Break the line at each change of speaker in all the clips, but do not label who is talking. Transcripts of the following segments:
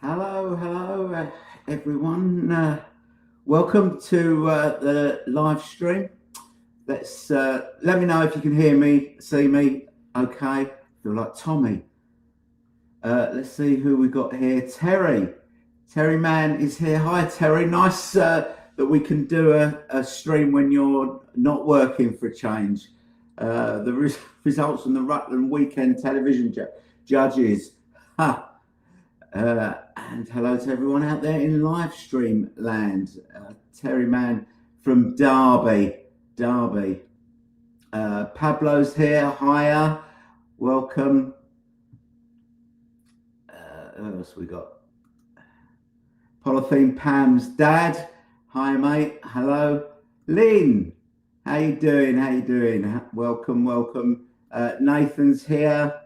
Hello, everyone. Welcome to the live stream. Let's let me know if you can hear me, see me. Okay, feel like Tommy. Let's see who we got here. Terry Man is here. Hi, Terry. Nice that we can do a stream when you're not working for a change. The results from the Rutland Weekend television judges. Ha. And hello to everyone out there in live stream land. Terry Man from Derby. Pablo's here. Hiya. Welcome. Who else we got? Polythene Pam's dad. Hi, mate. Hello. Lynn. How you doing? Welcome. Nathan's here.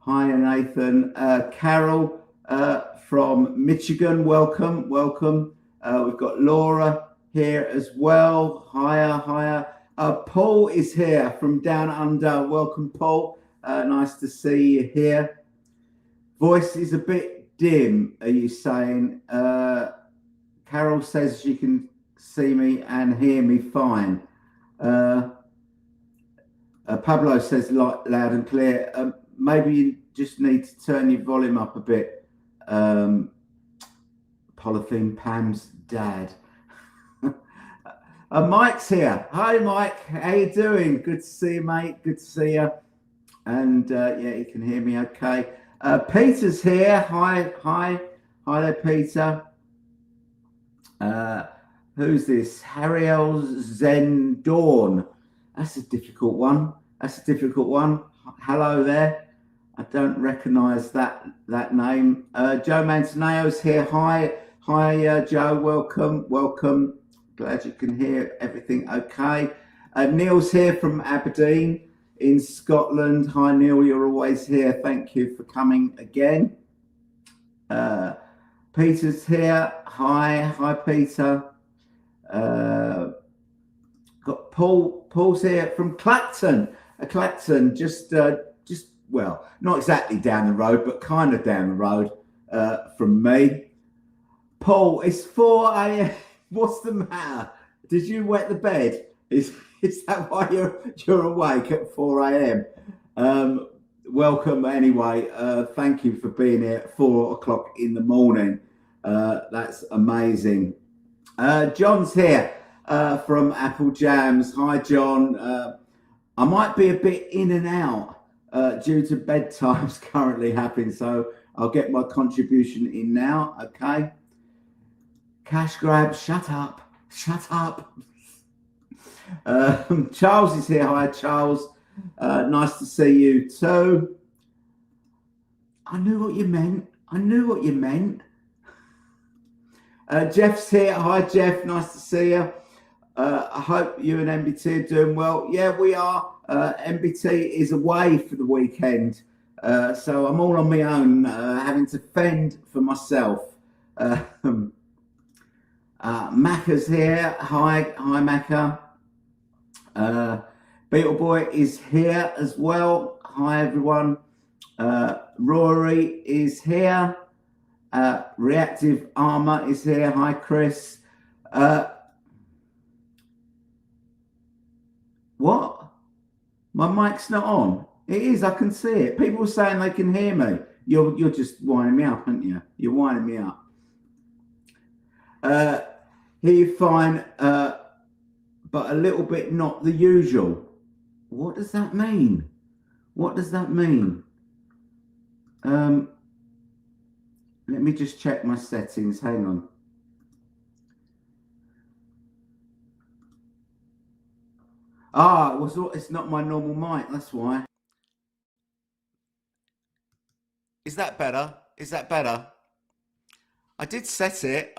Hiya, Nathan. Carol from Michigan. Welcome. We've got Laura here as well. Hiya. Paul is here from Down Under. Welcome, Paul. Nice to see you here. Voice is a bit dim, are you saying? Carol says she can see me and hear me fine. Pablo says loud and clear. Maybe you just need to turn your volume up a bit. Polythene Pam's dad. Mike's here. Hi, Mike. How you doing? Good to see you, mate. Good to see you. And yeah, you can hear me okay. Peter's here. Hi there, Peter. Who's this? Harriel Zendorn. That's a difficult one. Hello there. I don't recognise that name. Joe Mantoneo's here. Hi, Joe. Welcome. Glad you can hear everything okay. Neil's here from Aberdeen in Scotland. Hi, Neil. You're always here. Thank you for coming again. Peter's here. Hi, Peter. Got Paul's here from Clacton. Just well, not exactly down the road, but kind of down the road from me. Paul, it's 4 a.m. What's the matter? Did you wet the bed? Is that why you're awake at 4 a.m.? Welcome anyway. Thank you for being here at 4 o'clock in the morning. That's amazing. John's here from Apple Jams. Hi, John. I might be a bit in and out due to bedtimes currently happening, so I'll get my contribution in now. Okay. Cash grab. Shut up. Charles is here. Hi, Charles. Nice to see you too. I knew what you meant. Jeff's here. Hi, Jeff. Nice to see you. I hope you and MBT are doing well. Yeah, we are. MBT is away for the weekend, so I'm all on my own, having to fend for myself. Macca's here. Hi, Macca. Beetle Boy is here as well. Hi, everyone. Rory is here. Reactive Armor is here. Hi, Chris. What? My mic's not on. It is. I can see it. People are saying they can hear me. You're just winding me up, aren't you? You're winding me up. Hear you fine, but a little bit not the usual. What does that mean? Let me just check my settings. Hang on. It's not my normal mic. That's why. Is that better? I did set it.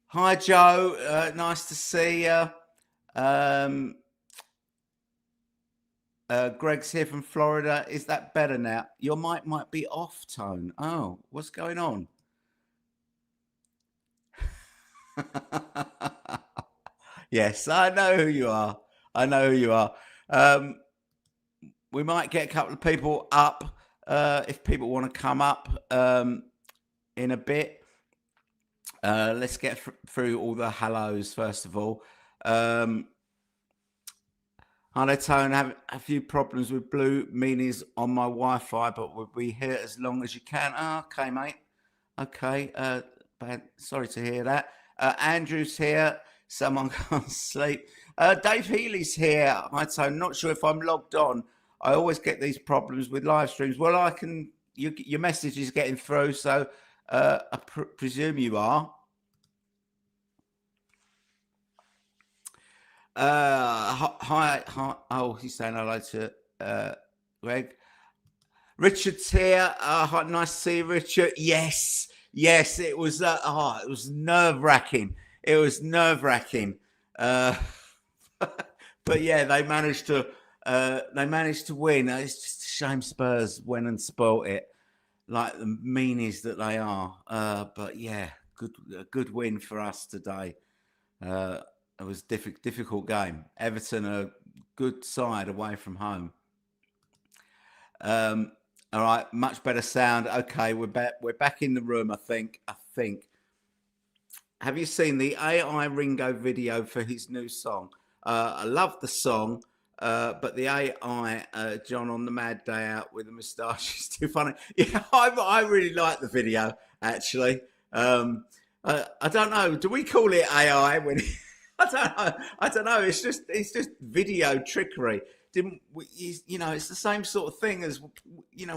Hi, Joe. Nice to see you. Greg's here from Florida. Is that better now? Your mic might be off tone. Oh, what's going on? Yes, I know who you are. We might get a couple of people up if people want to come up in a bit. Let's get through all the hellos first of all. Hi there, Tone. Have a few problems with blue meanies on my Wi-Fi, but we'll be here as long as you can. Oh, okay, mate. Okay. Sorry to hear that. Andrew's here. Someone can't sleep. Dave Healy's here. Hi, Tone. Not sure if I'm logged on. I always get these problems with live streams. Well, I can. Your message is getting through, so I presume you are. Hi. Oh, he's saying hello to Greg. Richard's here. Hi, nice to see you, Richard. Yes. It was. It was nerve-wracking. It was nerve-wracking. But yeah, they managed to. Win. It's just a shame Spurs went and spoilt it, like the meanies that they are. But yeah, good win for us today. It was a difficult game. Everton, a good side away from home. All right, much better sound. Okay, we're back in the room. I think. Have you seen the AI Ringo video for his new song? I love the song, but the AI John on the Mad Day Out with the moustache is too funny. Yeah, I really like the video actually. I don't know. Do we call it AI when? I don't know. It's just video trickery. Didn't we? It's the same sort of thing as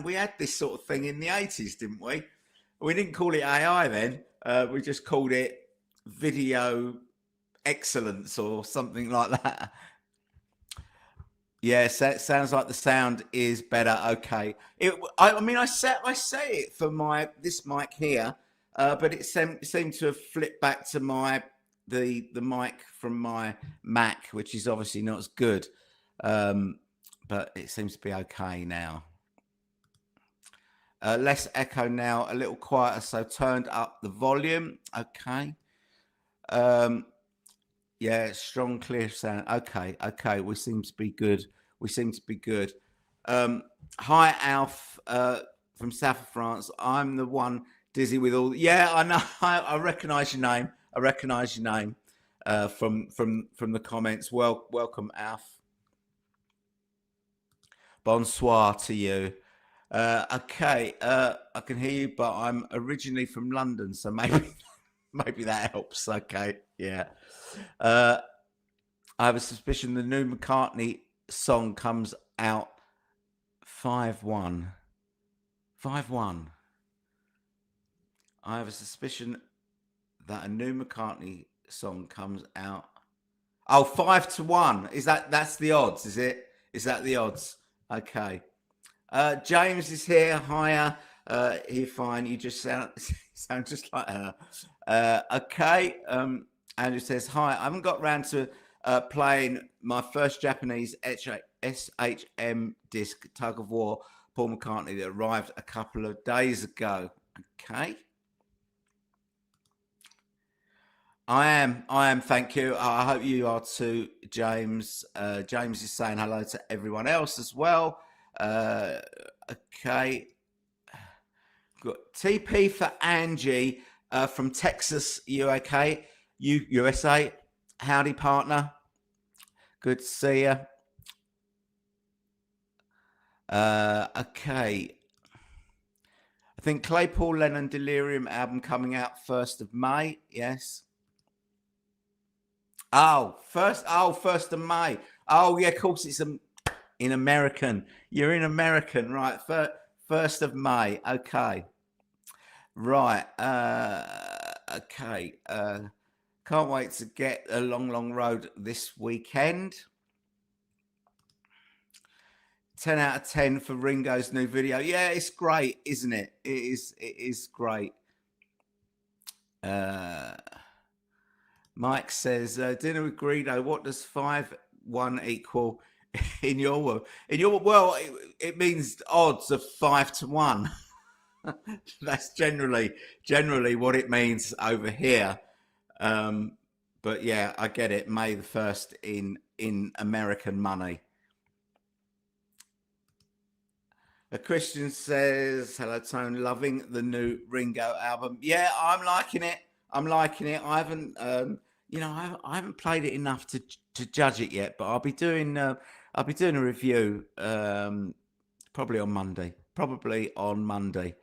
we had this sort of thing in the 80s, didn't we? We didn't call it AI then. We just called it video excellence or something like that. Yes, that sounds like the sound is better. Okay. I say it for this mic here, but it seemed to have flipped back to the mic from my Mac, which is obviously not as good, but it seems to be okay now. Less echo now, a little quieter, so turned up the volume. Okay. Yeah, strong, clear sound. Okay. We seem to be good. Hi, Alf, from south of France. I'm the one dizzy with all. Yeah, I know. I recognise your name. From the comments. Welcome, Alf. Bonsoir to you. Okay, I can hear you, but I'm originally from London, so maybe that helps. Okay, yeah. I have a suspicion the new McCartney song comes out 5-1. 5-1. I have a suspicion that a new McCartney song comes out. Oh, 5-1. That's the odds, is it? Is that the odds? Okay. James is here. Hiya. You're fine. You just sound just like her. Okay. Andrew says, hi. I haven't got round to playing my first Japanese SHM disc, Tug of War, Paul McCartney, that arrived a couple of days ago. Okay. I am. Thank you. I hope you are too, James. James is saying hello to everyone else as well. Okay. Got TP for Angie from Texas, USA. Howdy, partner. Good to see you. Okay. I think Claypool Lennon Delirium album coming out 1st of May. Yes. Oh, 1st of May. Oh, yeah, of course it's in American. You're in American, right? 1st of May. Okay. Right. Okay. Can't wait to get a long road this weekend. 10 out of 10 for Ringo's new video. Yeah, it's great, isn't it? It is great. Mike says, dinner with Greedo, what does 5-1 equal in your world? Well, it means odds of 5-1. That's generally what it means over here. But yeah, I get it. May the 1st in American money. A Christian says, "Hello, Tone. Loving the new Ringo album. Yeah, I'm liking it. I'm liking it. I haven't, I haven't played it enough to judge it yet. But I'll be doing a review probably on Monday. Probably on Monday.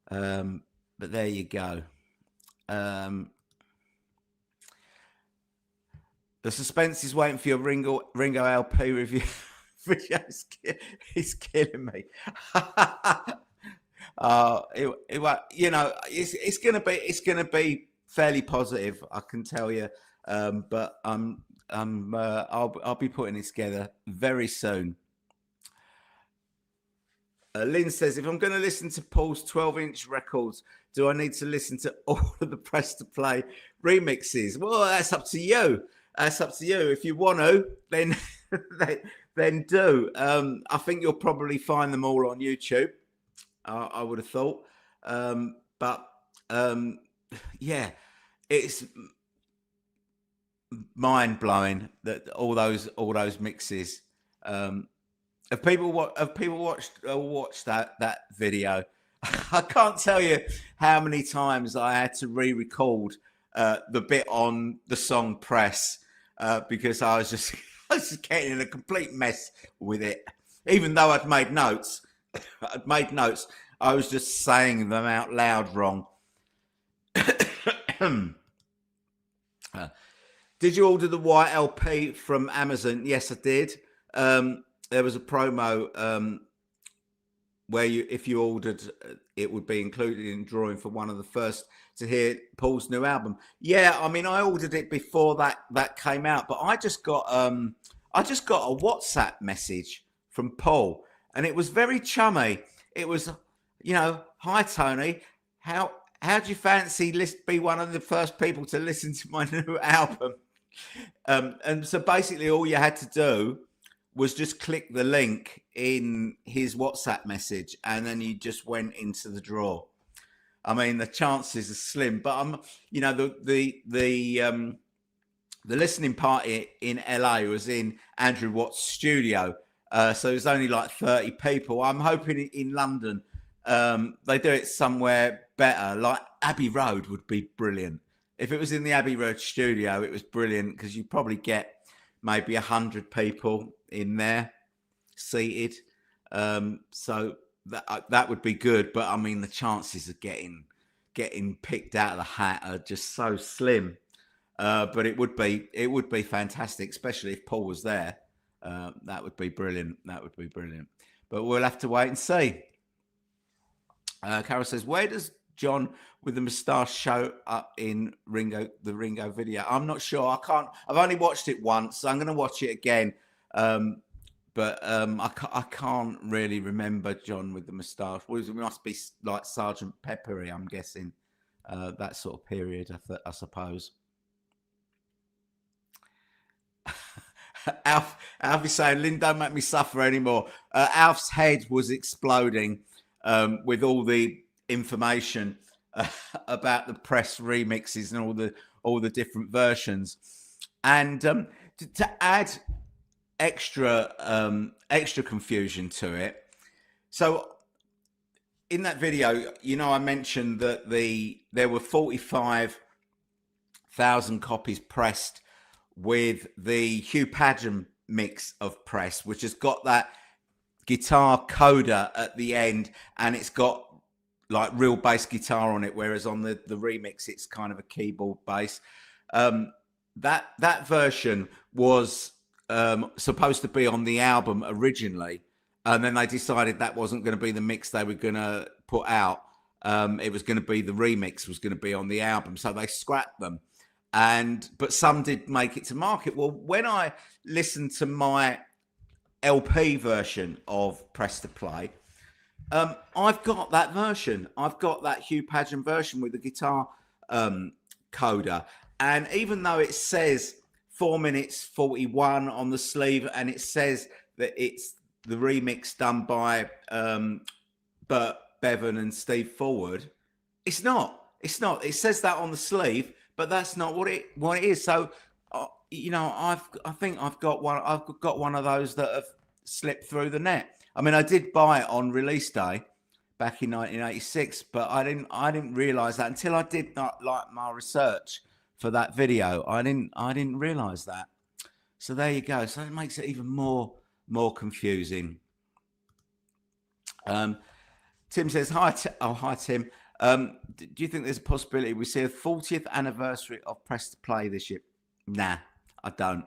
But there you go. The suspense is waiting for your Ringo LP review." Video is killing me. It's gonna be fairly positive, I can tell you. But I'll be putting it together very soon. Lynn says, if I'm going to listen to Paul's 12-inch records, do I need to listen to all of the Press to Play remixes? Well, that's up to you. That's up to you. If you want to, then then do. I think you'll probably find them all on YouTube. I would have thought. Yeah, it's mind blowing that all those mixes. Have people watched that video? I can't tell you how many times I had to re-record the bit on the song Press because I was just getting in a complete mess with it. Even though I'd made notes, I was just saying them out loud wrong. Did you order the white LP from Amazon? Yes, I did. There was a promo where if you ordered, it would be included in drawing for one of the first to hear Paul's new album. Yeah, I mean, I ordered it before that came out, but I just got a WhatsApp message from Paul, and it was very chummy. It was, hi Tony, how do you fancy be one of the first people to listen to my new album? And so basically, all you had to do was just click the link in his WhatsApp message, and then you just went into the draw. I mean, the chances are slim, but the listening party in LA was in Andrew Watt's studio, so it was only like 30 people. I'm hoping in London they do it somewhere better, like Abbey Road would be brilliant. If it was in the Abbey Road studio, it was brilliant because you probably get maybe 100 people in there seated. So that would be good. But I mean, the chances of getting picked out of the hat are just so slim. But it would be fantastic, especially if Paul was there. That would be brilliant. That would be brilliant. But we'll have to wait and see. Carol says, where does John with the moustache show up in the Ringo video? I'm not sure. I've only watched it once, so I'm going to watch it again. But I can't really remember John with the moustache. It must be like Sergeant Peppery, I'm guessing. That sort of period, I suppose. Alf is saying, Lynn, don't make me suffer anymore. Alf's head was exploding with all the information about the Press remixes and all the different versions, and to add extra confusion to it. So in that video, I mentioned that there were 45,000 copies pressed with the Hugh Padgham mix of Press, which has got that guitar coda at the end, and it's got like real bass guitar on it, whereas on the remix it's kind of a keyboard bass. That version was supposed to be on the album originally, and then they decided that wasn't going to be the mix they were going to put out. It was going to be the remix was going to be on the album, so they scrapped them. But some did make it to market. Well, when I listened to my LP version of Press to Play, I've got that version. I've got that Hugh Padgham version with the guitar coda. And even though it says 4 minutes 41 on the sleeve, and it says that it's the remix done by Bert Bevan and Steve Forward, it's not. It's not. It says that on the sleeve, but that's not what it is. So, I think I've got one of those that have slipped through the net. I mean, I did buy it on release day back in 1986, but I didn't realise that until I did not like my research for that video. I didn't realise that. So there you go. So it makes it even more confusing. Tim says, hi, hi, Tim. Do you think there's a possibility we see a 40th anniversary of Press to Play this year? Nah, I don't.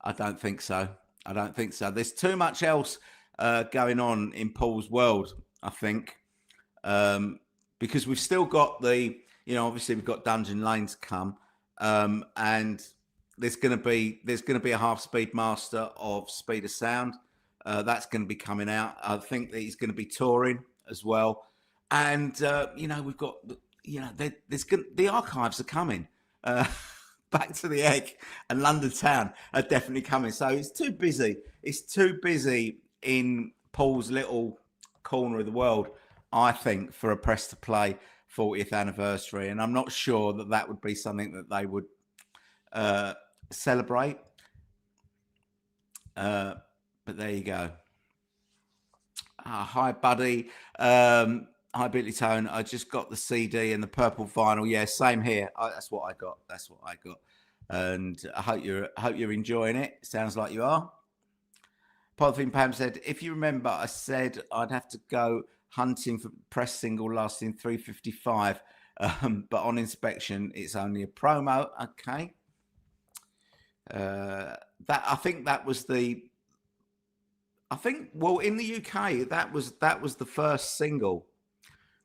I don't think so. I don't think so. There's too much else going on in Paul's world, I think, because we've still got obviously we've got Dungeon Lane to come, and there's going to be a half-speed master of Speed of Sound. That's going to be coming out. I think that he's going to be touring as well. And, we've got, the archives are coming. Back to the Egg and London Town are definitely coming. So it's too busy. It's too busy in Paul's little corner of the world, I think, for a Press to Play 40th anniversary. And I'm not sure that would be something that they would celebrate. But there you go. Hi, buddy. Hi, Beatley Tone. I just got the CD and the purple vinyl. Yeah, same here. That's what I got. And I hope you're enjoying it. Sounds like you are. Polythene Pam said, if you remember, I said I'd have to go hunting for press single lasting 355, but on inspection it's only a promo. Okay. In the UK that was the first single.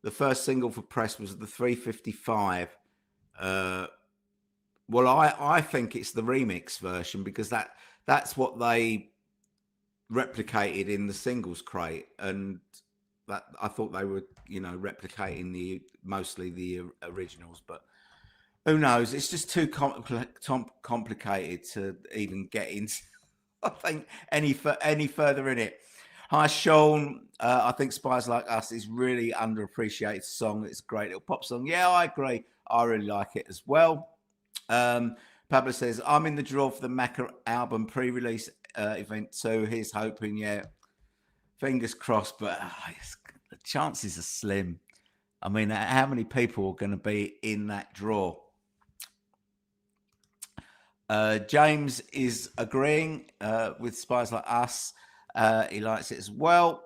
The first single for Press was the 355. I think it's the remix version because that's what they replicated in the singles crate, and that I thought they were replicating mostly the originals, but who knows? It's just too complicated to even get into. I think any further in it. Hi, Sean. I think Spies Like Us is really underappreciated song. It's a great little pop song. Yeah, I agree. I really like it as well. Pablo says, I'm in the draw for the Macca album pre-release event too. He's hoping, yeah. Fingers crossed, but the chances are slim. I mean, how many people are going to be in that draw? James is agreeing with Spies Like Us. He likes it as well.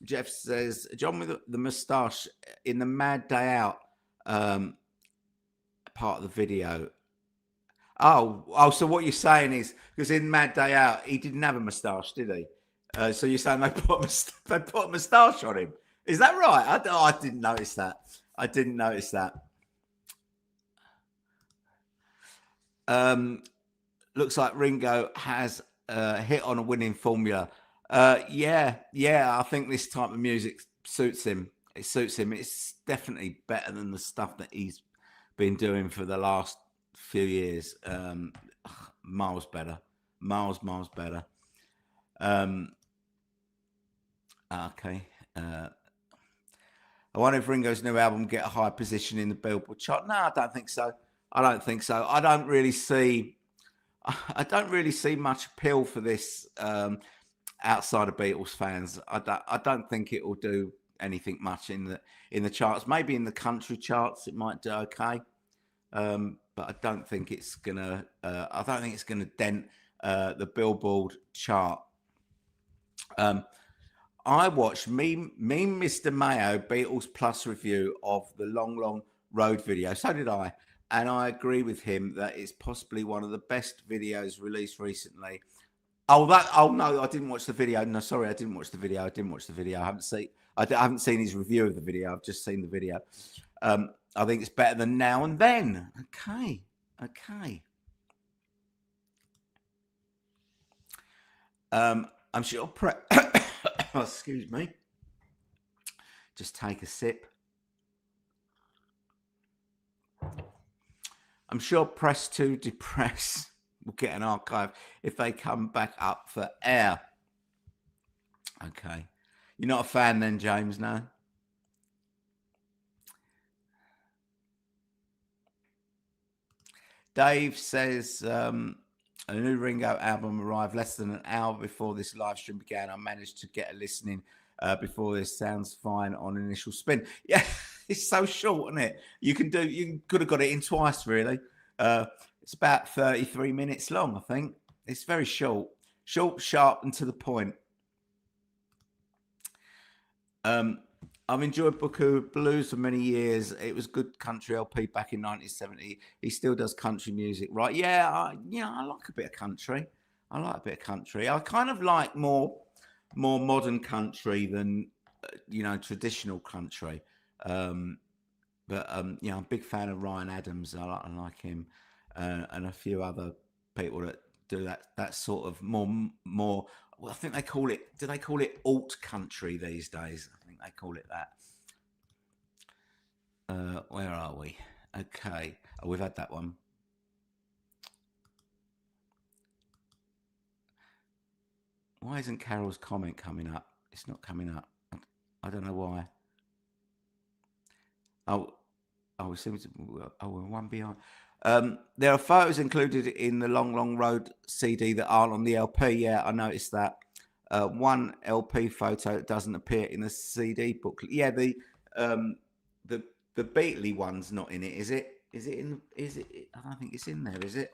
Jeff says, John with the moustache in the Mad Day Out part of the video. Oh, so what you're saying is, because in Mad Day Out, he didn't have a moustache, did he? So you're saying they put a moustache on him. Is that right? I didn't notice that. Looks like Ringo has hit on a winning formula. Yeah, I think this type of music suits him. It suits him. It's definitely better than the stuff that he's been doing for the last few years. Miles better. Miles better. Okay. I wonder if Ringo's new album will get a high position in the Billboard chart. No, I don't think so. I don't really see much appeal for this outside of Beatles fans. I don't think it will do anything much in the charts. Maybe in the country charts it might do okay, but I don't think it's gonna. I don't think it's gonna dent the Billboard chart. I watched Mr. Mayo Beatles Plus review of the Long Road video. So did I. And I agree with him that it's possibly one of the best videos released recently. Oh no, I didn't watch the video. No, sorry, I didn't watch the video. I haven't seen his review of the video. I've just seen the video. I think it's better than Now and Then. Okay. I'm sure. Excuse me. Just take a sip. I'm sure Press to Depress will get an archive if they come back up for air. Okay. You're not a fan then, James, no? Dave says, A new Ringo album arrived less than an hour before this live stream began. I managed to get a listening before this. Sounds fine on initial spin. Yeah, it's so short, isn't it? You could have got it in twice, really. It's about 33 minutes long, I think. It's very short, sharp, and to the point. I've enjoyed Booker Blues for many years. It was good country LP back in 1970. He still does country music, right? Yeah, I like a bit of country. I like a bit of country. I kind of like more modern country than traditional country. But I'm a big fan of Ryan Adams. I like him, and a few other people that do that sort of more. Well, I think they call it. Do they call it alt country these days? I think they call it that. Where are we? Okay. Oh, we've had that one. Why isn't Carol's comment coming up? It's not coming up. I don't know why. We seem to. Oh, we're one behind. There are photos included in the Long Long Road CD that aren't on the LP. Yeah, I noticed that. One LP photo that doesn't appear in the CD booklet. Yeah, the Beatley one's not in it, is it? Is it in? Is it? I don't think it's in there, is it?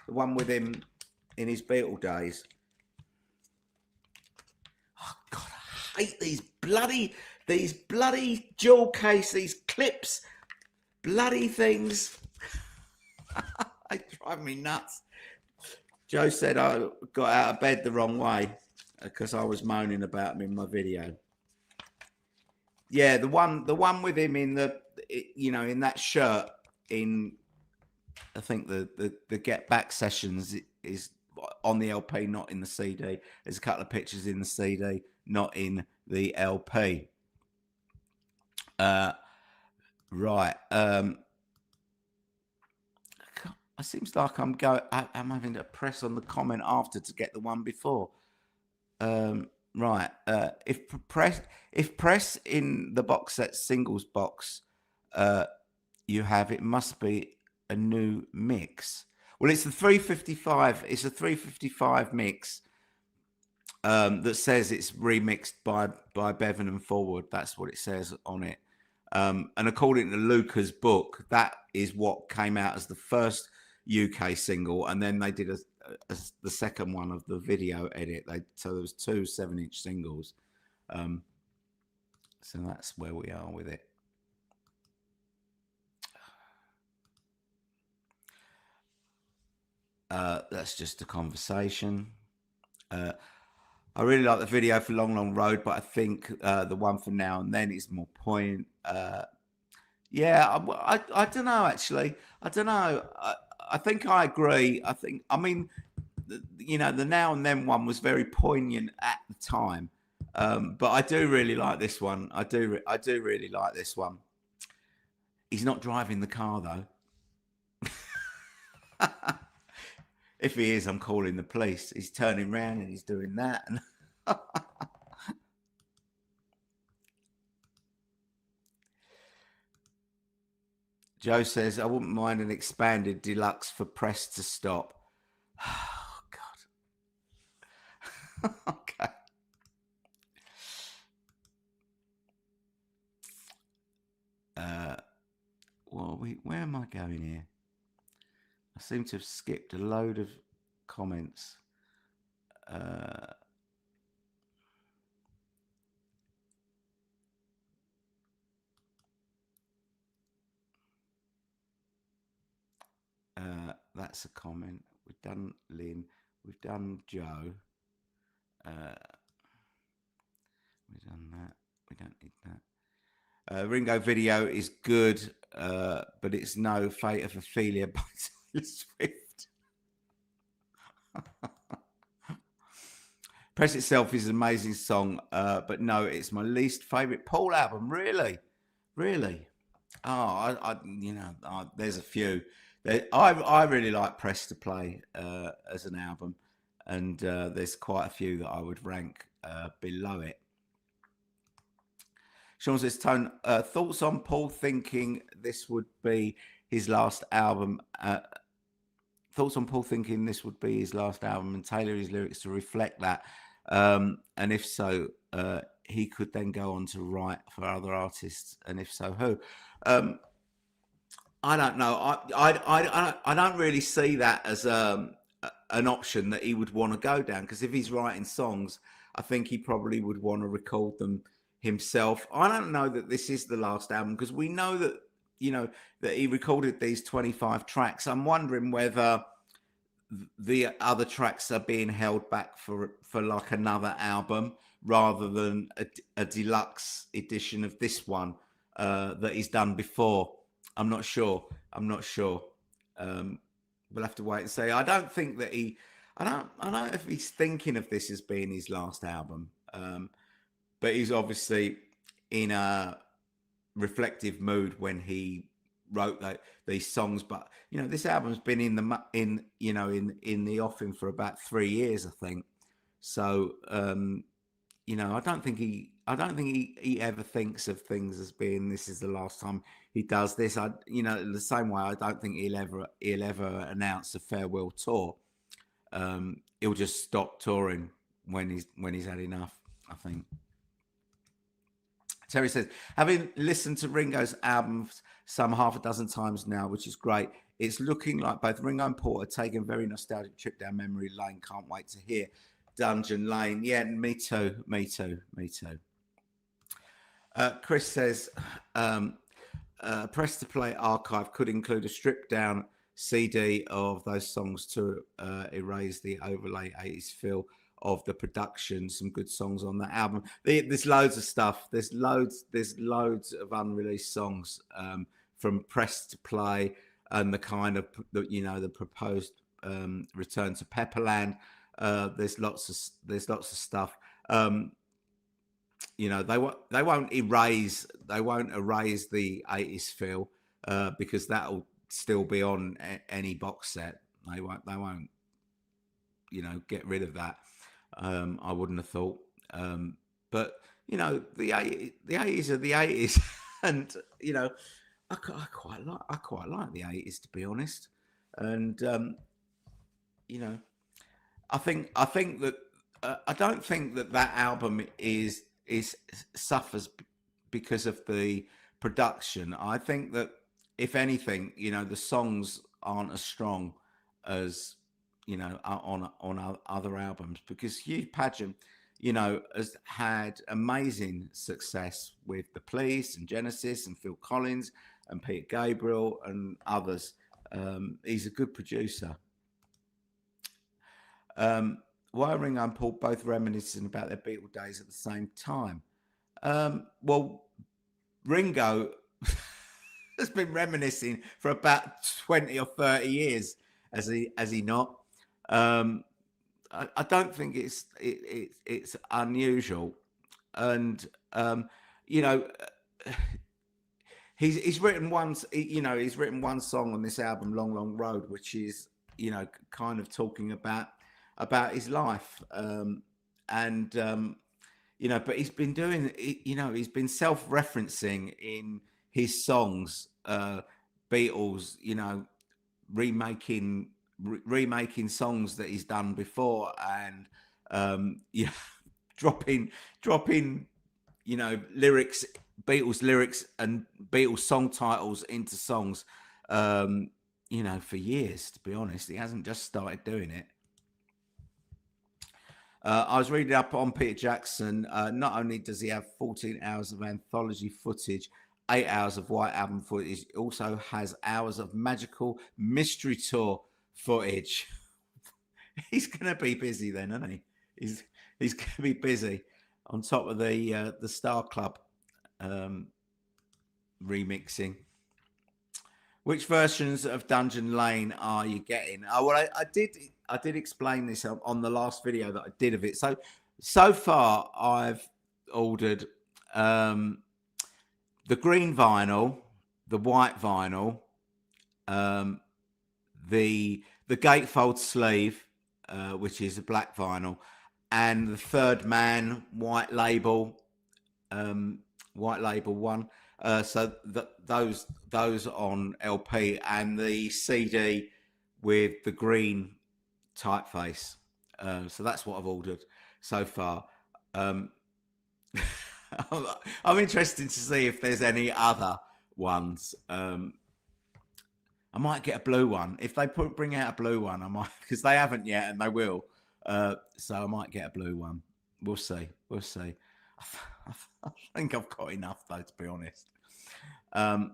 The one with him in his Beatle days. Oh God, I hate these bloody jewel case, these clips, bloody things. They drive me nuts. Joe said I got out of bed the wrong way because I was moaning about him in my video. Yeah, the one with him in in that shirt in, I think the Get Back sessions is on the LP, not in the CD. There's a couple of pictures in the CD, not in the LP. Right. It seems like I'm having to press on the comment after to get the one before. Right. If press in the box set singles box you have, it must be a new mix. Well, it's the 355. It's a 355 mix that says it's remixed by Bevan and Forward. That's what it says on it. And according to Luca's book, that is what came out as the first UK single, and then they did the second one of the video edit. So there was 2 7-inch singles. So that's where we are with it. That's just a conversation. I really like the video for Long Long Road, but I think the one for Now and Then is more point. Yeah, I don't know, actually. I don't know. I think I agree. I mean, the Now and Then one was very poignant at the time. But I do really like this one. I do really like this one. He's not driving the car, though. If he is, I'm calling the police. He's turning around and he's doing that. Joe says, I wouldn't mind an expanded deluxe for press to stop. Oh, God. Okay. Well, where am I going here? I seem to have skipped a load of comments. That's a comment. We've done Lynn. We've done Joe. We've done that. We don't need that. Ringo video is good, but it's no Fate of Ophelia by Taylor Swift. Press Itself is an amazing song, but no, it's my least favourite Paul album. Really? Oh, there's a few. I really like Press to Play as an album, and there's quite a few that I would rank below it. Sean says, Tone, thoughts on Paul thinking this would be his last album thoughts on Paul thinking this would be his last album and tailor his lyrics to reflect that? And if so, he could then go on to write for other artists, and if so, who? I don't know. I don't really see that as an option that he would want to go down, because if he's writing songs, I think he probably would want to record them himself. I don't know that this is the last album, because we know that, you know, that he recorded these 25 tracks. I'm wondering whether the other tracks are being held back for like another album, rather than a deluxe edition of this one that he's done before. I'm not sure. We'll have to wait and see. I don't think that I don't know if he's thinking of this as being his last album. But he's obviously in a reflective mood when he wrote these songs. But you know, this album's been in the offing for about 3 years, I think. So you know, I don't think he ever thinks of things as being, this is the last time he does this. You know, the same way I don't think he'll ever announce a farewell tour. He'll just stop touring when he's had enough, I think. Terry says, having listened to Ringo's albums some half a dozen times now, which is great, it's looking like both Ringo and Paul are taking a very nostalgic trip down memory lane. Can't wait to hear Dungeon Lane. Yeah, me too. Chris says, press to play archive could include a stripped down CD of those songs to erase the overlay 80s feel of the production. Some good songs on that album. There's loads of stuff. There's loads of unreleased songs from press to play, and the kind of, you know, the proposed return to Pepperland. There's lots of stuff. You know, they won't erase the 80s feel because that'll still be on any box set. They won't you know, get rid of that. I wouldn't have thought. But you know, the 80s are the 80s, and you know, I quite like the 80s, to be honest. And you know, I think that I don't think that album is suffers because of the production. I think that if anything, you know, the songs aren't as strong as, you know, on other albums, because Hugh Padgham, you know, has had amazing success with the Police and Genesis and Phil Collins and Peter Gabriel and others. He's a good producer. Why are Ringo and Paul both reminiscing about their Beatle days at the same time? Well, Ringo has been reminiscing for about 20 or 30 years, has he not? I don't think it's unusual, and you know, he's written one song on this album, Long Long Road, which is, you know, kind of talking about his life, and you know, but he's been doing, you know, he's been self-referencing in his songs, Beatles, you know, remaking songs that he's done before, and yeah, dropping, you know, Beatles lyrics and Beatles song titles into songs, you know, for years. To be honest, he hasn't just started doing it. I was reading up on Peter Jackson. Not only does he have 14 hours of anthology footage, 8 hours of White Album footage, he also has hours of Magical Mystery Tour footage. He's going to be busy then, isn't he? He's going to be busy on top of the Star Club remixing. Which versions of Dungeon Lane are you getting? Oh, well, I did explain this on the last video that I did of it. So far, I've ordered the green vinyl, the white vinyl, the gatefold sleeve, which is a black vinyl, and the Third Man white label one. So those on LP, and the CD
with the green typeface. So that's what I've ordered so far. I'm interested to see if there's any other ones. I might get a blue one if they bring out a blue one. I might, because they haven't yet, and they will. So I might get a blue one. We'll see. We'll see. I think I've got enough though, to be honest. And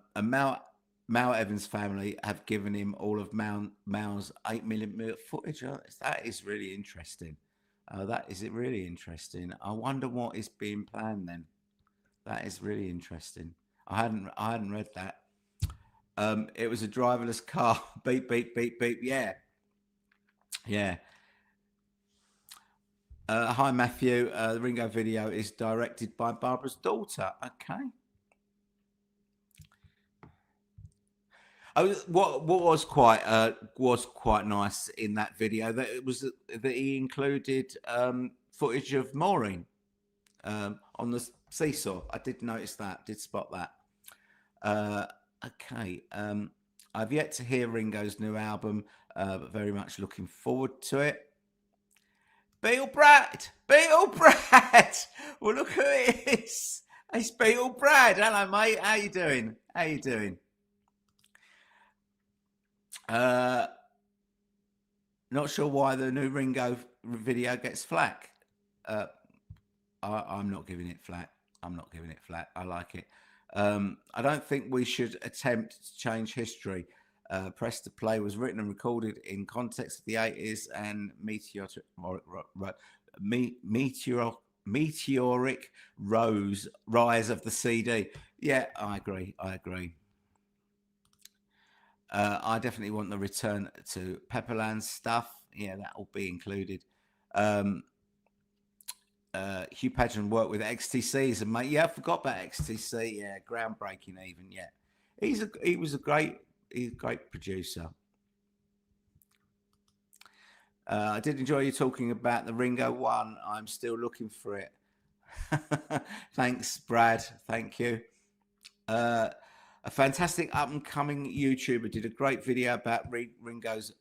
Mal Evans' family have given him all of Mal's 8mm footage. That is really interesting. That is it really interesting. I wonder what is being planned then. That is really interesting. I hadn't read that. It was a driverless car. Beep beep beep beep. Yeah, yeah. Hi Matthew. The Ringo video is directed by Barbara's daughter. Okay. What was quite nice in that video that it was that he included footage of Maureen on the seesaw. I did notice that. Did spot that. Okay. I've yet to hear Ringo's new album, but very much looking forward to it. Beetle Brad! Well, look who it is. It's Beetle Brad. Hello, mate. How you doing? Not sure why the new Ringo video gets flack. I'm not giving it flack. I like it. I don't think we should attempt to change history. Press to Play was written and recorded in context of the 80s and meteoric rise of the CD. Yeah, I agree. I definitely want the return to Pepperland stuff. Yeah, that will be included. Hugh Padgham worked with XTCs and mate. Yeah, I forgot about XTC. Yeah, groundbreaking even. Yeah, he was a great producer. I did enjoy you talking about the Ringo one. I'm still looking for it. Thanks, Brad. Thank you. A fantastic up-and-coming YouTuber did a great video about Ringo's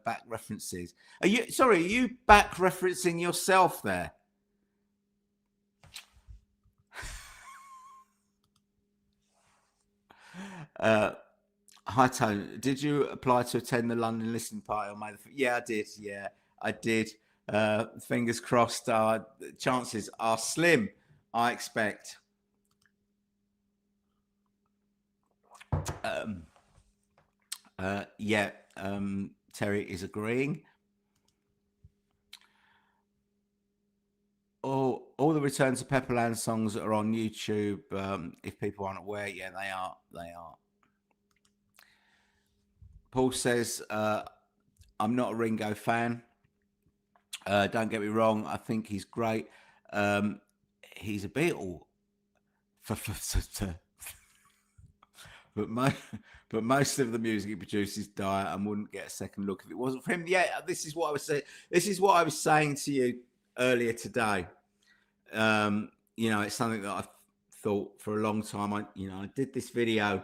back references. Are you back referencing yourself there? Hi, Tone. Did you apply to attend the London listening party on May the 5th? Yeah, I did. Yeah, I did. Fingers crossed. Chances are slim, I expect. Terry is agreeing. All the Return to Pepperland songs are on YouTube. If people aren't aware, yeah, they are. Paul says, I'm not a Ringo fan. Don't get me wrong. I think he's great. He's a Beatle. But most of the music he produces die and wouldn't get a second look if it wasn't for him. Yeah, this is what I was saying. This is what I was saying to you earlier today. It's something that I've thought for a long time. I did this video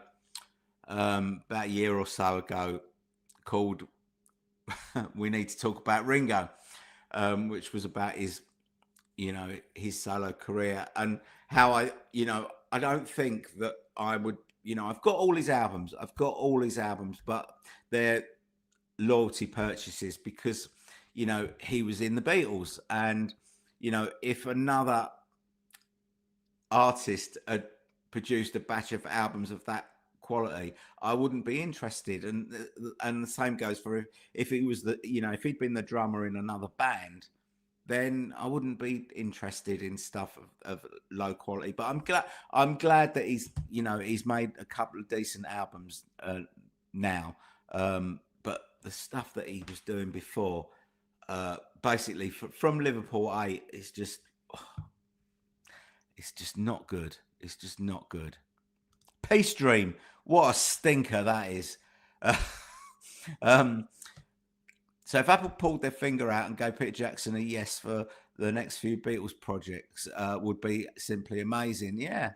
about a year or so ago called "We Need to Talk About Ringo," which was about his solo career and how I don't think that I would. I've got all his albums. But they're loyalty purchases because, he was in the Beatles. And, if another artist had produced a batch of albums of that quality, I wouldn't be interested. And the same goes for if he was if he'd been the drummer in another band, then I wouldn't be interested in stuff of low quality. But I'm glad that he's made a couple of decent albums now. But the stuff that he was doing before, basically from Liverpool 8, it's just not good. It's just not good. Peace Dream, what a stinker that is. So if Apple pulled their finger out and gave Peter Jackson a yes for the next few Beatles projects, would be simply amazing. Yeah.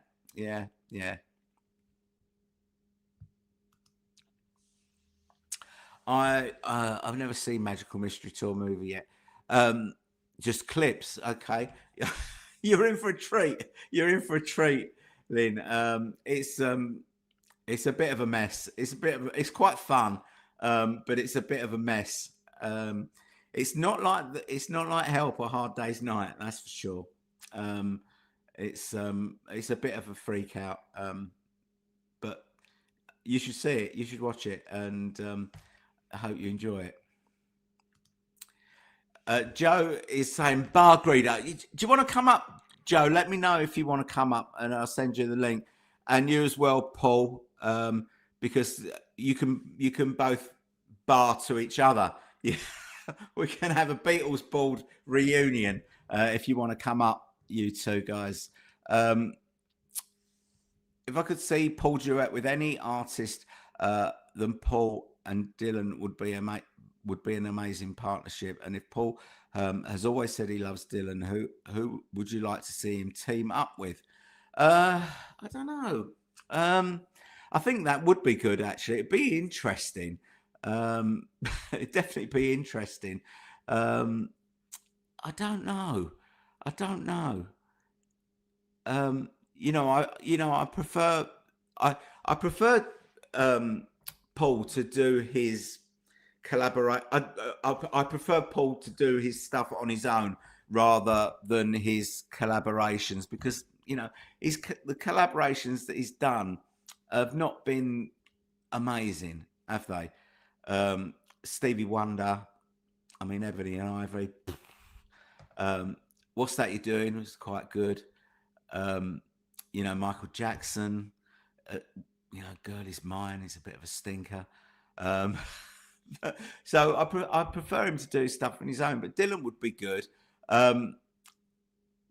I've never seen Magical Mystery Tour movie yet. Just clips. Okay, you're in for a treat. You're in for a treat, Lynn. It's a bit of a mess. It's quite fun, but it's a bit of a mess. It's not like Help or Hard Day's Night. That's for sure. It's a bit of a freak out. But you should see it. You should watch it, and I hope you enjoy it. Joe is saying, Bar Greeter, do you want to come up, Joe? Let me know if you want to come up, and I'll send you the link. And you as well, Paul, because you can both bar to each other. Yeah. We can have a Beatles board reunion if you want to come up, you two guys. If I could see Paul duet with any artist, then Paul and Dylan would be an amazing partnership. And if Paul has always said he loves Dylan, who would you like to see him team up with? I don't know. I think that would be good, actually. It'd be interesting. It'd definitely be interesting. I don't know. I prefer Paul to do his collaborate. I prefer Paul to do his stuff on his own rather than his collaborations, because the collaborations that he's done have not been amazing, have they? Stevie Wonder, Ebony and Ivory. What's That You're Doing was quite good. Michael Jackson. Girl Is Mine is a bit of a stinker. So I prefer him to do stuff on his own, but Dylan would be good.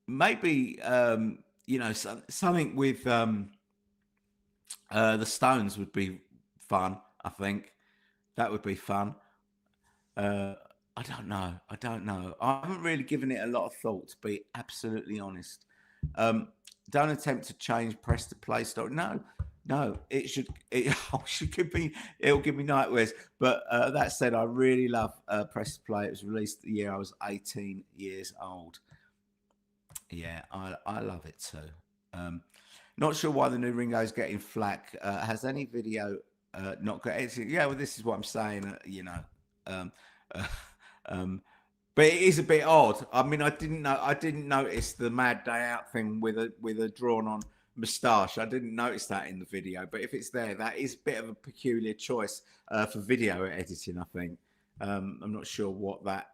Maybe something with the Stones would be fun. I think that would be fun. I don't know. I haven't really given it a lot of thought, to be absolutely honest. Don't attempt to change press to play story. No, it'll give me nightmares. But that said, I really love press to play. It was released the year I was 18 years old. Yeah, I love it too. Not sure why the new Ringo's getting flack. Has any video not got anything? Yeah, well, this is what I'm saying. But it is a bit odd. I didn't notice the Mad Day Out thing with a drawn on moustache. I didn't notice that in the video, but if it's there, that is a bit of a peculiar choice for video editing, I think. I'm not sure what that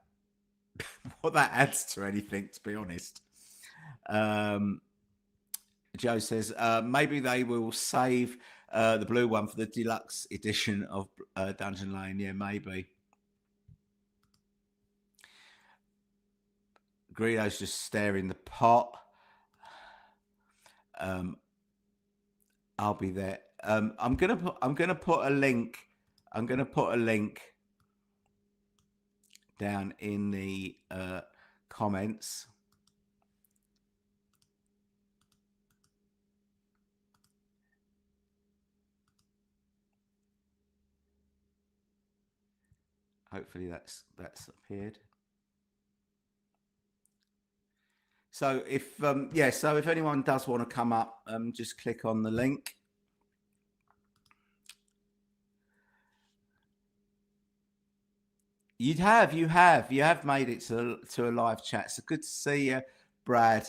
adds to anything, to be honest. Joe says maybe they will save the blue one for the deluxe edition of Dungeon Lane. Yeah, maybe. Greedo's just staring the pot. I'll be there. I'm gonna put a link. I'm gonna put a link down in the comments. Hopefully that's appeared. So if if anyone does want to come up, just click on the link. You have made it to a live chat. So good to see you, Brad.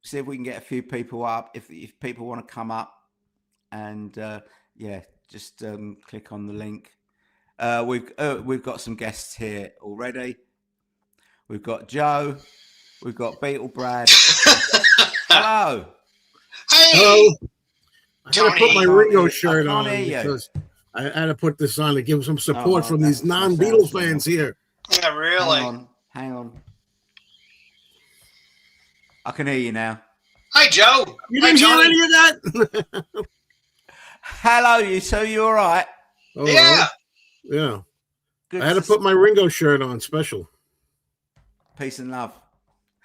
See if we can get a few people up. If people want to come up, and just click on the link. We've got some guests here already. We've got Joe. We've got Beatle Brad. Hello.
Hey.
Hello. I had to put
Tony.
my Ringo shirt
I
on
can't hear you.
because I had to put this on to give some support from these non-Beatles fans here.
Yeah, really.
Hang on. I can hear you now.
Hi, Joe.
You
Hi,
didn't hear
Tony.
any of that?
Hello, you two. You all right?
Oh,
Yeah.
Good.
I had to put my Ringo shirt on special.
Peace and love.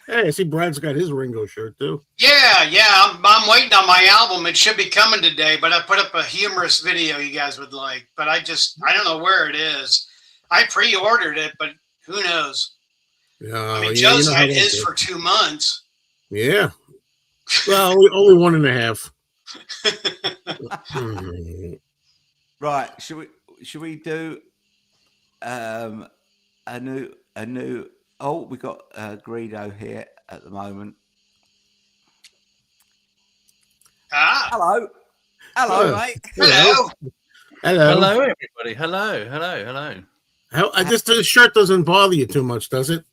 Hey, I see Brad's got his Ringo shirt too.
Yeah. I'm waiting on my album. It should be coming today, but I put up a humorous video you guys would like. But I don't know where it is. I pre-ordered it, but who knows? I mean,
Yeah,
Joe's
you know how
had
that
his
goes.
for 2 months.
Yeah. Well, only 1.5.
Right. Should we do a new? Oh, we got Greedo here at the moment.
Ah,
Hello, mate.
hello.
Hello.
Everybody. Hello.
The shirt doesn't bother you too much, does it?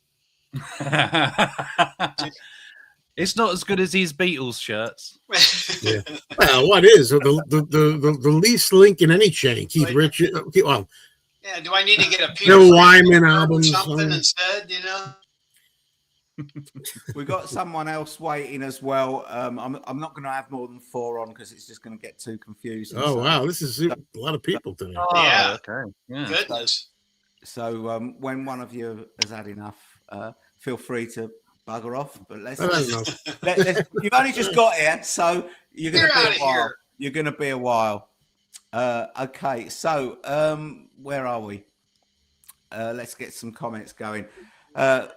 It's not as good as these Beatles shirts.
Yeah. Well, what is the least link in any chain? Keith Richards. Well,
Yeah, do I need to get a Peter
Bill
Frampton
Wyman
or
album
something instead? You know.
We've got someone else waiting as well. I'm not going to have more than 4 on because it's just going to get too confusing.
Oh wow, this is a lot of people today.
Oh,
Yeah.
okay. Yeah.
Goodness.
So when one of you has had enough, feel free to bugger off. But let's you've only just got here, so you're going to
Get
be
outta
a while.
here.
You're going to be a while. Okay, so where are we? Let's get some comments going.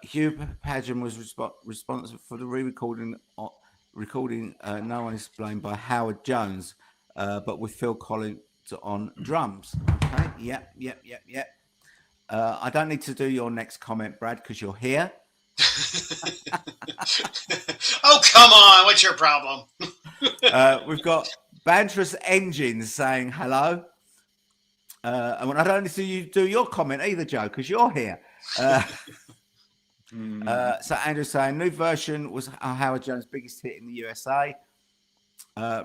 Hugh Padgham was responsible for the re-recording. Recording No One Is to Blame by Howard Jones, but with Phil Collins on drums. Okay, yep. I don't need to do your next comment, Brad, because you're here.
Oh, come on. What's your problem?
We've got Banterous Engines saying hello. And I don't need to do your comment either, Joe, because you're here. So Andrew's saying new version was Howard Jones' biggest hit in the USA.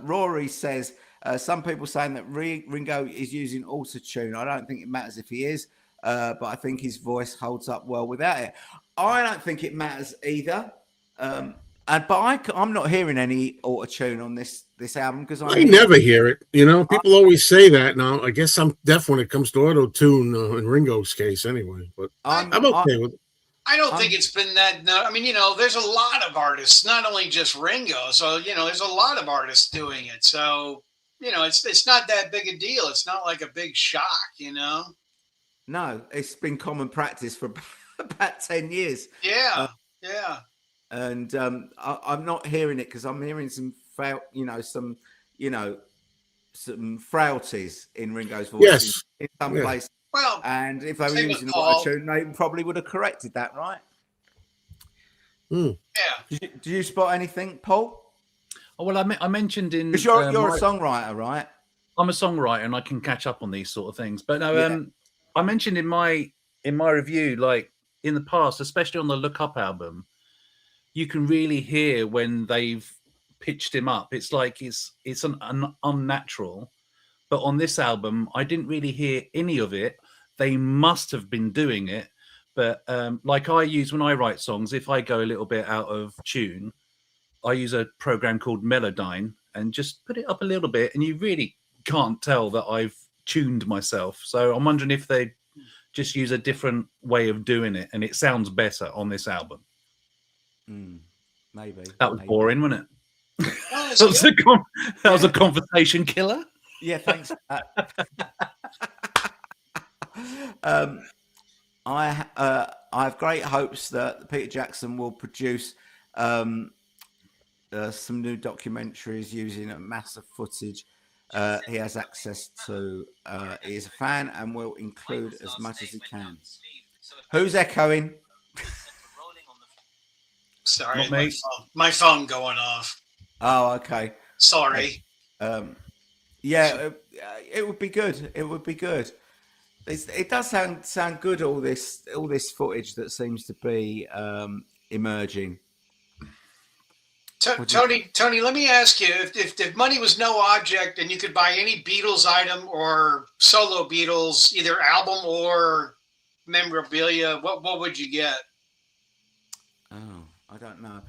Rory says some people saying that Ringo is using auto-tune. I don't think it matters if he is, but I think his voice holds up well without it. I don't think it matters either. I'm not hearing any auto-tune on this album because
I never hear it. You know, people always say that. Now, I guess I'm deaf when it comes to auto-tune in Ringo's case, anyway. But I'm okay with it.
I don't think it's been that. No, I mean, there's a lot of artists, not only just Ringo. So, there's a lot of artists doing it. So, it's not that big a deal. It's not like a big shock,
No, it's been common practice for about 10 years.
Yeah.
And I'm not hearing it because I'm hearing some frailties in Ringo's voice.
Yes.
In some places.
Well,
and if they were using auto-tune, they probably would have corrected that, right?
Yeah.
Did you spot anything, Paul?
Oh, well, I mentioned in
because you're a songwriter, right?
I'm a songwriter and I can catch up on these sort of things. But no, I mentioned in my review, like in the past, especially on the Look Up album, you can really hear when they've pitched him up. It's like it's an unnatural. But on this album, I didn't really hear any of it. They must have been doing it. But like I use when I write songs, if I go a little bit out of tune, I use a program called Melodyne and just put it up a little bit. And you really can't tell that I've tuned myself. So I'm wondering if they just use a different way of doing it. And it sounds better on this album.
Maybe.
That was boring, wasn't it?
Oh,
that was a conversation killer.
Yeah, thanks. I have great hopes that Peter Jackson will produce some new documentaries using a massive footage he has access to. He is a fan and will include as much as he can. Who's echoing?
Sorry, my phone going off.
Oh, okay.
Sorry.
Yeah, it would be good. It would be good. It does sound good. All this footage that seems to be emerging.
Tony, let me ask you: if money was no object and you could buy any Beatles item or solo Beatles, either album or memorabilia, what would you get?
Oh, I don't know.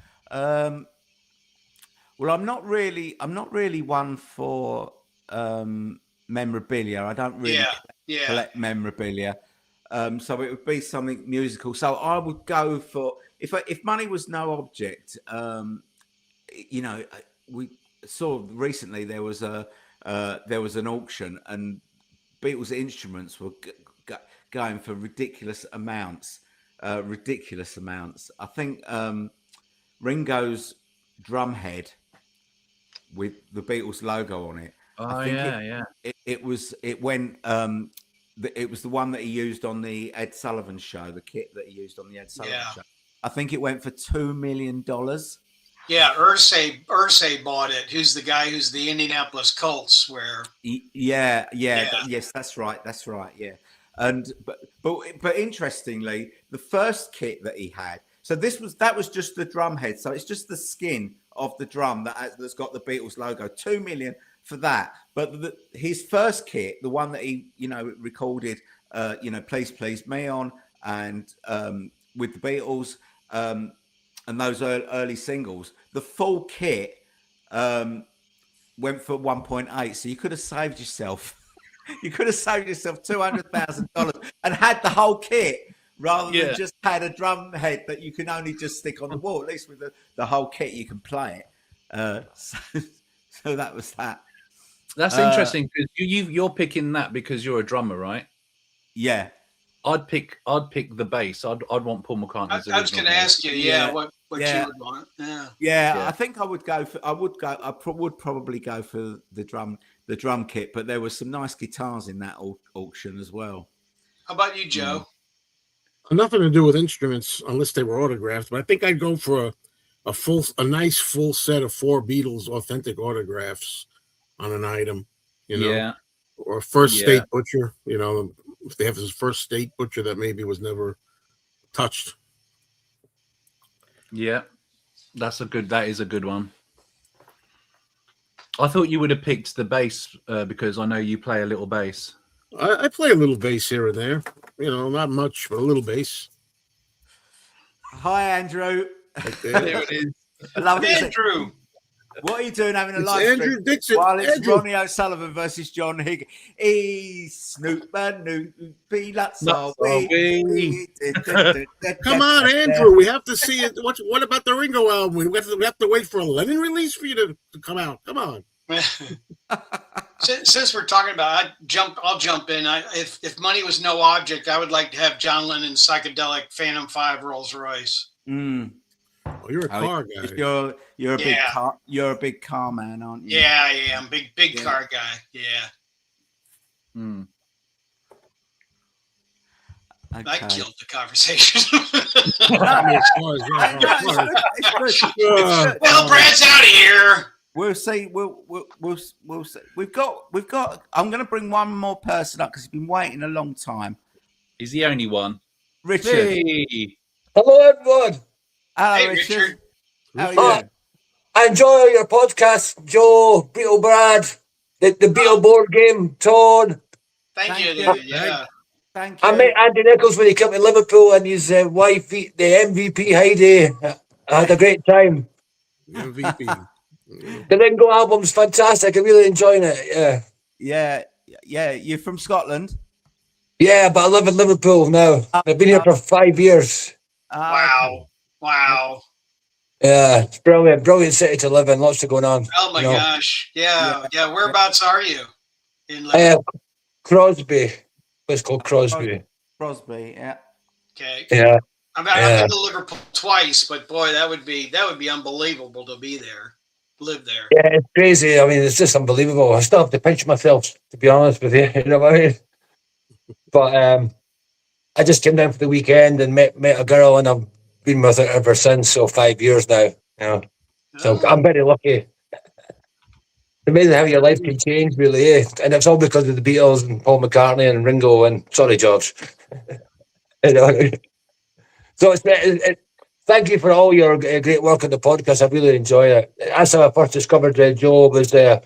Well, I'm not really one for memorabilia. I don't really collect memorabilia. So it would be something musical. So I would go for if money was no object. We saw recently there was an auction and Beatles instruments were going for ridiculous amounts. I think Ringo's drum head with the Beatles logo on it.
Oh,
I think
yeah.
It was the one that he used on the Ed Sullivan show, the kit that he used on the Ed Sullivan show. I think it went for $2 million.
Yeah, Irsay bought it. Who's the guy who's the Indianapolis Colts?
Yes, that's right. Yeah, and but interestingly, the first kit that he had. So that was just the drum head. So it's just the skin of the drum that's got the Beatles logo. $2 million for that. But his first kit, the one that he recorded, Please Please Me on, and with the Beatles. And those early singles, the full kit went for 1.8. So you could have saved yourself. You could have saved yourself $200,000 and had the whole kit rather than just had a drum head that you can only just stick on the wall. At least with the whole kit, you can play it. So that was that.
That's interesting because you're picking that because you're a drummer, right?
Yeah.
I'd pick the bass. I'd want Paul McCartney's.
I was going to ask you, what you would want.
Yeah. I think I would probably go for the drum kit, but there were some nice guitars in that auction as well.
How about you, Joe?
Nothing to do with instruments unless they were autographed, but I think I'd go for a nice full set of 4 Beatles authentic autographs on an item, or a first state butcher, if they have this first state butcher that maybe was never touched.
Yeah, that is a good one. I thought you would have picked the bass because I know you play a little bass.
I play a little bass here and there, not much, but a little bass.
Hi, Andrew.
There it is.
I love it.
Andrew.
What are you doing having a
It's
live
Andrew
stream
Dixon.
while it's
Andrew.
Ronnie O'Sullivan versus John Higgins? Snoop peanuts are we.
Come on, Andrew. We have to see it. What about the Ringo album? We have to wait for a Lennon release for you to come out. Come on.
Since we're talking about, I'll jump in. If money was no object, I would like to have John Lennon's psychedelic Phantom 5 Rolls Royce.
Oh, you're a car guy.
You're a big car man, aren't you?
Yeah, I am. Big car guy. Yeah.
Okay.
I killed the conversation. Well, Brad's out of here.
We'll see. We'll see. We've got. I'm going to bring one more person up because he's been waiting a long time.
He's the only one.
Richard.
Hey.
Hello, everyone.
Hello,
Hey,
Richard. How are you?
I enjoy your podcast, Joe, Beatle Brad, the Beatle board game, Todd.
Thank you. Yeah.
Thank you.
I met Andy Nichols when he came to Liverpool and his wife, the MVP Heidi. I had a great time.
MVP.
The Ringo album's fantastic. I'm really enjoying it.
Yeah. You're from Scotland?
Yeah, but I live in Liverpool now. I've been here for 5 years.
Wow.
Yeah, it's brilliant city to live in. Lots of going on.
Oh my gosh. Yeah. Whereabouts are you? In
Crosby. It's called Crosby.
Crosby, yeah.
Okay.
Yeah.
I've been to Liverpool twice, but boy, that would be unbelievable to be there, live there.
Yeah, it's crazy. I mean, it's just unbelievable. I still have to pinch myself, to be honest with you. You know what I mean? But I just came down for the weekend and met a girl, and I've been with her ever since. So 5 years now. So I'm very lucky. It's amazing how your life can change, really, and it's all because of the Beatles and Paul McCartney and Ringo and sorry, George. So thank you for all your great work on the podcast. I really enjoy it. That's how I first discovered Joe was an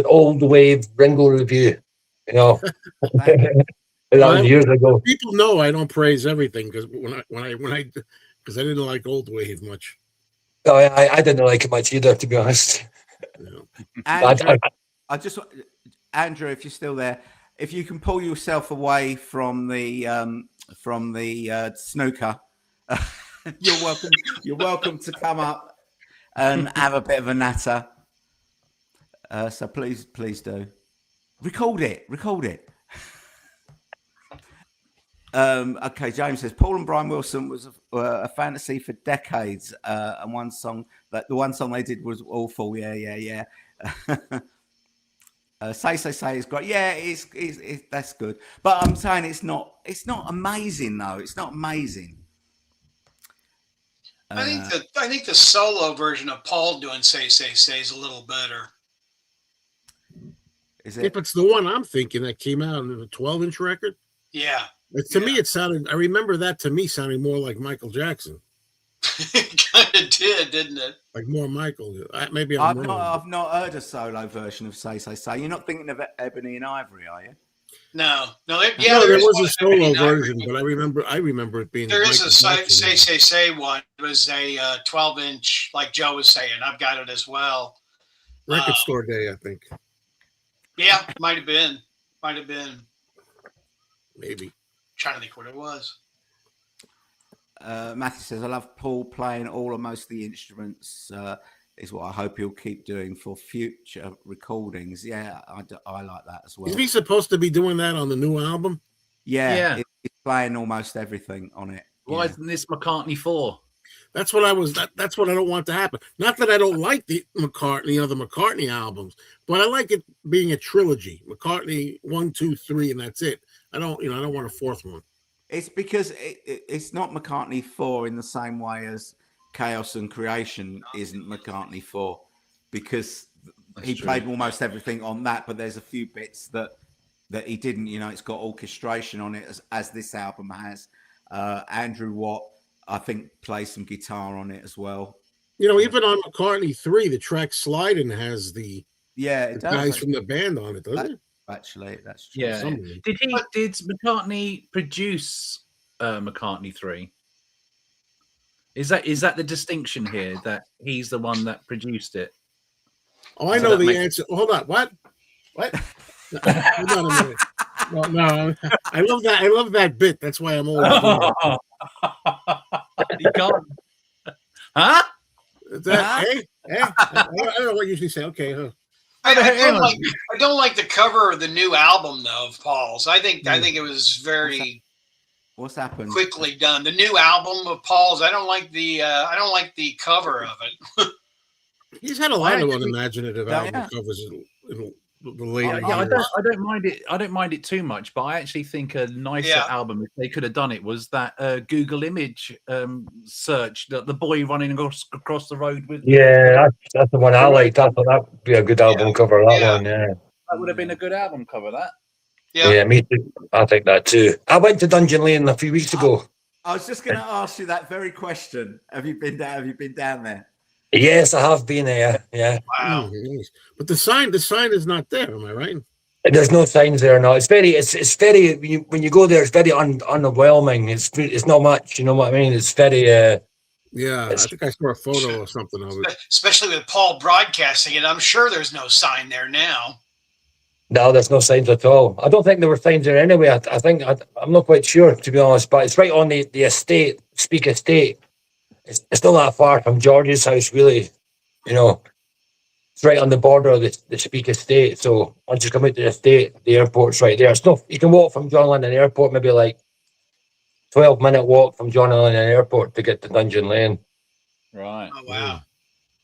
old wave Ringo review. That was years ago.
People know I don't praise everything because because I didn't like old wave much.
No, I didn't like it much either, to be honest.
Andrew, Andrew, if you're still there, if you can pull yourself away from the snooker, you're welcome. You're welcome to come up and have a bit of a natter. So please do. Record it. Okay, James says Paul and Brian Wilson was a fantasy for decades, and the one song they did was awful. Yeah. Say is great. Yeah, it's that's good. But I'm saying it's not amazing though. It's not amazing.
I think the solo version of Paul doing Say is a little better.
Is it?
If it's the one I'm thinking that came out in a 12-inch record.
Yeah.
To me, it sounded. I remember that to me sounding more like Michael Jackson.
It kind of did, didn't it?
Like more Michael. Maybe I've
not heard a solo version of Say. You're not thinking of Ebony and Ivory, are you?
No.
There was a solo version, but I remember it being.
There is a Say one. It was a 12-inch, like Joe was saying. I've got it as well.
Record Store Day, I think.
Yeah, might have been.
Maybe.
Trying to think what it was.
Matthew says, I love Paul playing all or most of the instruments. Is what I hope he'll keep doing for future recordings. Yeah, I like that as well.
Is he supposed to be doing that on the new album?
Yeah. He's playing almost everything on it.
Why isn't this McCartney 4?
That's what that's what I don't want to happen. Not that I don't like the McCartney albums, but I like it being a trilogy. McCartney 1, 2, 3, and that's it. I don't want a fourth one.
It's because it's not McCartney 4 in the same way as Chaos and Creation isn't McCartney 4, because he played almost everything on that, but there's a few bits that he didn't. It's got orchestration on it as this album has. Andrew Watt, I think, plays some guitar on it as well.
Even on McCartney 3, the track Sliding has the guys from the band on it, doesn't it?
Actually, that's true.
Yeah. Did McCartney produce McCartney 3? Is that the distinction here, that he's the one that produced it?
Oh, I know the answer. Hold on. What? Hold on a minute. No. I love that bit. That's why I'm always
You can't. Huh?
Hey? I don't know what you usually say. Okay, huh?
I don't like the cover of the new album though of Paul's. I think it was very
what's happened
quickly done. The new album of Paul's. I don't like the cover of it.
He's had a lot of unimaginative album covers in the late.
I don't mind it. I don't mind it too much, but I actually think a nicer album, if they could have done it, was that Google image search, the boy running across the road with.
Yeah, that's the one I liked. I thought that would be a good album cover. That one, yeah.
That would have been a good album cover. That.
Yeah, me too. I think that too. I went to Dungeon Lane a few weeks ago.
I was just going to ask you that very question. Have you been down there?
Yes, I have been there. Yeah.
Wow.
But the sign is not there. Am I right?
There's no signs there. No, it's very. When you go there, it's very underwhelming. It's not much. You know what I mean? It's very.
Yeah, I think I saw a photo or something of it.
Especially with Paul broadcasting it, I'm sure there's no sign there now.
No, there's no signs at all. I don't think there were signs there anyway. I think I'm not quite sure, to be honest. But it's right on the estate, Speak Estate. It's not that far from George's house, really. It's right on the border of the Speak Estate. So once you come out to the estate, the airport's right there. You can walk from John Lennon Airport, maybe like 12-minute walk from John Lennon Airport to get to Dungeon Lane.
Right.
Oh wow.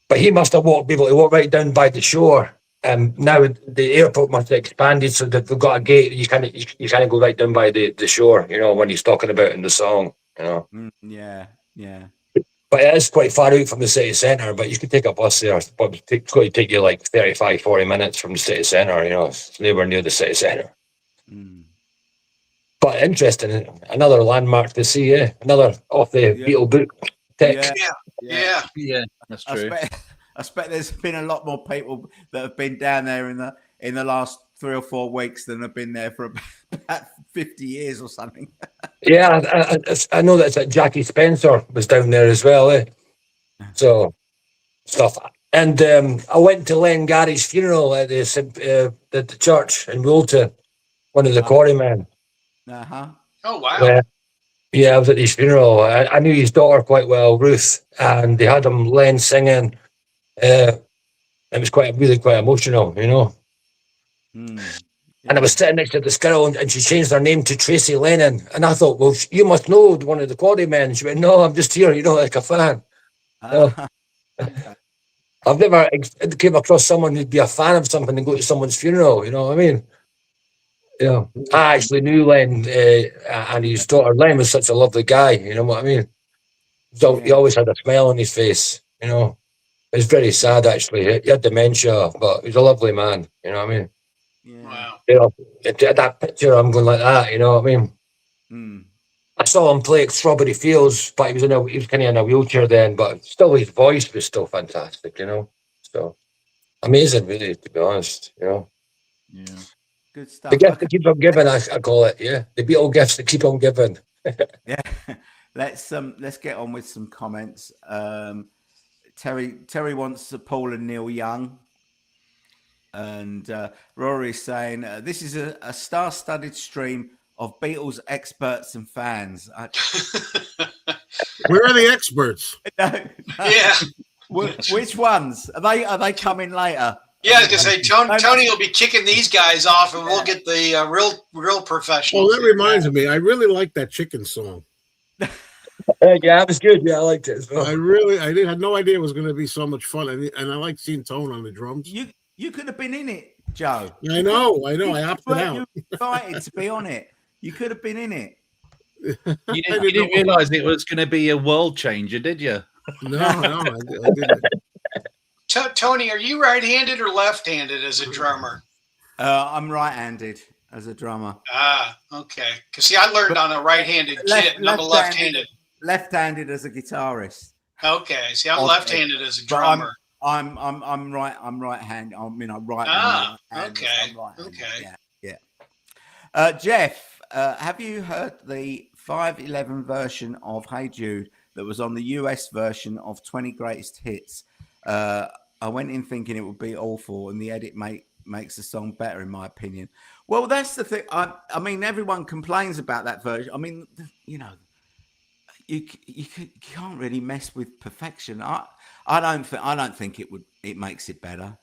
But he must have been able to walk right down by the shore. Now the airport must have expanded so that they've got a gate. You kind of go right down by the shore. When he's talking about in the song.
Yeah.
But it is quite far out from the city centre, but you can take a bus there. But it's going to take you like 35, 40 minutes from the city centre, It's nowhere near the city centre. But interesting, another landmark to see, Another off the Beatle book text.
Yeah,
that's true.
I expect there's been a lot more people that have been down there in the last 3 or 4 weeks than have been there for about 50 years or something.
Yeah, I know that Jackie Spencer was down there as well, So, stuff. And I went to Len Gary's funeral at the church in Woolton one of the quarrymen.
Uh-huh.
Oh wow.
Yeah, I was at his funeral. I knew his daughter quite well, Ruth, and they had him Len singing. It was really quite emotional, you know.
Mm.
And I was sitting next to this girl, and she changed her name to Tracy Lennon. And I thought, well, you must know one of the quarrymen. She went, no, I'm just here, you know, like a fan.
Okay.
I've never came across someone who'd be a fan of something and go to someone's funeral, you know what I mean? Yeah. I actually knew Len and his daughter. Len was such a lovely guy, you know what I mean? So he always had a smile on his face, you know. It was very sad, actually. He had dementia, but he was a lovely man, you know what I mean?
Yeah.
Wow.
You know, that picture, I'm going like that, you know what I mean?
Mm.
I saw him play at Strawberry Fields, but he was kind of in a wheelchair then, but still his voice was still fantastic, you know? So amazing, really, to be honest, you know?
Yeah. Good stuff.
The gift that keeps on giving, I call it, yeah. The Beatle gifts that keep on giving.
Yeah. Let's get on with some comments. Terry wants Paul and Neil Young. And Rory's saying, this is a star-studded stream of Beatles experts and fans.
Where are the experts?
No.
Yeah.
Which ones? Are they coming later?
Yeah, I was gonna say Tony will be kicking these guys off, and we'll get the real professionals.
Well, that reminds me. I really like that chicken song.
Yeah, it was good. Yeah, I liked it as well.
I had no idea it was going to be so much fun, and I like seeing Tone on the drums.
You could have been in it, Joe.
I know. I opted out.
You were invited to be on it. You could have been in it.
You didn't realize it was going to be a world changer, did you?
No, I didn't.
Tony, are you right-handed or left-handed as a drummer?
I'm right-handed as a drummer.
Ah, okay. Because see, I learned on a right-handed kit, and I'm a left-handed.
Left-handed as a guitarist.
Okay, see, I'm left-handed as a drummer.
I'm right. I'm right-handed. I mean, I'm right.
Ah,
okay.
Okay.
Yeah. Jeff, have you heard the 511 version of Hey Jude that was on the US version of 20 Greatest Hits? I went in thinking it would be awful, and the edit makes the song better, in my opinion. Well, that's the thing. I mean, everyone complains about that version. I mean, you know, you can't really mess with perfection. I don't think it makes it better.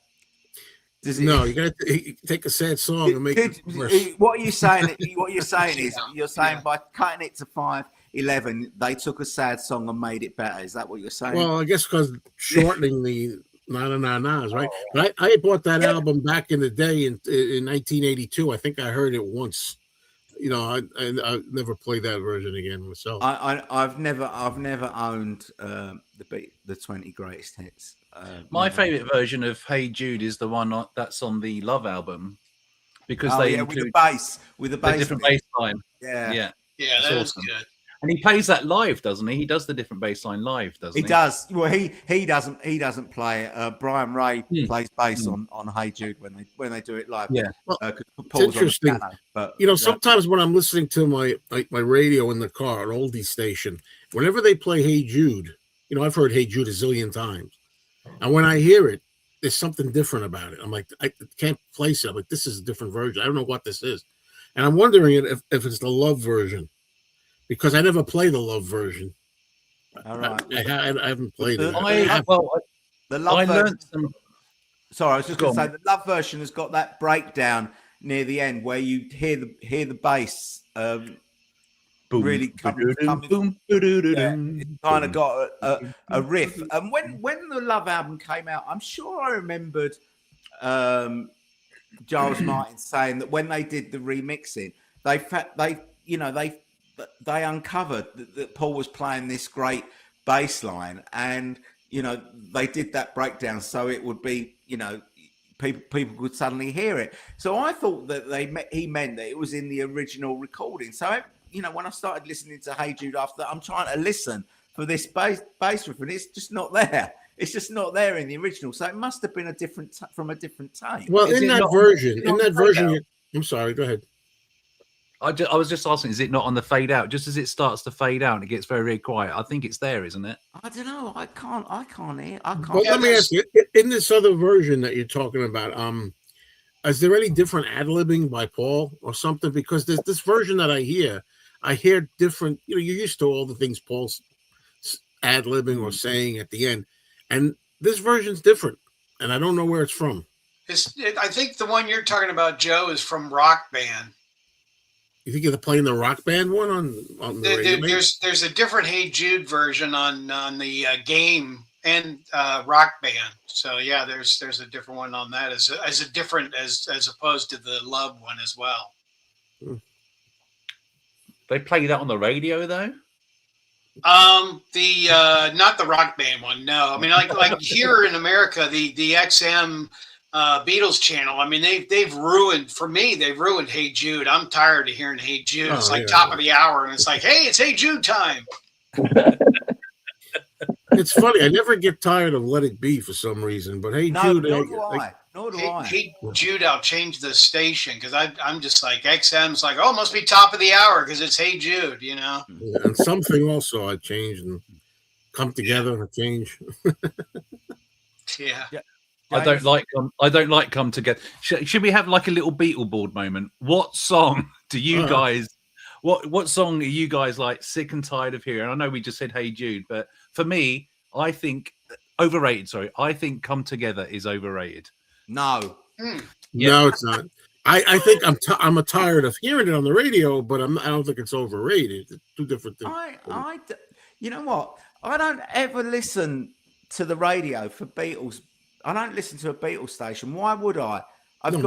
No, you got to take a sad song and make it worse.
What you're saying is you're saying by cutting it to 511, they took a sad song and made it better. Is that what you're saying?
Well, I guess because shortening the na-na-na-nas, right? But I bought that album back in the day in 1982. I think I heard it once. You know, I never played that version again myself.
I've never owned the 20 Greatest Hits.
My favorite version of Hey Jude is the one that's on the Love album, because they include
with the bass,
different bass line.
Yeah,
that is good.
And he plays that live, doesn't he? He does the different bass line live, doesn't he?
He does. Well, he doesn't play it. Brian Ray plays bass on Hey Jude when they do it live.
Yeah,
well, it's interesting.
Piano, but
you know, sometimes when I'm listening to my radio in the car, an oldie station, whenever they play Hey Jude, you know, I've heard Hey Jude a zillion times, and when I hear it, there's something different about it. I'm like, I can't place it. I'm like, this is a different version. I don't know what this is, and I'm wondering if it's the Love version. Because I never play the Love version.
All right.
I haven't played it.
The Love version. Sorry, I was just going to say the Love version has got that breakdown near the end where you hear the bass really coming. It's kind of got a riff. And when the Love album came out, I'm sure I remembered Giles Martin saying that when they did the remixing, they uncovered that Paul was playing this great bass line, and they did that breakdown so it would be, people could suddenly hear it. So I thought that he meant that it was in the original recording. So when I started listening to Hey Jude after that, I'm trying to listen for this bass riff, and it's just not there. It's just not there in the original. So it must have been from a different tape.
Well, in that version, I'm sorry. Go ahead.
I was just asking, is it not on the fade out? Just as it starts to fade out, it gets very, very quiet. I think it's there, isn't it?
I don't know. I can't hear.
Well, let me ask you, in this other version that you're talking about, Is there any different ad-libbing by Paul or something? Because there's this version that I hear different. You're used to all the things Paul's ad-libbing or saying at the end, and this version's different, and I don't know where it's from.
I think the one you're talking about, Joe, is from Rock Band.
You think you're playing the Rock Band one on the radio?
There's a different Hey Jude version on the game and Rock Band. So yeah, there's a different one on that as opposed to the Love one as well.
They play that on the radio though.
Not the Rock Band one. No, I mean like here in America, the XM Beatles channel. I mean they've ruined Hey Jude. I'm tired of hearing Hey Jude. It's like top of the hour, and it's like, hey, it's Hey Jude time.
It's funny. I never get tired of Let It Be for some reason, but Hey Jude.
Nor do I. Hey Jude, I'll change the station because I'm just like XM's like, oh, it must be top of the hour because it's Hey Jude, you know.
Yeah, and something also I change and come together and change.
Yeah.
I don't like come together. Should we have like a little Beatleboard moment? What song do you guys? What song are you guys like sick and tired of hearing? I know we just said Hey Jude, but for me, I think overrated. Sorry, I think Come Together is overrated.
No,
no, it's not. I think I'm tired of hearing it on the radio, but I don't think it's overrated. It's two different things.
You know what? I don't ever listen to the radio for Beatles. I don't listen to a Beatles station. Why would I? I've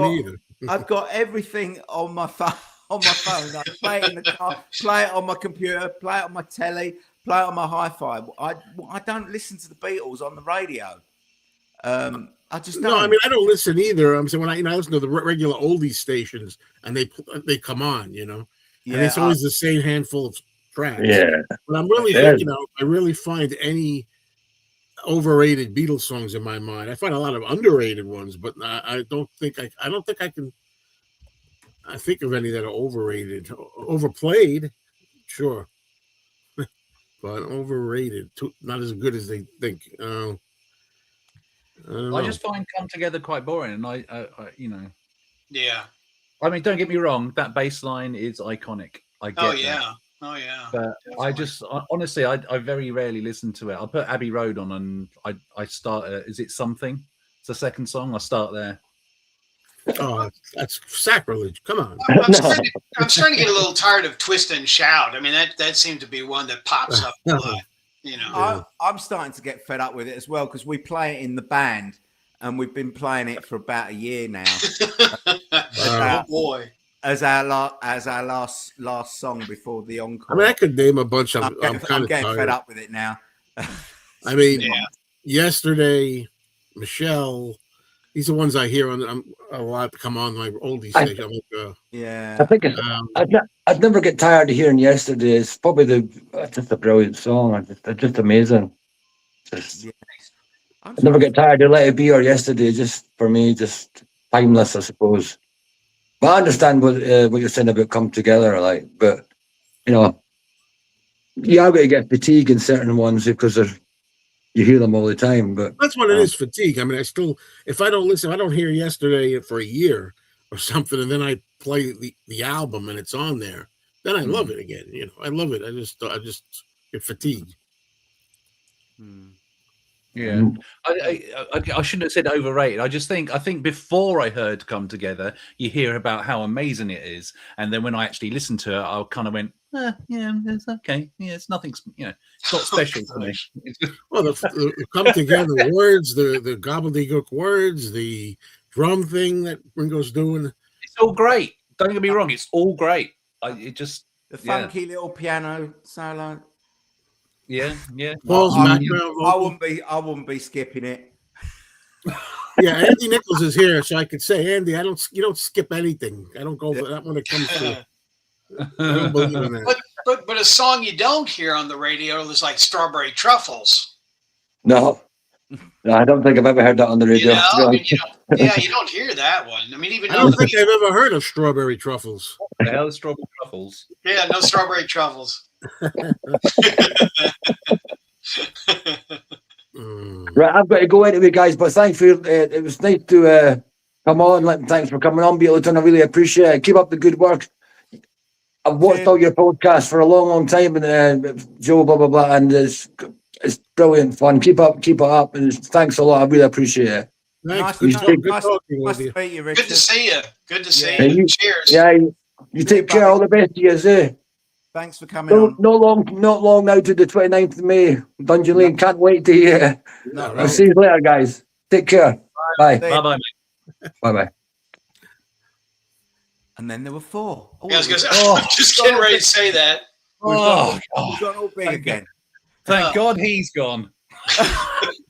got everything on my phone. I play it in the car, play it on my computer, play it on my telly, play it on my hi-fi. I don't listen to the Beatles on the radio. I just don't.
No, I mean I don't listen either. I'm saying when I listen to the regular oldies stations and they come on, and it's always the same handful of tracks.
Yeah,
but I'm really thinking I really find any overrated Beatles songs in my mind. I find a lot of underrated ones, but I don't think I can. I think of any that are overrated, overplayed, sure, but overrated. Not as good as they think.
I just find Come Together quite boring, and I
Yeah.
I mean, don't get me wrong, that bass line is iconic. I get that.
Oh yeah.
But honestly, I very rarely listen to it. I put Abbey Road on, and I start. Is it Something? It's the second song. I start there.
Oh, that's sacrilege! Come on.
I'm starting to get a little tired of Twist and Shout. I mean, that seemed to be one that pops up a lot.
I'm starting to get fed up with it as well because we play it in the band, and we've been playing it for about a year now.
Oh boy!
As our last song before the encore.
I mean, I could name a bunch. I'm
getting fed up with it now.
I mean, Yesterday, Michelle. These are ones I hear on a lot come on my oldie station.
Yeah,
I think I'd never get tired of hearing Yesterday. It's probably just a brilliant song. It's just amazing. I'd never get tired of Let It Be or Yesterday. Just for me, just timeless, I suppose. But I understand what you're saying about Come Together, but you are going to get fatigue in certain ones because you hear them all the time. But
that's what it is, fatigue. I mean, if I don't listen, I don't hear Yesterday for a year or something, and then I play the album and it's on there, then I love it again. I love it. I just get fatigued.
Yeah, I shouldn't have said overrated. I think before I heard Come Together, you hear about how amazing it is, and then when I actually listened to it, I kind of went, yeah, it's okay. Yeah, it's nothing. It's not special for me.
Well, the Come Together words, the gobbledygook words, the drum thing that Ringo's doing.
It's all great. Don't get me wrong. It's all great. The
funky little piano solo.
Yeah.
Paul's
I wouldn't be skipping it.
Yeah, Andy Nichols is here, so I could say, Andy, you don't skip anything. I don't go for that when it comes to. I don't believe in that.
But a song you don't hear on the radio is like Strawberry Truffles.
No, I don't think I've ever heard that on the radio.
You don't hear that one. I mean,
I don't think I've ever heard of Strawberry Truffles.
The hell is Strawberry Truffles?
Yeah, no Strawberry Truffles.
Right, I've got to go anyway, guys. But thank you. It was nice to Come on, thanks for coming on, Beatleton. I really appreciate it. Keep up the good work. I've watched all your podcasts for a long, long time, and Joe, blah blah blah, and it's brilliant fun. Keep it up, and thanks a lot. I really appreciate it.
Thanks.
Nice to
Nice to meet you, Richard.
Good to see you. Good to see
Yeah.
you. Cheers.
Yeah, you take care. All the best to you, eh?
Thanks for coming on.
Not long now to the 29th of May. Dungeon Lane. Can't wait to hear. I'll see you later, guys. Take care. Bye.
Bye.
Bye.
And then there were 4. Oh,
Yeah, I'm just getting ready to say that.
We've gone all big again.
Thank God he's gone.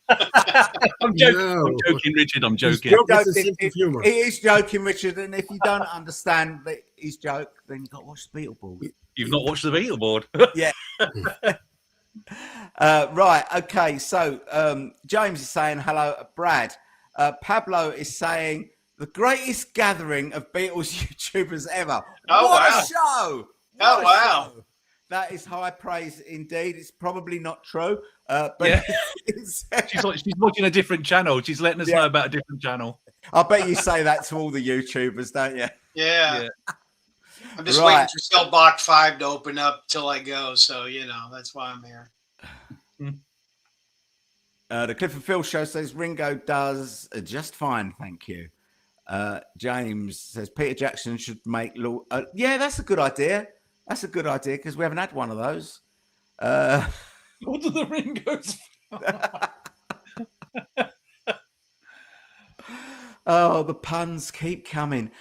I'm joking.
No.
I'm joking, Richard. I'm joking.
That's a sense of humor.
He is joking, Richard. And if you don't understand that he's joke, then you've got to watch the Beatleboard.
You've not watched the Beatleboard.
Yeah. Right. Okay. So James is saying hello, Brad. Pablo is saying the greatest gathering of Beatles YouTubers ever.
Oh,
what
wow.
a show!
Oh, wow.
Show. That is high praise indeed. It's probably not true, but
Yeah.
it's,
She's watching a different channel. She's letting us know about a different channel.
I bet you say that to all the YouTubers, don't you?
Yeah. I'm just waiting for Cell Block 5 to open up till I go. So, that's why I'm here.
The Cliff and Phil show says Ringo does just fine, thank you. James says Peter Jackson should make yeah, that's a good idea. That's a good idea because we haven't had one of those.
What are the Ringos?
Oh, the puns keep coming.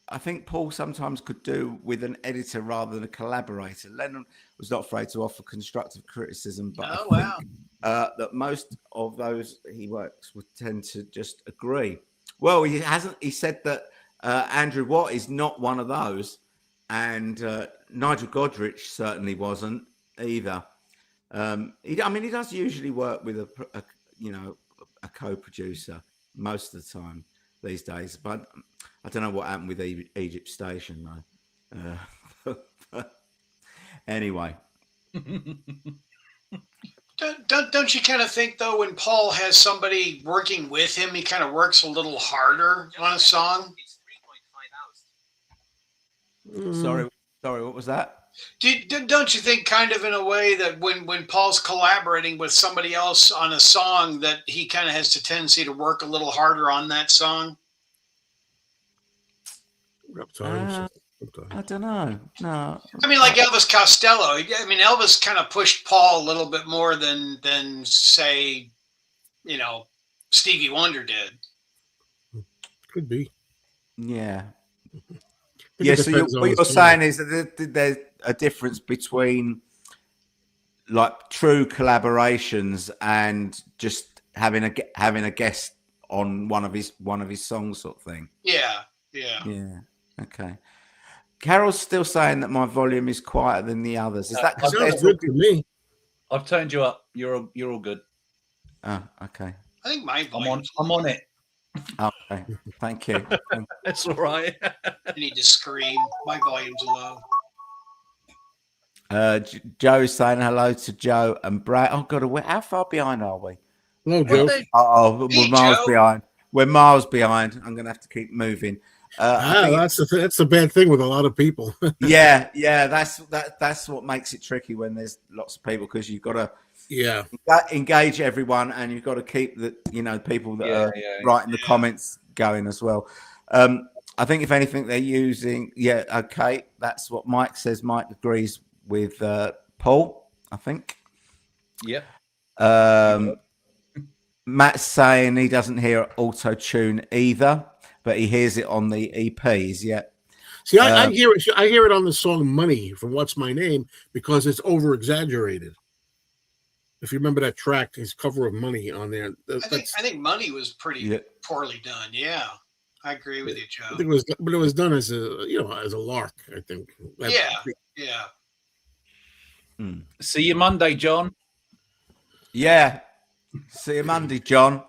I think Paul sometimes could do with an editor rather than a collaborator. Lennon was not afraid to offer constructive criticism, but I think that most of those he works would tend to just agree. Well, he hasn't. He said that Andrew Watt is not one of those, and Nigel Godrich certainly wasn't either. He does usually work with a co-producer most of the time these days, but I don't know what happened with Egypt Station though. Anyway.
Don't you kind of think though, when Paul has somebody working with him, he kind of works a little harder on a song?
Sorry, what was that?
Don't you think kind of in a way that when Paul's collaborating with somebody else on a song that he kind of has the tendency to work a little harder on that song?
I don't know. No.
I mean, like Elvis Costello. I mean, Elvis kind of pushed Paul a little bit more than say, Stevie Wonder did.
Could be.
Yeah. Yeah. So what you're saying is that there's a difference between like true collaborations and just having a guest on one of his songs, sort of thing.
Yeah.
Okay. Carol's still saying that my volume is quieter than the others. Is that
sounds good to me?
I've turned you up. You're all good.
Oh, okay.
I think my volume.
I'm on it.
Okay. Thank you.
That's all right.
I need to scream. My volume's low.
Joe's saying hello to Joe and Brad. Oh God, how far behind are we?
Hello, Joe.
We're miles behind. We're miles behind. I'm gonna have to keep moving.
That's the bad thing with a lot of people.
yeah, that's what makes it tricky when there's lots of people, because you've got to engage everyone, and you've got to keep the people that are writing the comments going as well. I think if anything they're using okay, that's what Mike says. Mike agrees with Paul, I think. Matt's saying he doesn't hear auto tune either, but he hears it on the EPs.
See, I hear it. I hear it on the song "Money" from "What's My Name" because it's over exaggerated. If you remember that track, his cover of "Money" on there.
I think "Money" was pretty poorly done. Yeah, I agree with you, Joe.
I think it was done as a lark. I think.
Yeah.
See you Monday, John.
Yeah. See you Monday, John.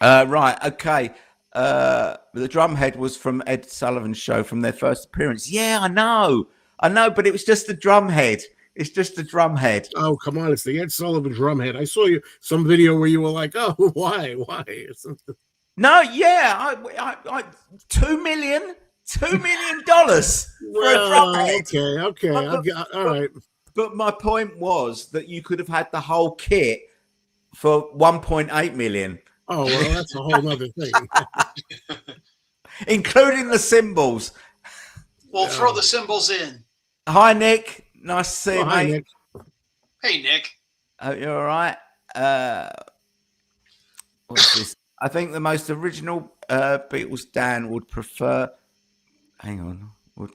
Right, okay. The drumhead was from Ed Sullivan's show from their first appearance. Yeah, I know, but it was just the drumhead. It's just a drum head.
Oh, come on. It's the Ed Sullivan drumhead. I saw you some video where you were like, oh, why?
No, yeah, I $2 million for a drum head.
Okay. All right.
But my point was that you could have had the whole kit for 1.8 million.
Oh, well, that's a whole nother thing.
Including the cymbals.
We'll throw the cymbals in.
Hi, Nick. Nice to see you,
Hi,
mate.
Nick.
Hey, Nick.
Hope you're all right. What's this? I think the most original Beatles Dan would prefer. Hang on. Would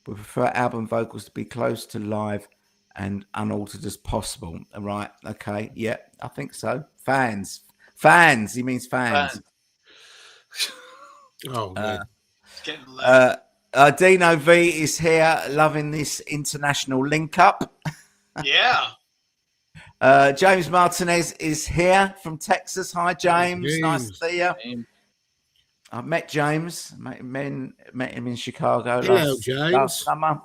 prefer album vocals to be close to live and unaltered as possible. Right. Okay. Yeah, I think so. Fans. He means fans.
Oh, man.
It's getting late.
Dino V is here, loving this international link up.
Yeah.
James Martinez is here from Texas. Hi, James. Nice to see you. I met James. Met him in Chicago last summer.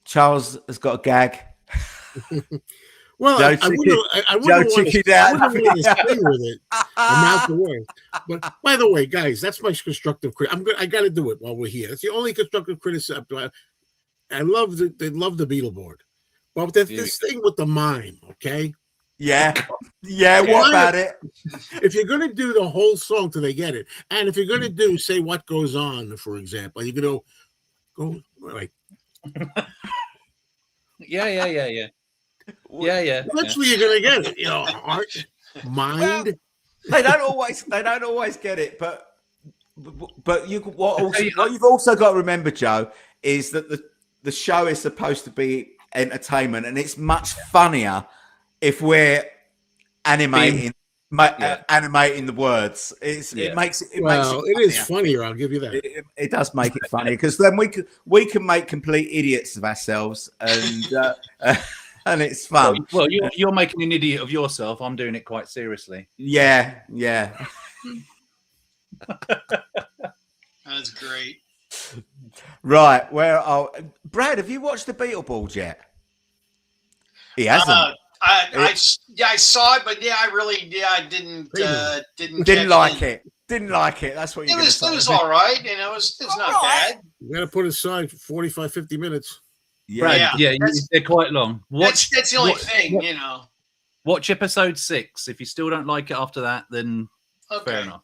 Charles has got a gag.
Well, I wouldn't want to stay with it. I'm out the way. But by the way, guys, that's my constructive criticism. I got to do it while we're here. It's the only constructive criticism. I love the Beatle board. But there's this thing with the mime, okay?
Yeah. What about it?
If you're going to do the whole song till they get it, and if you're going to do, say, What Goes On, for example, you're going to go like.
Yeah.
Eventually, you're gonna get it. Heart, mind.
Well, they don't always get it, but what you've also got to remember, Joe, is that the show is supposed to be entertainment, and it's much funnier if we're animating the words. It makes it
is funnier. I'll give you that.
It does make it funny because then we can make complete idiots of ourselves, and and it's fun.
Well, you're making an idiot of yourself. I'm doing it quite seriously.
Yeah.
That's great.
Right, Brad? Have you watched the Beetleborgs yet? He hasn't.
I saw it, but I didn't
like it. Didn't like it. That's what you.
It was all right. It's not bad.
You got to put aside 45, 50 minutes.
Yeah, they're quite long.
That's the only thing,
Watch episode 6. If you still don't like it after that, then fair enough.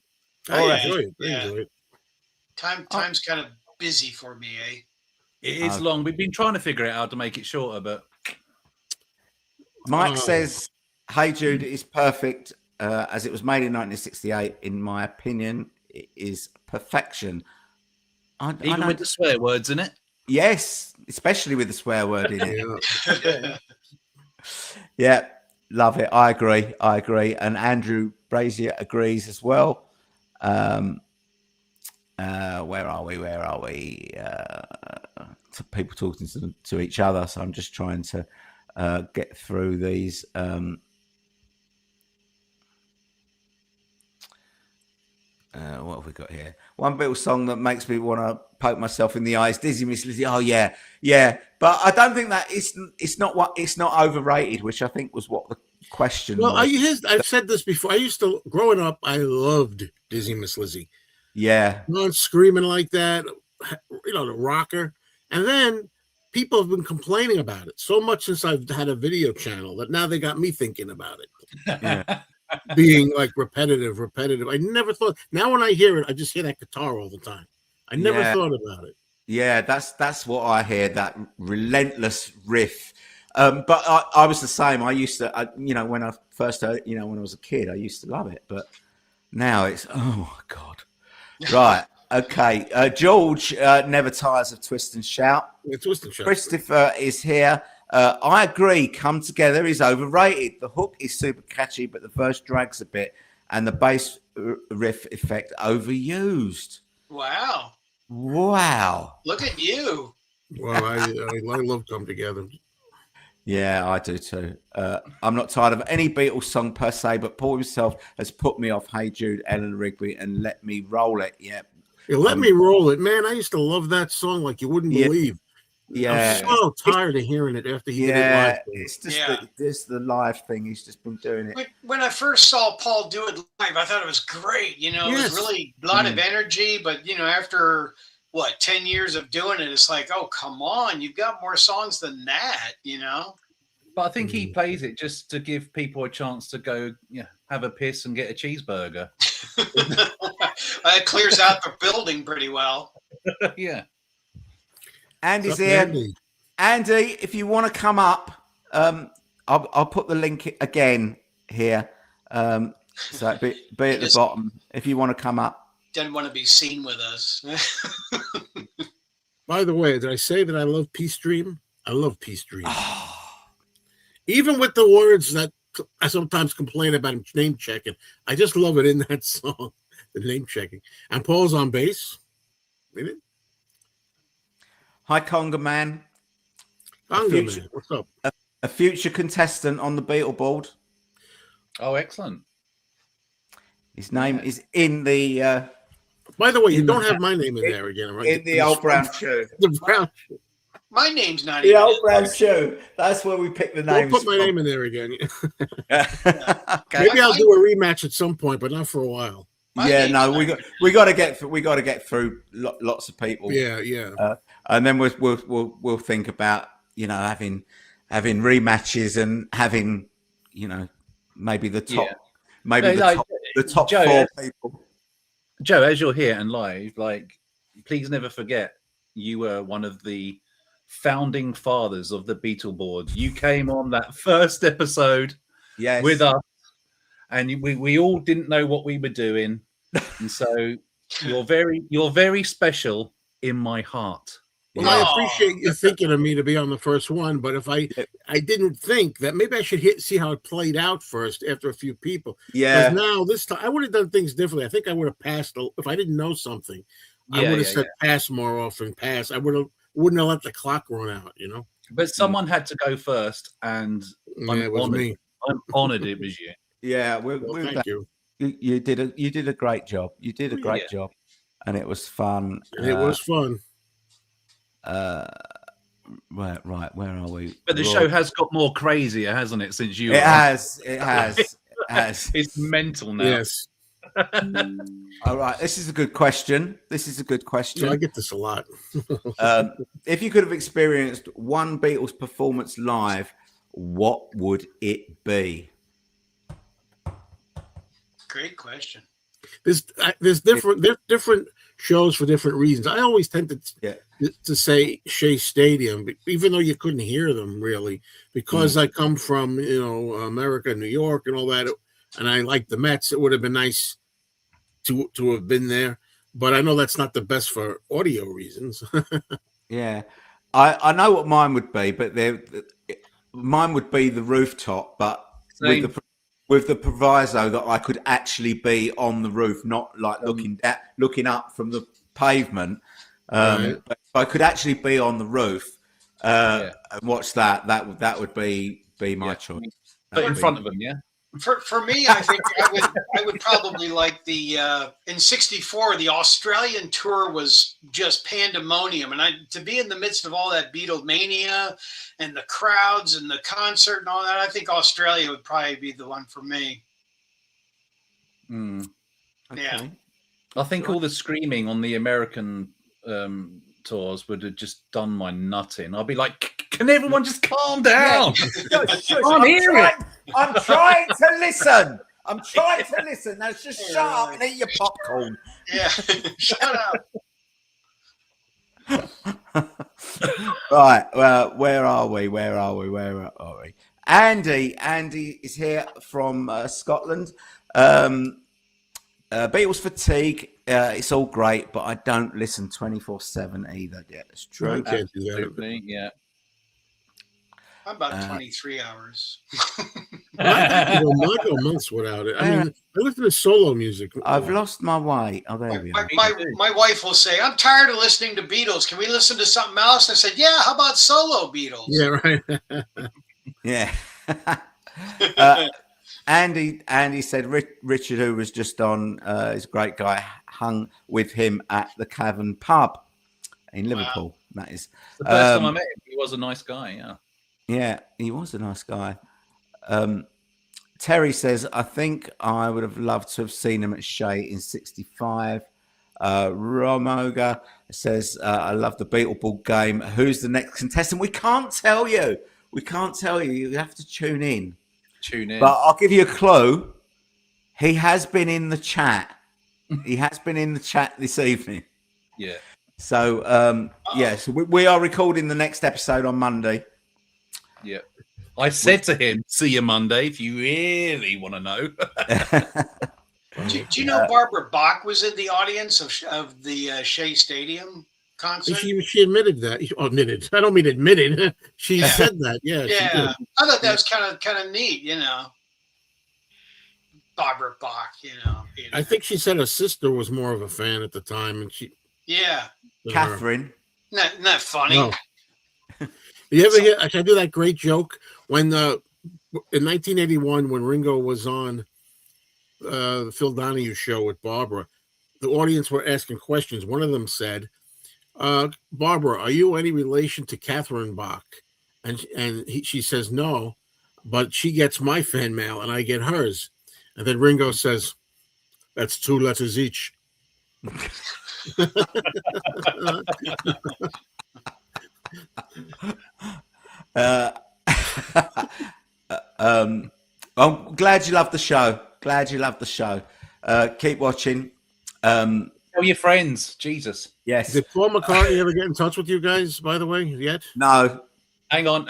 I enjoy it.
Time's kind of busy for me, eh?
It is long. We've been trying to figure out how to make it shorter, but
Mike says, "Hey Jude is perfect as it was made in 1968. In my opinion, it is perfection."
Even with the swear words in it.
Yes, especially with the swear word in it. Yeah, love it. I agree. And Andrew Brazier agrees as well. Where are we? People talking to each other. So I'm just trying to get through these. What have we got here? One Beatles song that makes me want to poke myself in the eyes. Dizzy Miss Lizzy. Oh yeah. But I don't think that it's not overrated, which I think was what the question was.
I've said this before. Growing up, I loved Dizzy Miss Lizzy.
Yeah.
Not screaming like that, the rocker. And then people have been complaining about it so much since I've had a video channel that now they got me thinking about it.
Yeah.
Being like repetitive. I never thought. Now when I hear it, I just hear that guitar all the time. I never thought about it.
Yeah, that's what I hear. That relentless riff. But I was the same. I used to, when I first heard, when I was a kid, I used to love it. But now it's oh my god. Right. Okay. George never tires of Twist and Shout.
Yeah, Twist and Shout.
Christopher is here. I agree. Come Together is overrated. The hook is super catchy, but the verse drags a bit, and the bass riff effect overused.
Wow.
Wow.
Look at you.
Well, I love Come Together.
Yeah, I do too. I'm not tired of any Beatles song per se, but Paul himself has put me off Hey Jude, Eleanor Rigby, and Let Me Roll It. Yeah.
Let Me Roll It. Man, I used to love that song like you wouldn't
Yeah.
believe.
Yeah.
I'm so tired of hearing it after he did it live.
It's just the live thing. He's just been doing it.
When I first saw Paul do it live, I thought it was great. You know, it was really a lot of energy. But, you know, after, 10 years of doing it, it's like, oh, come on. You've got more songs than that, you know?
But I think he plays it just to give people a chance to go, have a piss and get a cheeseburger.
It clears out the building pretty well.
Yeah.
Andy's here. Andy, if you want to come up, I'll put the link again here. So be at the bottom if you want to come up.
Doesn't want to be seen with us.
By the way, did I say that I love Peace Dream? I love Peace Dream. Even with the words that I sometimes complain about him name checking, I just love it in that song, the name checking. And Paul's on bass. Maybe?
Hi, Conga Man.
Conga Man, what's up?
A future contestant on the Beatle board.
Oh, excellent.
His name is in the...
By the way, you don't have my name in there again, right?
In the old brown shoe.
The brown shoe.
My name's not
the
even
old brown shoe. That's where we pick the names.
Don't put my name in there again.
Okay.
Maybe I'll do a rematch at some point, but not for a while.
We got to get through lots of people.
Yeah.
And then we'll think about having rematches and having maybe the top the top
Joe,
4 people.
Joe, as you're here and live, please never forget you were one of the founding fathers of the Beatle board. You came on that first episode with us, and we all didn't know what we were doing, and so you're very special in my heart.
Well, I appreciate you thinking of me to be on the first one, but if I didn't think that, maybe I should see how it played out first after a few people.
Yeah.
Because now this time I would have done things differently. I think I would have passed if I didn't know something. I would have said pass more often. Pass. I wouldn't have let the clock run out.
But someone had to go first, and
it was me.
I'm honored it was you.
Yeah,
thank you.
You did a great job. You did a great job, and it was fun.
It was fun.
Where are we?
But the show has got more crazier, hasn't it? Since you,
it has.
It's mental now.
Yes.
All right. This is a good question.
So I get this a lot.
If you could have experienced one Beatles performance live, what would it be?
Great question.
There's different shows for different reasons. I always tend to say Shea Stadium, even though you couldn't hear them really, because I come from America, New York, and all that, and I like the Mets. It would have been nice to have been there, but I know that's not the best for audio reasons.
Yeah, I know what mine would be, but mine would be the rooftop, but with the proviso that I could actually be on the roof, not like looking up from the pavement. But if I could actually be on the roof and watch that would be my choice.
But in front of them, yeah.
For me, I think I would probably like the in '64 the Australian tour was just pandemonium, and to be in the midst of all that Beatlemania and the crowds and the concert and all that, I think Australia would probably be the one for me.
Okay.
Yeah,
I think all the screaming on the American tours would have just done my nut in. I'd be like, can everyone just calm down?
I'm trying to listen. Now just shut up and eat your popcorn.
Yeah, shut up.
Right. Well, where are we? Andy is here from Scotland. Beatles fatigue. It's all great, but I don't listen 24/7 either. Yeah, that's true.
I can't do that.
Absolutely, yeah.
I'm about 23 hours.
I go months without it. I mean, I listen to solo music.
I've lost my way. Oh, there we are.
My wife will say, I'm tired of listening to Beatles. Can we listen to something else? I said, yeah, how about solo Beatles?
Yeah, right.
Yeah. Andy said Richard, who was just on, is a great guy, hung with him at the Cavern pub in Liverpool. Wow. That is
the first time I met him. He was a nice guy. Yeah.
Yeah, he was a nice guy. Terry says, I think I would have loved to have seen him at Shea in 65. Romoga says, I love the Beatle Ball game. Who's the next contestant? We can't tell you. You have to tune in. But I'll give you a clue. He has been in the chat. This evening.
Yeah.
So, so we are recording the next episode on Monday.
Yeah. I said to him, see you Monday if you really want to know.
Do you know Barbara Bach was in the audience of the Shea Stadium concert?
She admitted that. Admitted. I don't mean admitted. She said that. Yeah.
Yeah. I thought that was kind of neat, Barbara Bach,
I think she said her sister was more of a fan at the time, and she.
Yeah.
Catherine.
Not funny.
No. You ever hear? I do that great joke when in 1981 when Ringo was on the Phil Donahue show with Barbara, the audience were asking questions. One of them said, "Barbara, are you any relation to Catherine Bach?" And she says no, but she gets my fan mail and I get hers. And then Ringo says, "That's 2 letters each."
I'm glad you love the show. Keep watching.
Tell your friends. Jesus.
Yes.
Did Paul McCartney ever get in touch with you guys, by the way, yet?
No.
Hang on.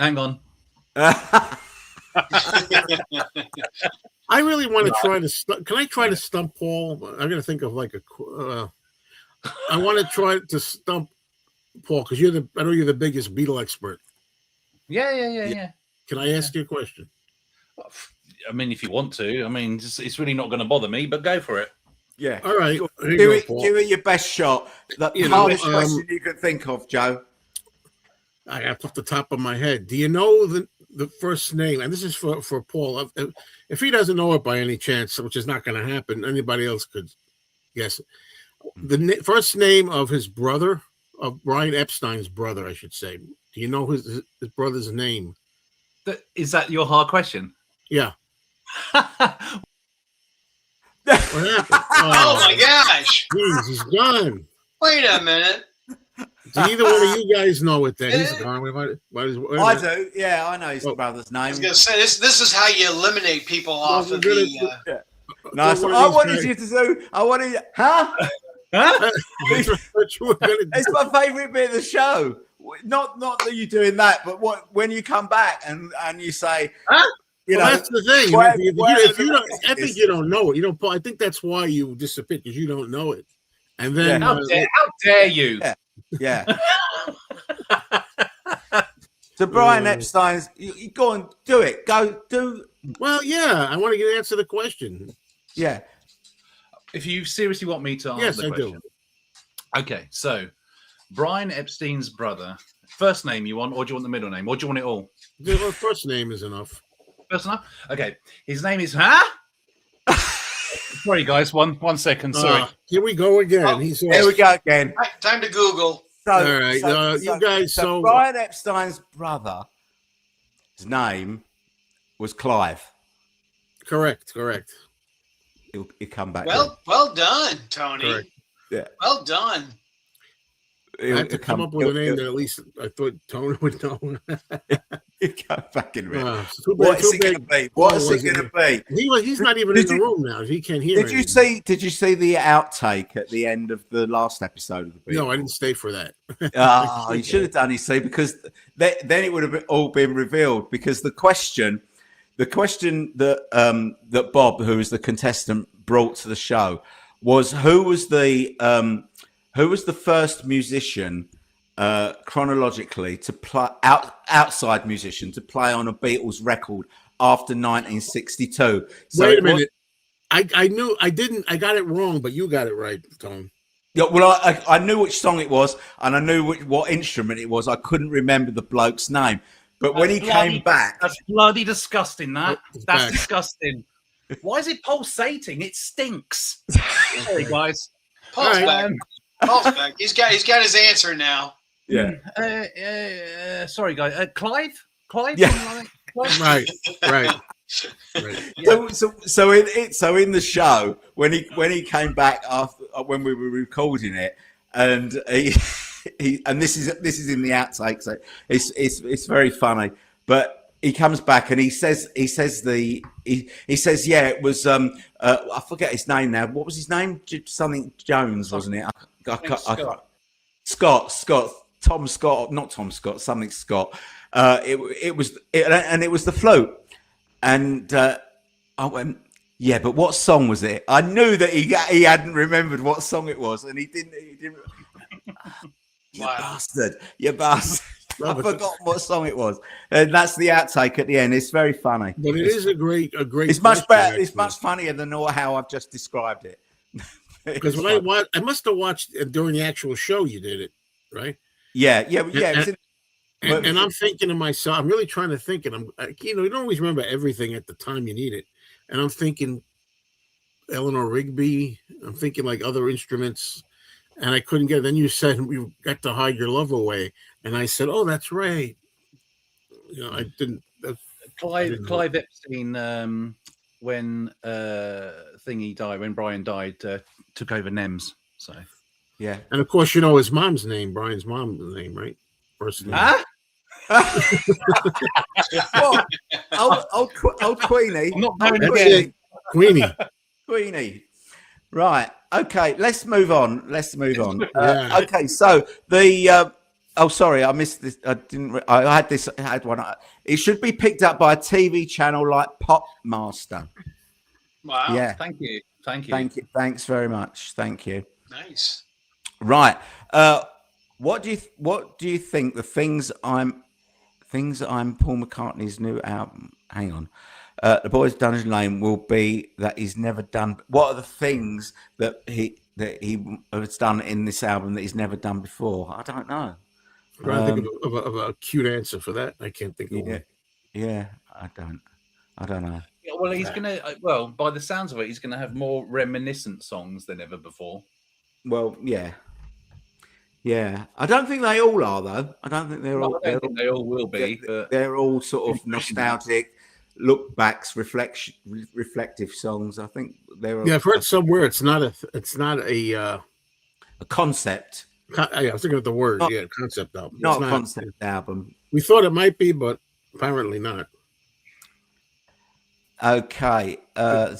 I really want to try to. Can I try to stump Paul? I'm going to think of like I want to try to stump Paul because I know you're the biggest Beatle expert.
Yeah.
Can I ask you a question?
I mean, if you want to. I mean, it's really not going to bother me, but go for it.
Yeah.
All right.
Give it your best shot. The hardest question you could think of, Joe.
I have off the top of my head. Do you know the first name? And this is for Paul. If he doesn't know it by any chance, which is not going to happen, anybody else could guess it. The first name of his brother, of Brian Epstein's brother, I should say. Do you know his brother's name?
Is that your hard question?
Yeah. What happened?
Oh my gosh!
Geez, he's gone.
Wait a minute.
Do either one of you guys know it? Then he's gone.
I do. Yeah, I know his brother's name.
I was gonna say this is how you eliminate people off of the.
No, so I wanted you to do. Huh? It's my favourite bit of the show. Not that you're doing that, but when you come back and you say,
that's the thing. If you don't, I think you don't know it. You don't. I think that's why you disappear because you don't know it. And then
how dare you?
Yeah. So Brian Epstein's, you go and do it. Go do.
Well, yeah. I want to answer the question.
Yeah.
If you seriously want me to answer the question.
Do.
Okay, so Brian Epstein's brother. First name you want, or do you want the middle name, or do you want it all?
The first name is enough.
First enough? Okay. His name is Sorry, guys. One second. Sorry.
Here we go again.
Here we go again.
Time to Google.
So,
all right, you guys.
So Brian Epstein's brother, his name was Clive.
Correct.
He'll come back.
Well done, Tony.
Correct.
Yeah.
Well done.
I have to come up with a name that at least I thought Tony would know.
You go back in red.
What's it going to
be? What's it going to be?
He's not even in the room now. He can't hear.
Did you see the outtake at the end of the last episode of the Beatles?
No, I didn't stay for that.
You should have done. You see, because then it would have all been revealed. Because the question that Bob, who was the contestant, brought to the show was who was the first musician chronologically to play outside musician to play on a Beatles record after 1962. So
wait a minute. I knew I didn't. I got it wrong, but you got it right, Tom.
Yeah, well, I knew which song it was, and I knew what instrument it was. I couldn't remember the bloke's name, But when he came back,
that's bloody disgusting. That's
back.
disgusting. Why is it pulsating? It stinks. Sorry, guys.
Paul's
All
back. Paul's back. He's got his answer now.
yeah,
Sorry, guys. Clive.
Yeah.
Clive?
Right.
Yeah.
So in the show when he came back after when we were recording it, and he and this is in the outtakes. So it's very funny, but he comes back and he says yeah, it was I forget his name now. What was his name? Something Jones, wasn't it? Scott. Tom Scott, not Tom Scott, something Scott. It was the flute. And I went, yeah, but what song was it? I knew that he hadn't remembered what song it was, and he didn't. You bastard!
No,
I forgot what song it was, and that's the outtake at the end. It's very funny.
But it is a great. It's
much better. It's much funnier than how I've just described it.
Because I must have watched during the actual show. You did it, right?
Yeah. It was
and I'm thinking to myself, I'm really trying to think, and you don't always remember everything at the time you need it. And I'm thinking Eleanor Rigby, I'm thinking like other instruments, and I couldn't get it. Then you said we got to Hide Your Love Away, and I said, oh, that's right. I didn't.
Clive Epstein, when Thingy died, when Brian died, took over NEMS. So
yeah,
and of course his mom's name, Brian's mom's name, right? First name.
Huh?
What? Old Queenie.
I'm not going
Queenie.
again.
Queenie. Right. Okay. Let's move on.
Yeah.
Okay. So the. Sorry, I missed this. I didn't. I had this. I had one. It should be picked up by a TV channel like Popmaster.
Wow.
Yeah.
Thank you.
Thanks very much. Thank you.
Nice.
Right. What do you think the things I'm Paul McCartney's new album? Hang on. The Boys Dungeon Lane will be that he's never done. What are the things that he has done in this album that he's never done before? I don't know.
I'm trying to think of a cute answer for that. I can't think of one.
Yeah, I don't know.
Yeah, well, he's gonna. Well, by the sounds of it, he's gonna have more reminiscent songs than ever before.
Well, yeah. I don't think they all are, though. I don't think they're all.
I don't think they all will be.
They're all sort of nostalgic, look backs, reflective songs. I think they're.
Yeah, I've heard somewhere it's not a
concept.
I was thinking of the word. Concept album.
Not a concept album.
We thought it might be, but apparently not.
Okay. I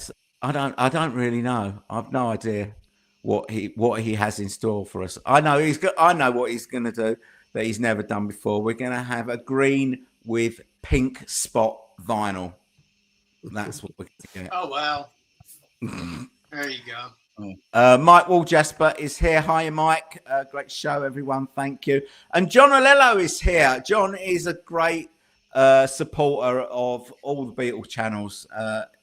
don't really know. I've no idea what he has in store for us. I know what he's going to do that he's never done before. We're going to have a green with pink spot vinyl. That's what we're going to get.
Oh wow! There you go.
Mike Walljasper is here. Hi, Mike. Great show, everyone. Thank you. And John Olello is here. John is a great supporter of all the Beatles channels,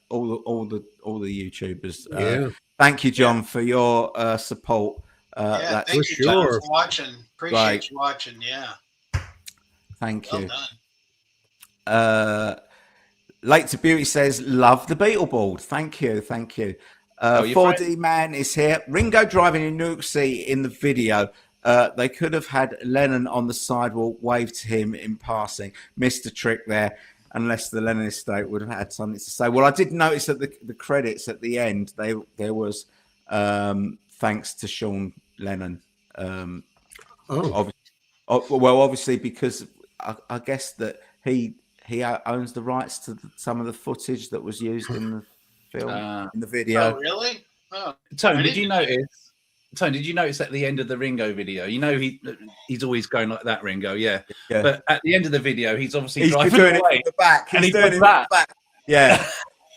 all the YouTubers. Thank you, John, for your support.
Thank you, John, for watching. Appreciate you watching. Yeah.
Thank you.
Well done.
Late to Beauty says, love the Beatle board. Thank you. 4D Man is here. Ringo driving in New York City in the video. They could have had Lennon on the sidewalk wave to him in passing. Missed a trick there, unless the Lennon estate would have had something to say. Well, I did notice that the credits at the end, there was thanks to Sean Lennon. Obviously, because I guess that he owns the rights to some of the footage that was used in the film, in the video.
Oh, really? Oh.
Tone, did you notice at the end of the Ringo video? You know he's always going like that, Ringo. Yeah. But at the end of the video, he's obviously driving
doing
away.
it from the back.
He's doing it from the back.
Yeah.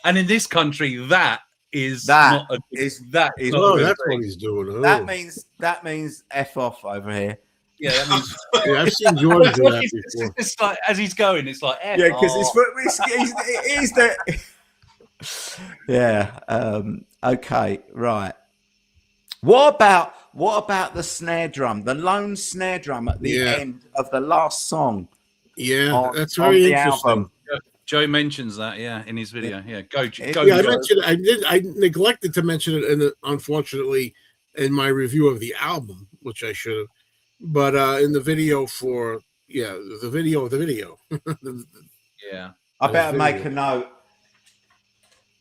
And in this country, that is
that's
what he's
doing. Oh.
That means F off over here.
Yeah, that means.
I've seen Jordan do that before.
It's like as he's going, it's like F.
Yeah, because he's the. Yeah. Okay. Right. What about the snare drum, the lone snare drum at the end of the last song?
Yeah, that's
on
very
the
interesting.
album.
Joe mentions that, in his video. Yeah, go.
Yeah, I
Joe.
mentioned. I neglected to mention it, unfortunately, in my review of the album, which I should have. But in the video the video of the video.
Yeah.
I better make a note.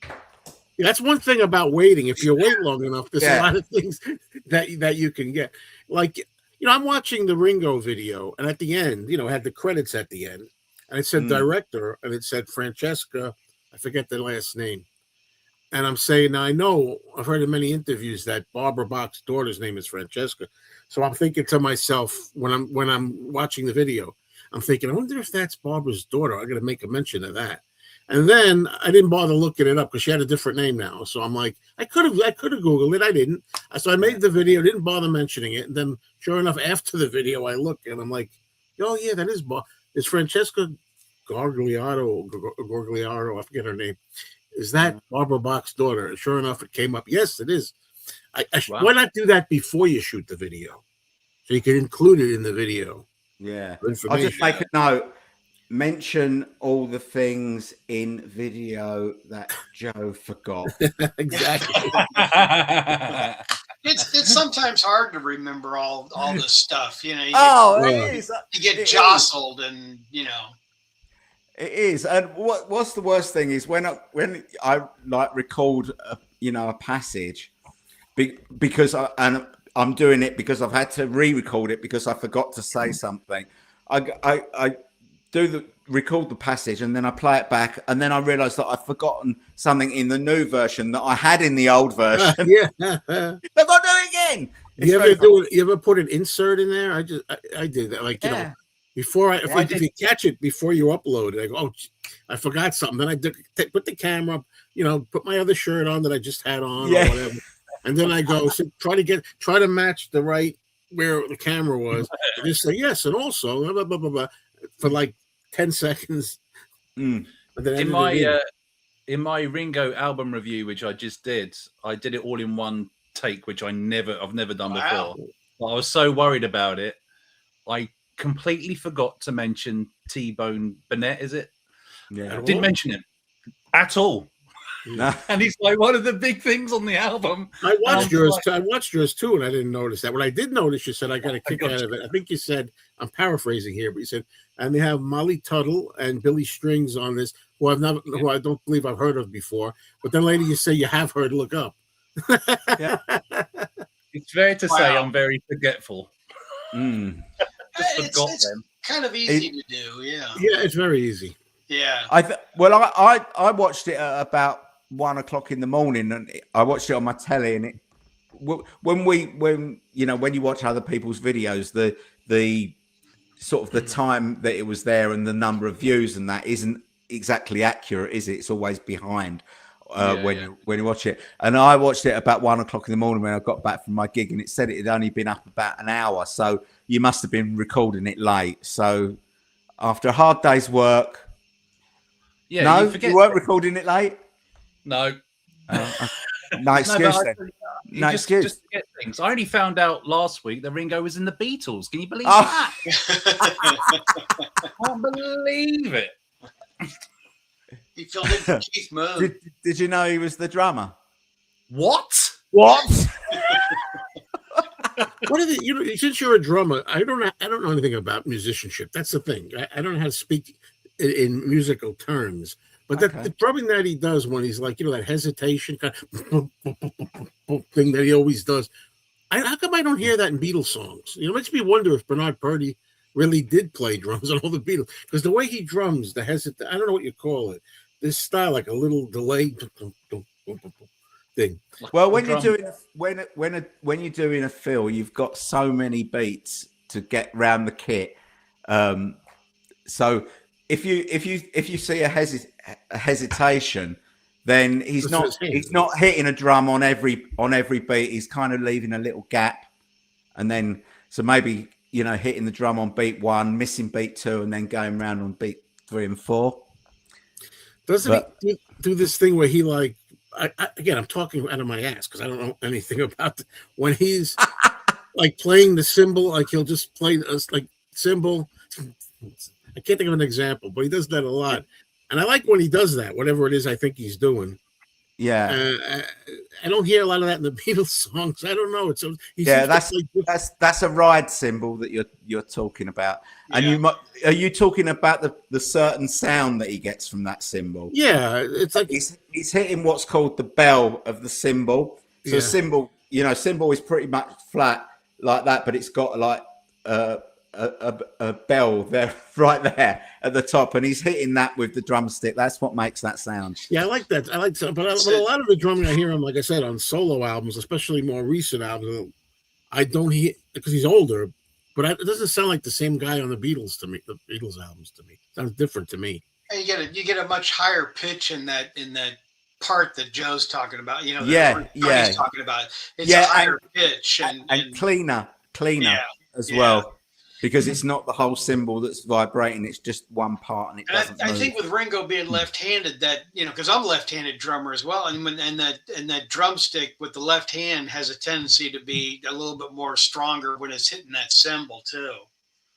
Yeah, that's one thing about waiting. If you wait long enough, there's a
Yeah.
lot of things that you can get. Like, I'm watching the Ringo video, and at the end, it had the credits at the end, and it said director, and it said Francesca. I forget the last name. And I'm saying, now I know I've heard in many interviews that Barbara Bach's daughter's name is Francesca. So I'm thinking to myself when I'm watching the video, I'm thinking, I wonder if that's Barbara's daughter. I'm going to make a mention of that. And then I didn't bother looking it up because she had a different name now. So I'm like, I could have Googled it. I didn't. So I made the video, didn't bother mentioning it. And then sure enough, after the video, I look and I'm like, oh yeah, that is it's Francesca Gorgliaro. I forget her name. Is that Barbara Bach's daughter? And sure enough, it came up. Yes, it is.
Wow.
Why not do that before you shoot the video? So you can include it in the video.
Yeah. I'll just make a note. Mention all the things in video that Joe forgot.
Exactly.
It's sometimes hard to remember all this stuff. You
It is.
You get
It
jostled, and
It is. And what's the worst thing is when I like record a passage because I'm doing it because I've had to re-record it because I forgot to say something. I record the passage and then I play it back and then I realise that I've forgotten something in the new version that I had in the old version.
Yeah.
I've got to do it again.
You ever put an insert in there? I did that. Like, before if you catch it before you upload it, I go, oh, I forgot something. Then I put the camera up, put my other shirt on that I just had on or whatever. And then I go, try to match the right where the camera was. And just say yes, and also blah, blah, blah, blah, for like 10 seconds.
In my Ringo album review, which I just did, I did it all in one take, which I've never done before. But I was so worried about it, I completely forgot to mention T-Bone Burnett. Is it?
Yeah,
I didn't mention him at all.
No.
And he's like one of the big things on the album.
I watched yours too, and I didn't notice that. What I did notice, you said I got a kick out of it. I think you said, I'm paraphrasing here, but you said, and they have Molly Tuttle and Billy Strings on this, who I don't believe I've heard of before. But then later you say you have heard. Look up.
Yeah.
It's fair to say I'm very forgetful.
it's kind of easy to do. Yeah.
Yeah, it's very easy.
Yeah.
I watched it at about 1 o'clock in the morning, and I watched it on my telly. And when you watch other people's videos, the sort of the time that it was there and the number of views and that isn't exactly accurate, is it? It's always behind when you watch it. And I watched it about 1 o'clock in the morning when I got back from my gig, and it said it had only been up about an hour, so you must have been recording it late. So after a hard day's work.
Yeah,
no, you weren't recording it late.
No,
no excuse. No excuse.
Just to get things. I only found out last week that Ringo was in the Beatles. Can you believe that? I can't believe it.
He filled in for Keith Moon.
Did you know he was the drummer?
What?
What are the, since you're a drummer, I don't know anything about musicianship. That's the thing. I don't know how to speak in musical terms, but the drumming that he does when he's like, that hesitation kind of thing that he always does. How come I don't hear that in Beatles songs? It makes me wonder if Bernard Purdie really did play drums on all the Beatles, because the way he drums, I don't know what you call it. This style, like a little delay thing.
Well, when you're doing a fill, you've got so many beats to get round the kit. So if you see a hesitation, then he's not hitting a drum on every beat. He's kind of leaving a little gap, and then so maybe hitting the drum on beat 1, missing beat 2, and then going round on beat 3 and 4.
Doesn't he do this thing where he like? Again, I'm talking out of my ass because I don't know anything about when he's like playing the cymbal. Like he'll just play like cymbal, I can't think of an example, but he does that a lot. And I like when he does that, whatever it is I think he's doing.
Yeah.
I don't hear a lot of that in the Beatles songs. I don't know.
That's a ride cymbal that you're talking about. And are you talking about the certain sound that he gets from that cymbal?
Yeah, it's like
he's hitting what's called the bell of the cymbal. So cymbal, cymbal is pretty much flat like that, but it's got like a bell there, right there at the top, and he's hitting that with the drumstick. That's what makes that sound.
Yeah, I like that. But a lot of the drumming I hear him, like I said, on solo albums, especially more recent albums, I don't hear because he's older. But it doesn't sound like the same guy on the Beatles to me. The Beatles albums to me sounds different to me.
And you get a much higher pitch in that part that Joe's talking about. He's talking about. It's a higher pitch and
cleaner as well. Because it's not the whole cymbal that's vibrating; it's just one part, and it doesn't.
I think with Ringo being left-handed, that because I'm a left-handed drummer as well, and that drumstick with the left hand has a tendency to be a little bit more stronger when it's hitting that cymbal too.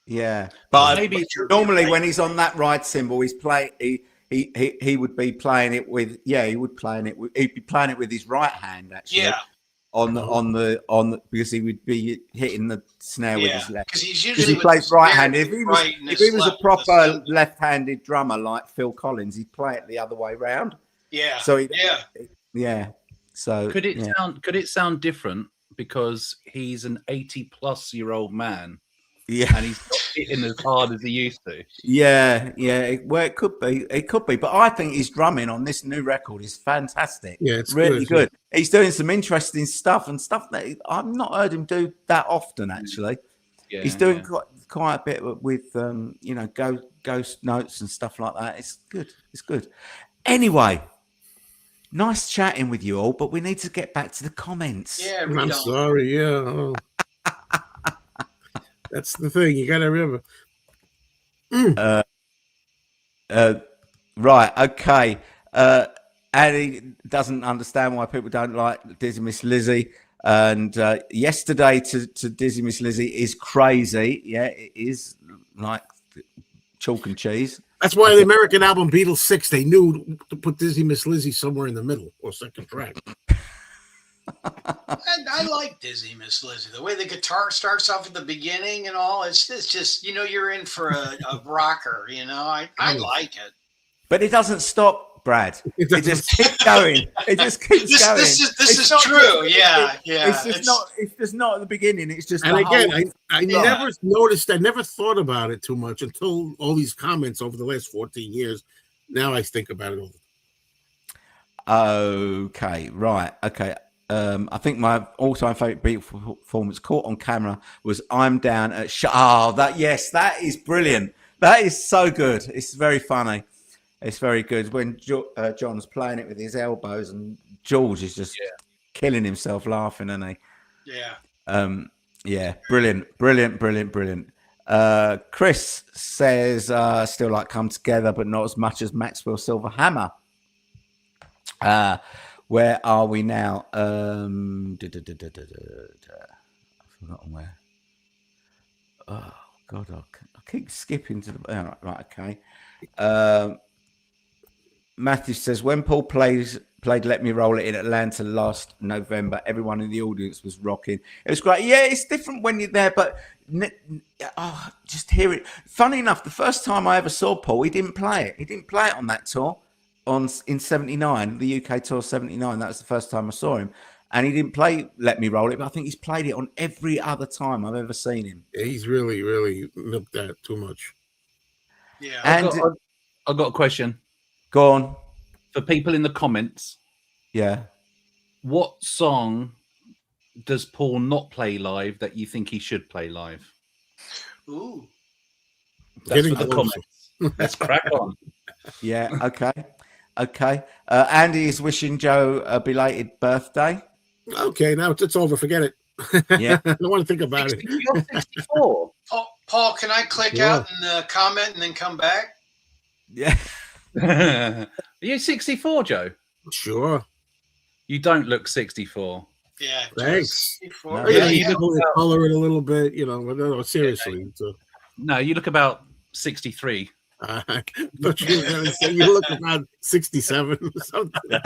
Yeah, but maybe normally when he's on that ride cymbal, he's playing. He would be playing it with. Yeah, he would playing it. He'd be playing it with his right hand actually.
Yeah.
On the because he would be hitting the snare with his left.
Because he
plays right-handed. If he was a proper left-handed drummer like Phil Collins, he'd play it the other way round.
Yeah.
So So
could it sound different because he's an 80-plus-year-old man?
Yeah,
and he's not hitting as hard as he used to.
Yeah. Well, it could be. But I think his drumming on this new record is fantastic.
Yeah, it's
really good.
Yeah.
He's doing some interesting stuff that I've not heard him do that often. Actually, he's doing quite a bit with ghost notes and stuff like that. It's good. It's good. Anyway, nice chatting with you all, but we need to get back to the comments.
Yeah,
I'm sorry. Yeah. That's the thing. You got to remember.
Right. Okay. Annie doesn't understand why people don't like Dizzy Miss Lizzie. And yesterday to Dizzy Miss Lizzie is crazy. Yeah, it is like chalk and cheese.
That's why the American album Beatles 6, they knew to put Dizzy Miss Lizzie somewhere in the middle or second track.
I like Dizzy Miss Lizzie. The way the guitar starts off at the beginning and all, it's just, you're in for a rocker, I like it.
But it doesn't stop, Brad. It just keeps going. It just keeps going.
This is true. Yeah.
It's just not at the beginning. It's just.
And again, I never noticed. I never thought about it too much until all these comments over the last 14 years. Now I think about it all.
Okay. Right. Okay. I think my all-time favorite Beatles performance caught on camera was "I'm Down at that is brilliant. That is so good. It's very funny. It's very good when John's playing it with his elbows and George is just killing himself laughing, isn't he?
Yeah.
Brilliant. Chris says still like Come Together, but not as much as Maxwell Silver Hammer. Where are we now? I've forgotten where. Oh God, I keep skipping to the right. Okay. Matthew says when Paul played "Let Me Roll It" in Atlanta last November, everyone in the audience was rocking. It was great. Yeah, it's different when you're there, but just hear it. Funny enough, the first time I ever saw Paul, he didn't play it. He didn't play it on that tour. In 79, the UK tour 79, that was the first time I saw him, and he didn't play "Let Me Roll It," but I think he's played it on every other time I've ever seen him.
Yeah, he's really milked that too much.
Yeah,
and
I've got a question.
Go on.
For people in the comments, what song does Paul not play live that you think he should play live?
Ooh,
that's for the comments. Let's crack on.
Yeah. Okay. Andy is wishing Joe a belated birthday.
Okay, now it's over. Forget it.
Yeah.
I don't want to think about it.
You're 64.
Paul, can I click out and comment and then come back?
Yeah.
Are you 64, Joe?
Sure.
You don't look 64.
Yeah.
Thanks.
64.
No,
you color it a little bit, but no, seriously.
No, you look about 63.
I thought you were going to say you look about 67 or something.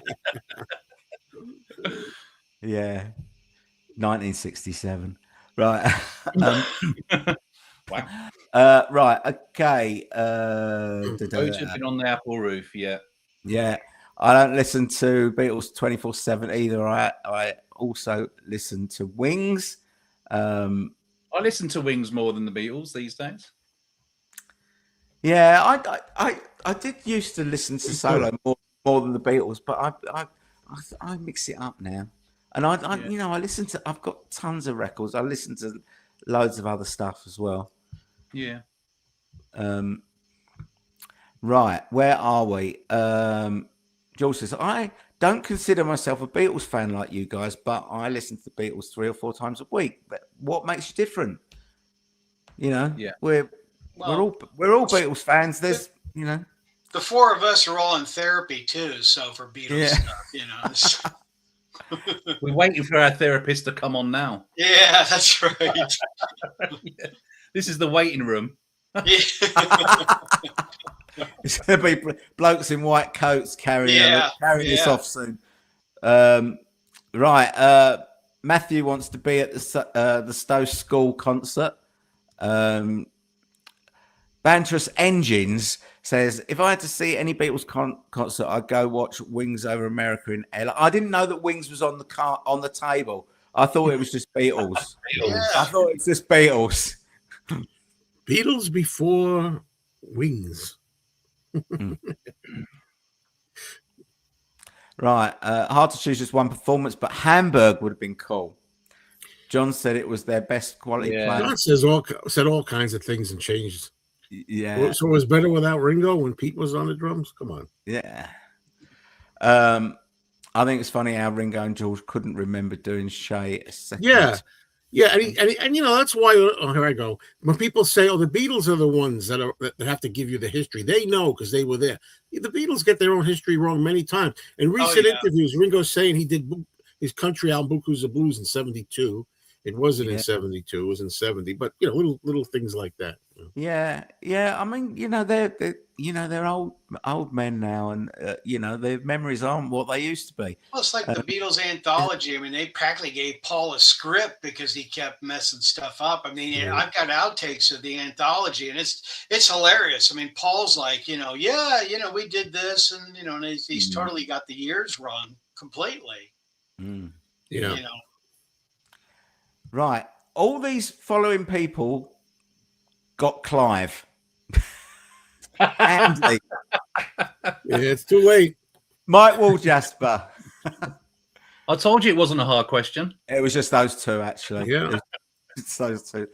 Yeah, 1967. Right.
Wow.
Right. Okay.
Oh, jumping on the Apple roof. Yeah.
Yeah. I don't listen to Beatles 24/7 either. I also listen to Wings.
I listen to Wings more than the Beatles these days.
Yeah, I did used to listen to solo more than the Beatles, but I mix it up now, and I
Yeah.
you know, I've got tons of records. I listen to loads of other stuff as well.
Yeah.
Right, where are we? George says, I don't consider myself a Beatles fan like you guys, but I listen to the Beatles 3 or 4 times a week. But what makes you different? You know,
Yeah.
we're all Beatles fans. There's, you know,
The four of us are all in therapy too, so for Beatles
Yeah.
stuff, you know. it's-
We're waiting for our therapist to come on now.
yeah, that's right.
Yeah. This is the waiting room.
Yeah.
it's going to be blokes in white coats carrying this off soon. Right. Matthew wants to be at the Stowe School concert. Banterous Engines says, if I had to see any Beatles concert, I'd go watch Wings over America in LA. I didn't know that Wings was on the table. I thought it was just Beatles.
Yeah.
I thought it was just Beatles.
Beatles before Wings.
Right. Hard to choose just one performance, but Hamburg would have been cool. John said it was their best quality play.
John said all kinds of things and changed.
Yeah.
So it was better without Ringo when Pete was on the drums? Come on.
Yeah. I think it's funny how Ringo and George couldn't remember doing Shay a second.
Yeah, and you know, that's why, here I go. When people say, oh, the Beatles are the ones that have to give you the history, they know because they were there. The Beatles get their own history wrong many times. In recent interviews, Ringo's saying he did his country album, Bukus of Blues, in 72. It wasn't in 72, it was in 70. But, you know, little things like that.
Yeah. I mean, you know, they're old men now, and you know, their memories aren't what they used to be.
Well, it's like the Beatles anthology. I mean, they practically gave Paul a script because he kept messing stuff up. I mean, I've got outtakes of the anthology, and it's hilarious. I mean, Paul's like, we did this, and and he's totally got the years wrong completely.
Mm.
Yeah.
Right. All these following people got Clive. Andy.
Yeah, it's too late.
Mike Walljasper.
I told you it wasn't a hard question.
It was just those two, actually.
Yeah.
It's those two.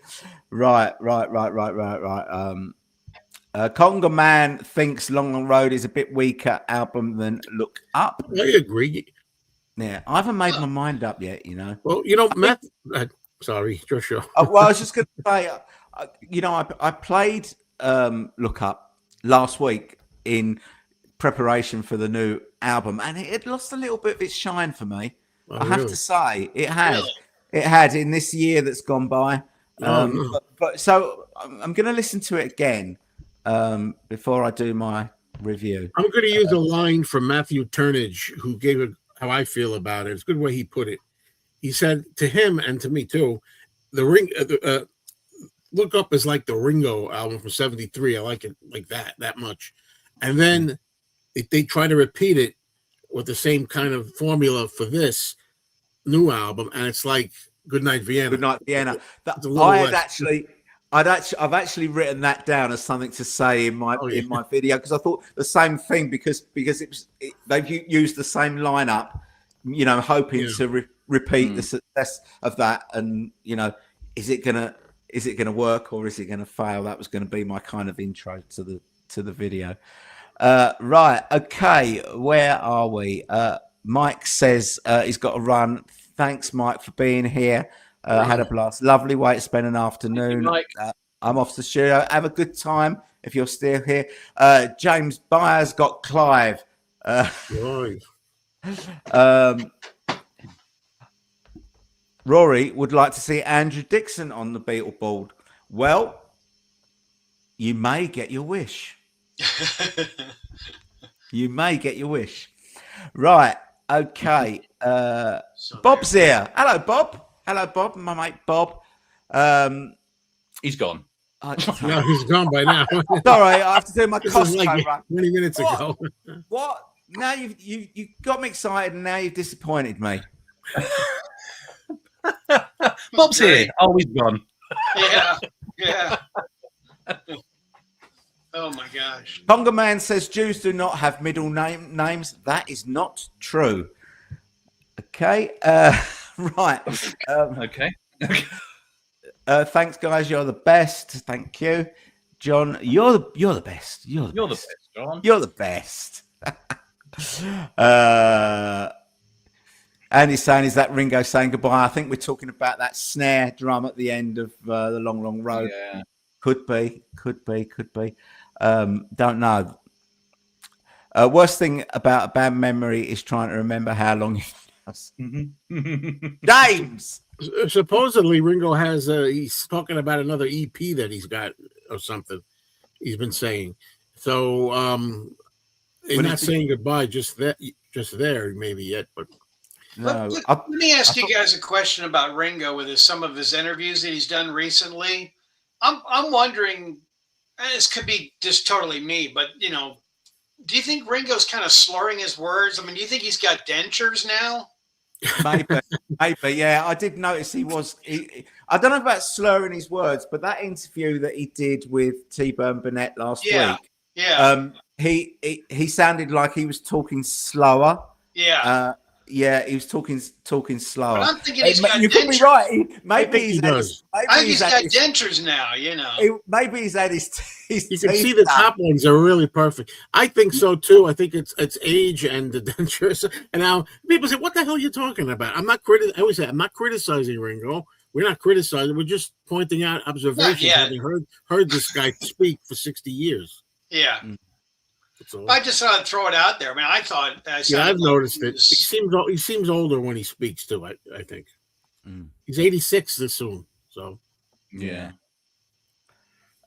Right. Conga Man thinks Long Road is a bit weaker album than Look Up.
I agree.
Yeah, I haven't made my mind up yet, you know.
Well, Matt, sorry, Joshua.
Well, I was just going to say, I played Look Up last week in preparation for the new album, and it lost a little bit of its shine for me. I have to say, it had.
Really?
It had in this year that's gone by. But so I'm going to listen to it again before I do my review.
I'm going to use a line from Matthew Turnage, who gave it how I feel about it. It's a good way he put it. He said to him and to me too, the Look Up is like the Ringo album from '73. I like it like that much. And then they try to repeat it with the same kind of formula for this new album, and it's like Goodnight Vienna.
Goodnight Vienna. I've actually written that down as something to say in my video, because I thought the same thing, because they've used the same lineup, hoping to repeat the success of that, and is it gonna work or is it gonna fail? That was going to be my kind of intro to the video. Right, okay, where are we? Mike says he's got to run. Thanks, Mike, for being here. Had a blast. Lovely way to spend an afternoon. I'm off to the studio. Have a good time if you're still here. James Byers got Clive. Rory would like to see Andrew Dixon on the Beatle board. Well, you may get your wish. You may get your wish. Right. Okay. Bob's here. Hello, Bob. Hello, Bob. My mate, Bob.
He's gone.
No, he's gone by now.
Sorry, I have to do my
This is
Costco
like
run.
20 minutes ago.
What? Now you got me excited, and now you've disappointed me.
Bob's here. Oh, he's gone.
Yeah. Oh my gosh.
Tonga Man says Jews do not have middle names. That is not true. Okay. Right.
Okay.
Thanks, guys. You're the best. Thank you, John. You're the best. You're the best,
John.
You're the best. And he's saying, is that Ringo saying goodbye? I think we're talking about that snare drum at the end of the Long, Long Road.
Yeah.
Could be. Don't know. Worst thing about a bad memory is trying to remember how long it was. James!
Supposedly, Ringo has, he's talking about another EP that he's got or something. He's been saying. So, he's not saying goodbye just there, maybe yet, but.
No,
let me ask you guys a question about Ringo with some of his interviews that he's done recently. I'm wondering, and this could be just totally me, but do you think Ringo's kind of slurring his words? I mean, do you think he's got dentures now?
Maybe, yeah. I did notice he was. I don't know about slurring his words, but that interview that he did with T-Bone Burnett last week, he sounded like he was talking slower.
Yeah,
he was talking slower.
But I'm thinking he's got
you
dentures.
could be right. Maybe
he does.
I think he's got dentures now.
Maybe he's had his.
You can see the top ones are really perfect. I think so too. I think it's age and the dentures. And now people say, "What the hell are you talking about?" I always say, I'm not criticizing Ringo. We're not criticizing. We're just pointing out observations, having heard this guy speak for 60 years.
Yeah.
So,
I just thought I'd throw it out there. I mean, I thought.
I've noticed it. He seems older when he speaks too. I think he's 86 this soon. So
yeah.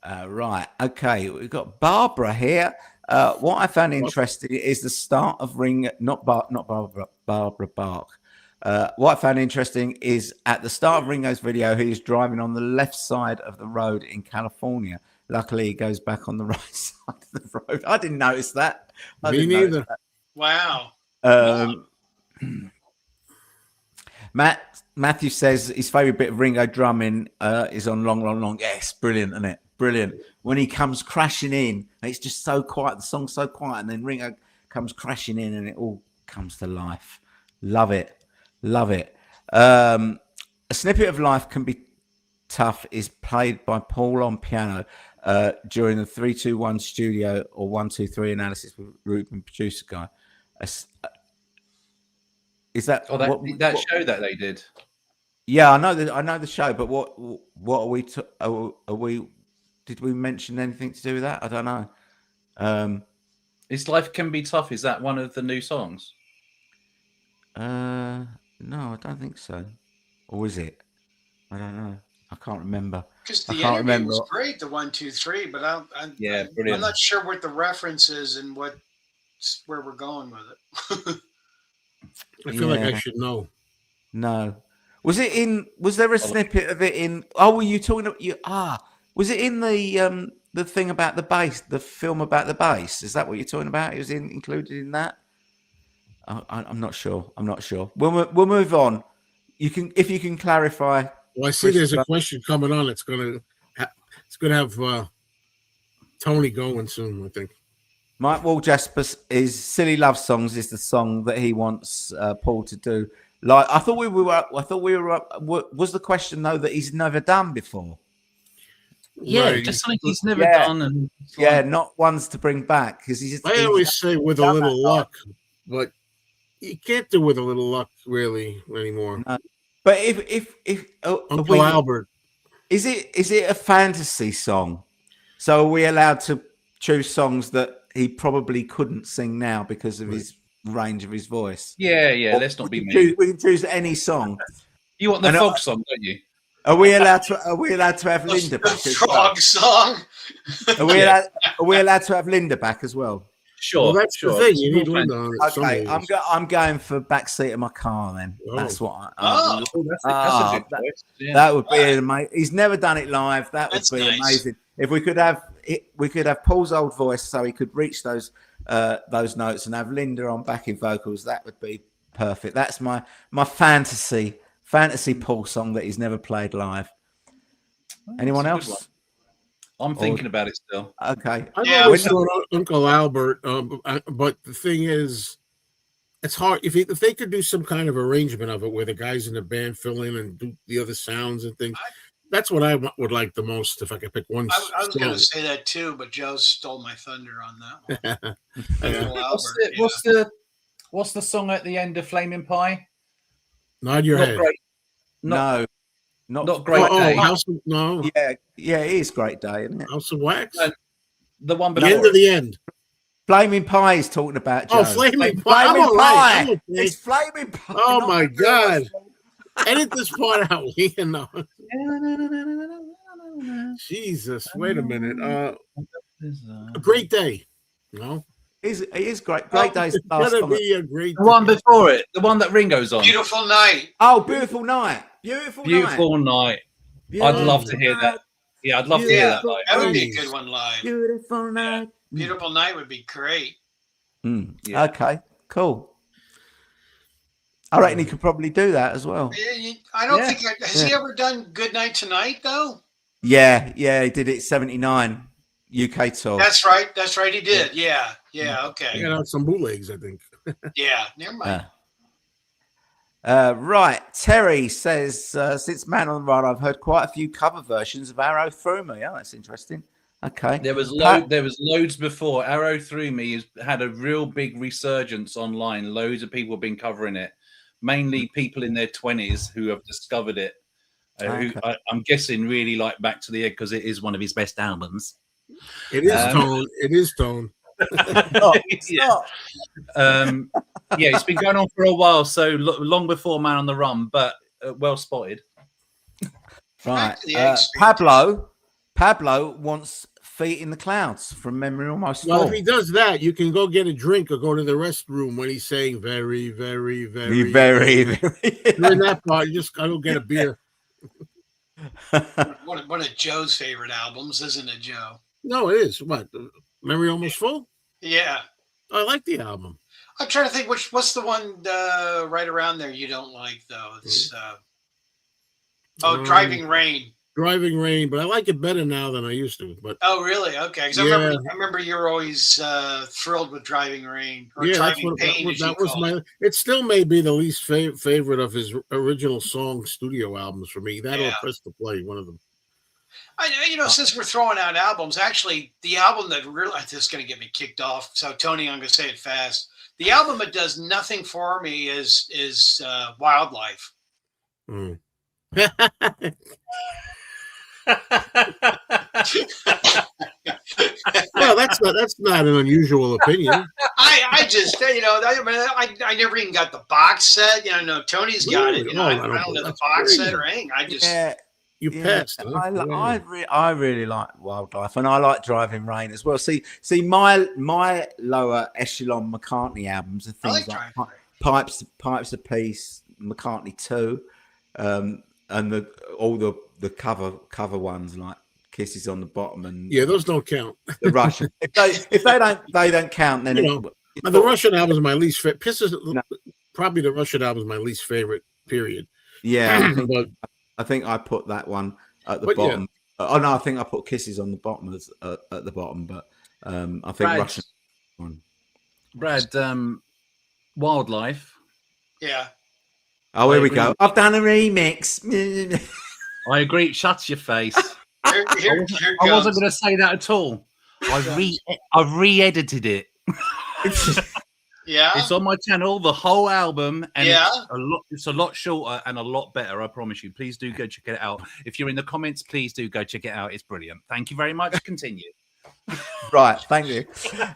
Right. Okay. We've got Barbara here. What I found interesting is the start of not Barbara Bark. What I found interesting is at the start of Ringo's video, he is driving on the left side of the road in California. Luckily, he goes back on the right side of the road. I didn't notice that.
Me neither.
Wow.
Matthew says his favorite bit of Ringo drumming is on Long, Long, Long. Yes, brilliant, isn't it? Brilliant. When he comes crashing in, it's just so quiet. The song's so quiet, and then Ringo comes crashing in, and it all comes to life. Love it. A snippet of life can be tough is played by Paul on piano during the 3-2-1 studio or 1-2-3 analysis with Ruben producer guy. Is that
that show that they did?
Yeah, I know the show, but what are we? Are we? Did we mention anything to do with that? I don't know.
His Life Can Be Tough. Is that one of the new songs?
No, I don't think so. Or is it? I don't know. I can't remember.
Because the interview was great, the 1-2-3, but I'm not sure what the reference is and where we're going with it.
I feel like I should know.
No. Was there a snippet of it in? Oh, were you talking about was it in the thing about the bass, the film about the bass? Is that what you're talking about? It was included in that? I'm not sure. We'll move on. If you can clarify.
Well, I see there's a question coming on. It's gonna have Tony going soon, I think.
Mike Wall Jaspers is Silly Love Songs is the song that he wants Paul to do. Like I thought we were. Was the question though that he's never done before?
Yeah,
Right.
just something he's never done, and
not ones to bring back because
I always say with a little luck, but you can't do with a little luck really anymore.
No. But if
Uncle Albert,
is it a fantasy song? So are we allowed to choose songs that he probably couldn't sing now because of his range of his voice?
Yeah.
Or
Let's not be mean.
We can choose any song.
You want the Fog song, don't you?
Are we allowed to? Are we allowed to have Linda back
The
as well?
frog song.
Are we allowed? Are we allowed to have Linda back as well?
Sure.
Well, that's
sure.
the thing. You need Linda on it.
Okay, I'm going for back seat of my car then.
Oh.
That's what.
Oh,
That's a good
that-
choice. Yeah.
That would be amazing. He's never done it live. That would
That's
be
nice.
amazing. If we could have it, we could have Paul's old voice, so he could reach those notes, and have Linda on backing vocals. That would be perfect. That's my fantasy Paul song that he's never played live. Anyone
That's a good
else?
one. I'm thinking about it still.
Okay.
I've
Yeah.
always thought Uncle Albert, but the thing is, it's hard if they could do some kind of arrangement of it where the guys in the band fill in and do the other sounds and things. That's what I would like the most if I could pick one.
I was going to
song.
say that too, but Joe stole my thunder on that one.
Yeah.
Uncle
What's the song at the end of Flaming Pie?
Nod your
Not
head.
great.
No,
Not Great
Oh,
Day.
House of, no,
Yeah, it is Great Day, isn't it?
House of Wax.
No, the one
The
before.
end of the end.
Flaming Pie is talking about. Joe.
Oh, Flaming Pie. I'm
Flaming
all
Pie.
right. I'm okay.
It's Flaming Pie.
Oh
not
my
the real
God. Edit this part out. You know. Jesus, wait a minute. A great day. No,
It is great. Great Day's
it's
the last
gonna
song.
be a great.
The one before it. The one that Ringo's on.
Beautiful night.
Oh, Beautiful Night. Beautiful
Night. I'd love to hear that. Yeah, I'd love to hear that. Live.
That would be a good one live.
Beautiful Night.
Beautiful night would be great.
Yeah.
Okay, cool. I reckon he could probably do that as well.
I don't think has he ever done Good Night Tonight though?
Yeah, he did it 79 UK tour.
That's right. He did. Yeah. Okay.
I got out some bootlegs, I think.
Yeah. Never mind.
Right, Terry says, since Man on the Ride, I've heard quite a few cover versions of Arrow Through Me. Oh, that's interesting. Okay.
There was loads before. Arrow Through Me has had a real big resurgence online. Loads of people have been covering it. Mainly people in their 20s who have discovered it. Who I'm guessing really like Back to the Egg because it is one of his best albums.
It is Tone. It is Tone.
It's not.
Yeah, it's been going on for a while, so long before Man on the Run, but well spotted.
Right.
to the Egg Street.
Pablo wants Feet in the Clouds from Memory Almost
Well,
Full.
if he does that, you can go get a drink or go to the restroom when he's saying very, very, very,
very.
During that part, you just go get a beer.
One of Joe's favorite albums, isn't it, Joe?
No, it is. What? Memory Almost Full?
Yeah.
I like the album.
I'm trying to think what's the one right around there you don't like though. It's Driving Rain.
Driving Rain, but I like it better now than I used to. But
Oh, really? Okay. 'Cause
Yeah.
I remember you were always thrilled with Driving Rain or
yeah, that's
Driving
what,
Pain.
that was my. It still may be the least favorite of his original song studio albums for me. That or Press to Play, one of them.
Since we're throwing out albums, actually, the album that really this is going to get me kicked off. So, Tony, I'm going to say it fast. The album that does nothing for me is Wildlife.
Mm. Well, that's not an unusual opinion.
I just I never even got the box set. Tony's got it.
Really?
I
Oh,
don't know the
that's
box
crazy.
set or anything. I just
You passed. Huh?
I really like Wildlife, and I like Driving Rain as well. See, my lower echelon McCartney albums are things
like
like Pipes of Peace, McCartney 2, and all the cover ones like Kisses on the Bottom and
Yeah, those don't count.
the Russian. if they don't count, then
The Russian album is my least favorite. Probably the Russian album is my least favorite. Period.
yeah.
But
I think I put that one at the bottom.
Yeah.
Oh no, I think I put Kisses on the bottom at the bottom, but I think Russian one.
Brad, Wildlife.
yeah.
Oh, here we
agree.
go. I've done a remix.
I agree. Shut your face.
Here
I
goes.
wasn't going to say that at all. I've re-edited it.
Yeah.
It's on my channel, the whole album, and
Yeah.
it's a lot shorter and a lot better. I promise you. Please do go check it out. If you're in the comments, please do go check it out. It's brilliant. Thank you very much. Continue.
Right, thank you.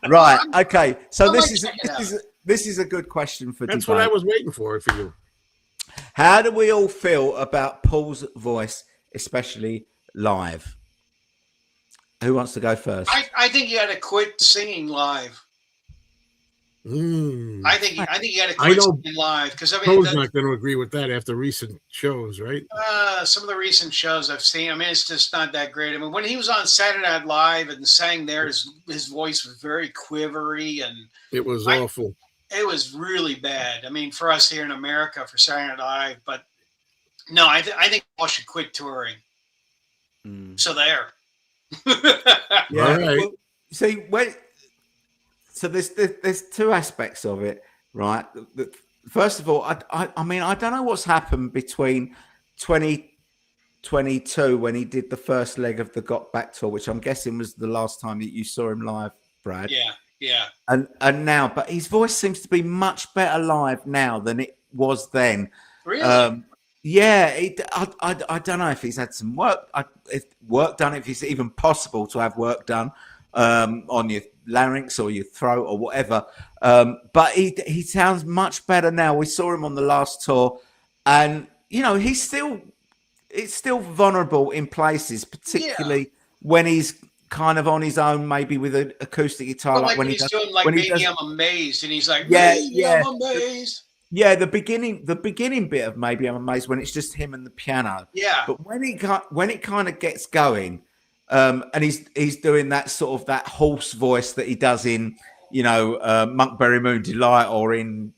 Right, okay. So
I'd
this
like
is
to check it out.
this is a good question for
that's
debate.
what I was waiting for you.
How do we all feel about Paul's voice especially live. Who wants to go first?
I think you got to quit singing live. I think you got to quit singing live, because I mean,
Joe's not going to agree with that after recent shows, right?
Some of the recent shows I've seen, I mean, it's just not that great. I mean, when he was on Saturday Night Live and sang there, his voice was very quivery, and
it was awful.
It was really bad. I mean, for us here in America, for Saturday Night Live, but no, I think Paul should quit touring. So there.
Yeah.
All right.
Well, see, so there's two aspects of it, right? First of all, I mean, I don't know what's happened between 2022 when he did the first leg of the Got Back tour, which I'm guessing was the last time that you saw him live, Brad.
Yeah.
And now, but his voice seems to be much better live now than it was then.
Really?
Yeah, I don't know if he's had some work, if it's even possible to have work done on your larynx or your throat or whatever. But he sounds much better now. We saw him on the last tour, and you know it's still vulnerable in places, particularly when he's kind of on his own, maybe with an acoustic guitar.
Well, like when he's doing like Maybe I'm Amazed, and he's like, I'm amazed.
Yeah, the beginning bit of Maybe I'm Amazed, when it's just him and the piano.
Yeah.
But when it kind of gets going, and he's doing that sort of that hoarse voice that he does in, you know, Monkberry Moon Delight, or in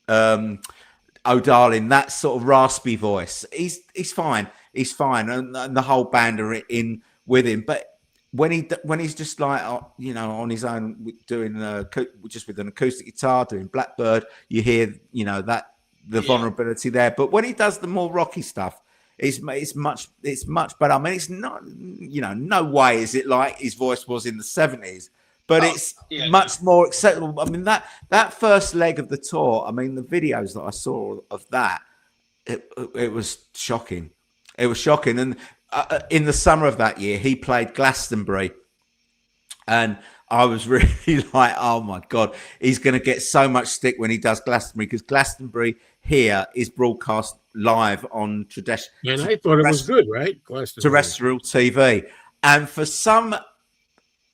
Oh Darling, that sort of raspy voice. He's fine. He's fine, and the whole band are in with him. But when he's just like, you know, on his own, doing just with an acoustic guitar, doing Blackbird, you hear, you know, that the vulnerability there. But when he does the more rocky stuff, it's much better. I mean, it's not, you know, no way is it like his voice was in the 70s, but it's much more acceptable. I mean, that first leg of the tour, I mean, the videos that I saw of that, it was shocking. It was shocking. And in the summer of that year, he played Glastonbury, and I was really like, oh my God, he's going to get so much stick when he does Glastonbury, because Glastonbury here is broadcast live on tradition.
And I thought it was good, right?
Terrestrial TV. And for some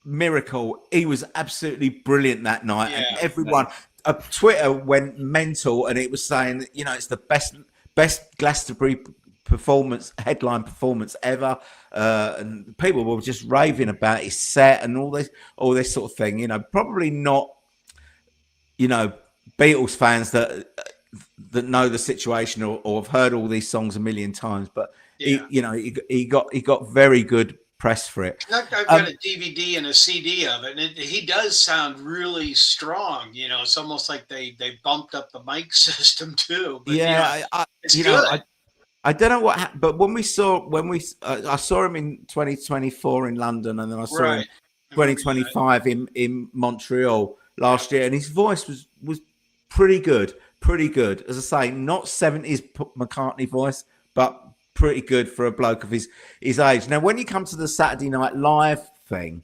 miracle, he was absolutely brilliant that night.
Yeah,
and everyone, Twitter went mental, and it was saying, you know, it's the best Glastonbury headline performance ever, and people were just raving about his set and all this sort of thing. You know, probably not, you know, Beatles fans that know the situation or have heard all these songs a million times, but he got very good press for it.
I've got a DVD and a CD of it, and he does sound really strong. You know, it's almost like they bumped up the mic system too. But, it's good.
I don't know what happened, but I saw him in 2024 in London, and then I saw him 2025 in Montreal last year, and his voice was pretty good. As I say, not 70s McCartney voice, but pretty good for a bloke of his age. Now, when you come to the Saturday Night Live thing,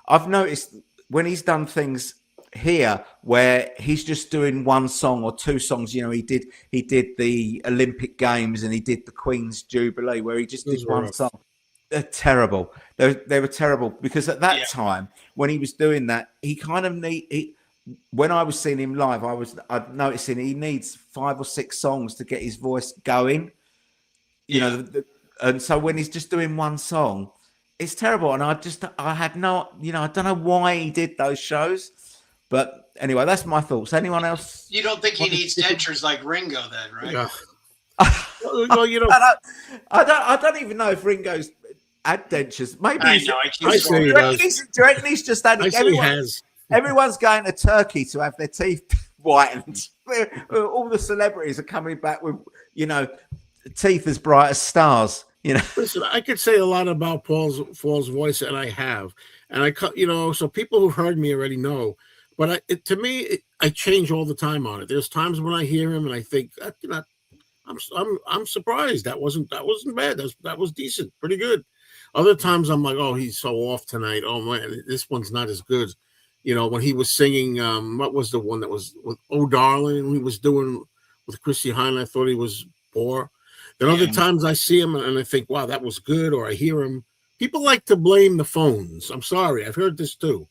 I've noticed when he's done things here where he's just doing one song or two songs. You know, he did the Olympic Games, and he did the Queen's Jubilee, where he just did one song. They're terrible. They were terrible, because at that time when he was doing that, he kind of when I was seeing him live, I'd noticing he needs 5 or 6 songs to get his voice going. You know, and so when he's just doing one song, it's terrible. And I had no, you know, I don't know why he did those shows. But anyway, that's my thoughts. Anyone else?
You don't think he needs dentures like Ringo, then, right?
Yeah. Well, you know,
I don't even know if Ringo's had dentures. Maybe
I
he's,
know.
do you reckon he's just had? Everyone's going to Turkey to have their teeth whitened. All the celebrities are coming back with, you know, teeth as bright as stars. You know,
listen, I could say a lot about Paul's voice, and I have, and you know, so people who heard me already know. But to me, I change all the time on it. There's times when I hear him and I think, you know, I'm surprised. That wasn't bad. That was decent, pretty good. Other times I'm like, oh, he's so off tonight. Oh man, this one's not as good. You know, when he was singing, what was the one that was with Oh Darling? He was doing with Christy Hynde. I thought he was poor. Then other times I see him and I think, wow, that was good, or I hear him. People like to blame the phones. I'm sorry, I've heard this too.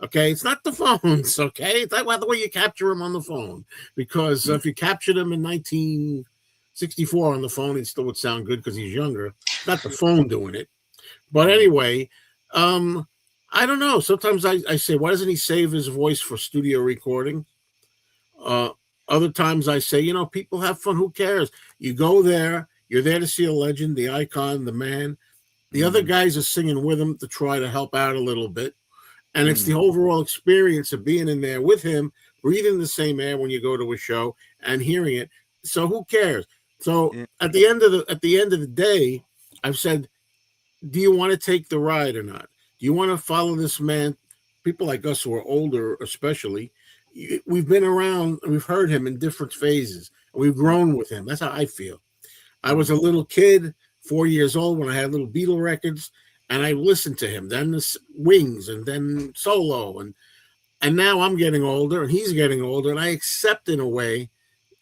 Okay, it's not the phones. Okay, it's not the way you capture him on the phone, because if you captured him in 1964 on the phone, it still would sound good because he's younger. Not the phone doing it. But anyway, I don't know. Sometimes I say, why doesn't he save his voice for studio recording? Other times I say, people have fun. Who cares? You go there. You're there to see a legend, the icon, the man. The other guys are singing with him to try to help out a little bit. And it's the overall experience of being in there with him, breathing the same air when you go to a show and hearing it. So who cares? So at the end of the day, I've said, do you want to take the ride or not? Do you want to follow this man? People like us who are older, especially, we've been around, we've heard him in different phases. We've grown with him. That's how I feel. I was a little kid, 4 years old, when I had little Beatle records, and I listened to him. Then the Wings, and then solo, and now I'm getting older, and he's getting older, and I accept in a way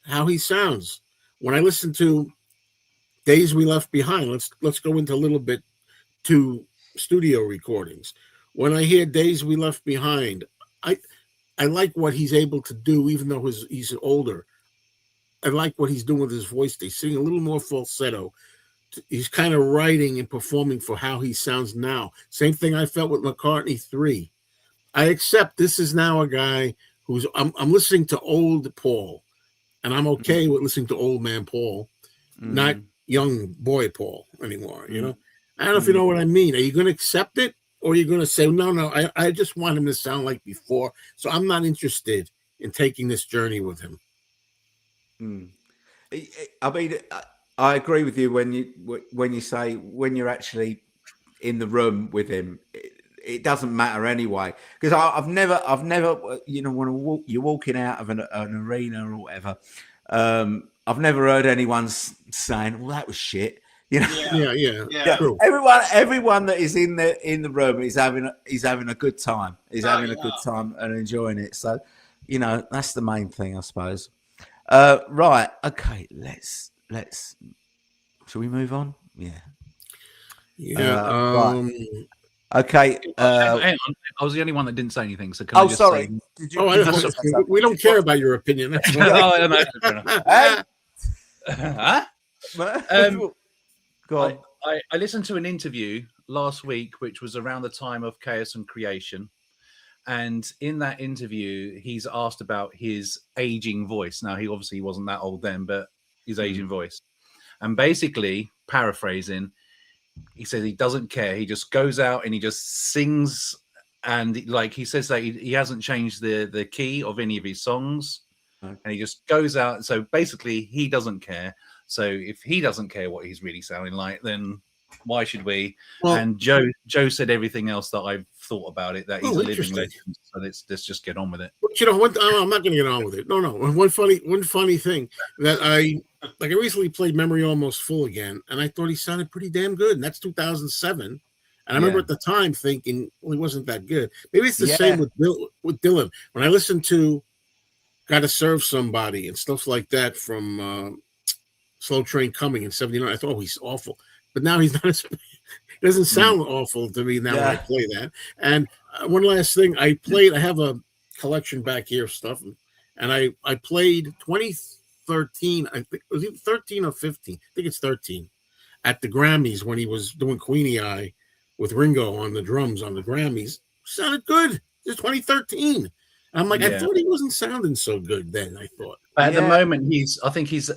how he sounds. When I listen to Days We Left Behind, let's go into a little bit to studio recordings. When I hear Days We Left Behind, I like what he's able to do, even though he's older. I like what he's doing with his voice. They sing a little more falsetto. He's kind of writing and performing for how he sounds now. Same thing I felt with McCartney 3. I accept this is now a guy who's I'm listening to old Paul, and I'm okay with listening to old man Paul, not young boy Paul anymore. I don't know if you know what I mean. Are you going to accept it, or are you going to say, no, I just want him to sound like before, so I'm not interested in taking this journey with him?
I mean, I agree with you when you say when you're actually in the room with him, it doesn't matter anyway. Because I've never, when you're walking out of an arena or whatever, I've never heard anyone saying, "Well, that was shit."
Yeah. True.
Everyone that is in the room is having a good time. He's having a good time and enjoying it. So, that's the main thing, I suppose. Right. Okay. Let's. Shall we move on? Yeah. Right. Okay.
Hang on. I was the only one that didn't say anything. So can I just
sorry.
say...
Did you,
we don't care about your opinion.
Huh?
Go on.
I listened to an interview last week, which was around the time of Chaos and Creation. And in that interview, he's asked about his aging voice. Now, he obviously wasn't that old then, but his aging voice. And basically, paraphrasing, he says he doesn't care. He just goes out and he just sings. And like he says that he hasn't changed the key of any of his songs. Okay. And he just goes out. So basically, he doesn't care. So if he doesn't care what he's really sounding like, then why should we? Well, and Joe said everything else that I've thought about it, that he's a living legend. So let's just get on with it.
But I'm not going to get on with it. No. One funny thing that I recently played Memory Almost Full again, and I thought he sounded pretty damn good. And that's 2007. And I remember at the time thinking, well, he wasn't that good. Maybe it's the same with Dylan. When I listened to "Gotta Serve Somebody" and stuff like that from Slow Train Coming in '79, I thought, oh, he's awful. But now he's not. It doesn't sound awful to me now when I play that. And one last thing, I have a collection back here of stuff, and I played 2013. I think was it 13 or 15? I think it's 13 at the Grammys when he was doing Queenie Eye with Ringo on the drums on the Grammys. Sounded good. It's 2013. I'm like, I thought he wasn't sounding so good then. I thought.
But at the moment, I think he's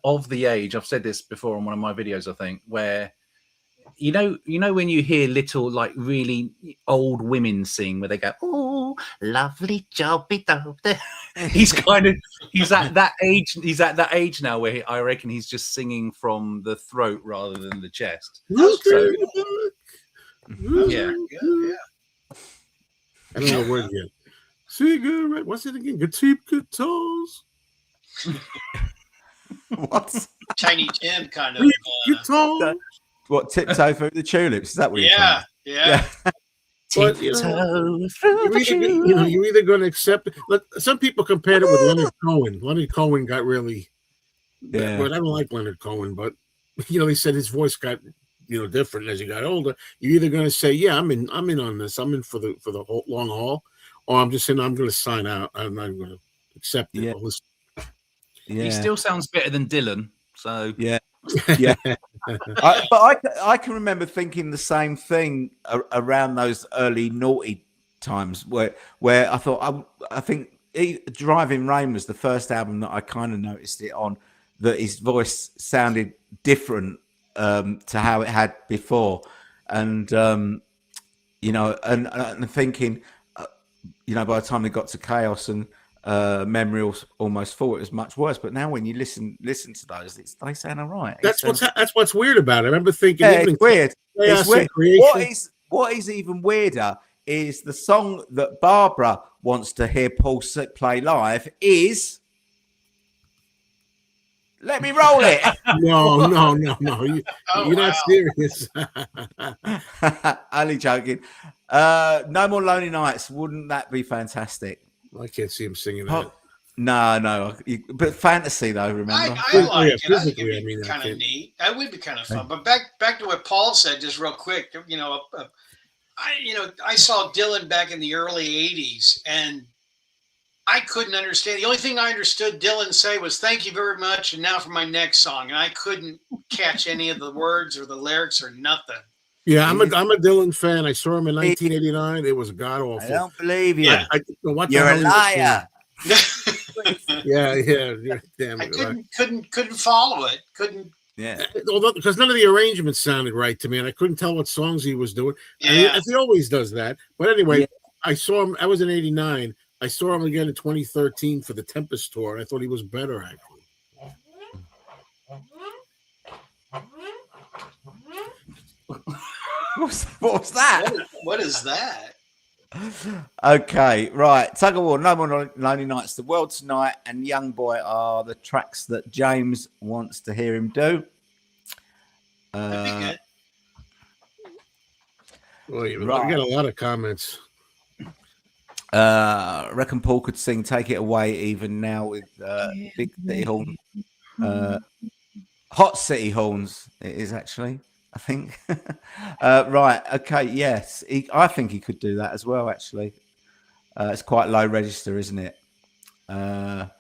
of the age. I've said this before on one of my videos, I think, where you know when you hear little like really old women sing where they go, "Oh, lovely jobby dope." He's at that age. He's at that age now where I reckon he's just singing from the throat rather than the chest. So, yeah.
I don't know the word yet. Cigarette. What's it again? Cheap guitars.
What?
Tiny Tim kind of.
Guitar.
What, Tiptoe Through the Tulips? Is that what you're
Yeah.
But, you're either going to accept it. Some people compared it with Leonard Cohen. Leonard Cohen got really
Yeah.
But I don't like Leonard Cohen. But they said his voice got different as he got older. You're either going to say, yeah, I'm in on this. I'm in for the whole long haul, or I'm just saying I'm going to sign out. I'm not going to accept it.
Yeah.
He still sounds better than Dylan. So
yeah. I can remember thinking the same thing around those early naughty times where I thought I think Driving Rain was the first album that I kind of noticed it on, that his voice sounded different to how it had before, and and thinking by the time they got to Chaos and Memory Almost Full, it was much worse. But now when you listen to those, they sound all right.
That's what's weird about it. I remember thinking,
it's weird. It's weird.
Creation.
What is even weirder is the song that Barbara wants to hear Paul play live is Let Me Roll It.
No. You're not serious.
Only joking. No More Lonely Nights. Wouldn't that be fantastic?
I can't see him singing that.
No. But fantasy, though, remember?
I like it. I think
Physically,
it'd be kind of neat. That would be kind of fun. But back to what Paul said, just real quick. I saw Dylan back in the early '80s, and I couldn't understand. The only thing I understood Dylan say was "Thank you very much," and now for my next song, and I couldn't catch any of the words or the lyrics or nothing.
Yeah, I'm a Dylan fan. I saw him in 1989. It was god awful.
I don't believe you.
Yeah.
You're a liar.
Yeah. Damn
I
it.
couldn't follow it. Couldn't.
Yeah.
Although, because none of the arrangements sounded right to me, and I couldn't tell what songs he was doing.
Yeah.
And he always does that. But anyway, I saw him. I was in '89. I saw him again in 2013 for the Tempest tour, and I thought he was better, actually.
What's that?
What is that?
Okay, right. Tug of War, No More Lonely Nights, The World Tonight, and Young Boy are the tracks that James wants to hear him do.
That'd be good.
Well, we got a lot of comments.
Reckon Paul could sing Take It Away even now with Big City Horn. Hot City Horns, it is actually, I think. Right, okay, yes. I think he could do that as well, actually. It's quite low register, isn't it? And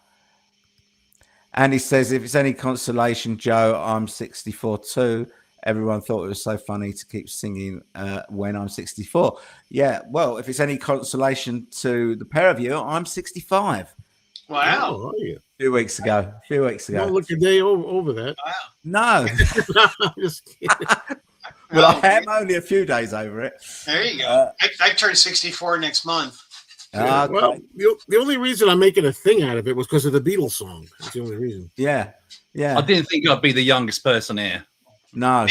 he says, if it's any consolation, Joe, I'm 64 too. Everyone thought it was so funny to keep singing when I'm 64. Yeah, well, if it's any consolation to the pair of you, I'm 65.
Wow.
Oh, are you?
A few weeks ago.
Don't look a day over that.
Wow.
No.
Just kidding.
Well, I am only a few days over it.
There you go. I turn 64 next month.
Yeah, well, the only reason I'm making a thing out of it was because of the Beatles song. That's the only reason.
Yeah.
I didn't think I'd be the youngest person here.
No,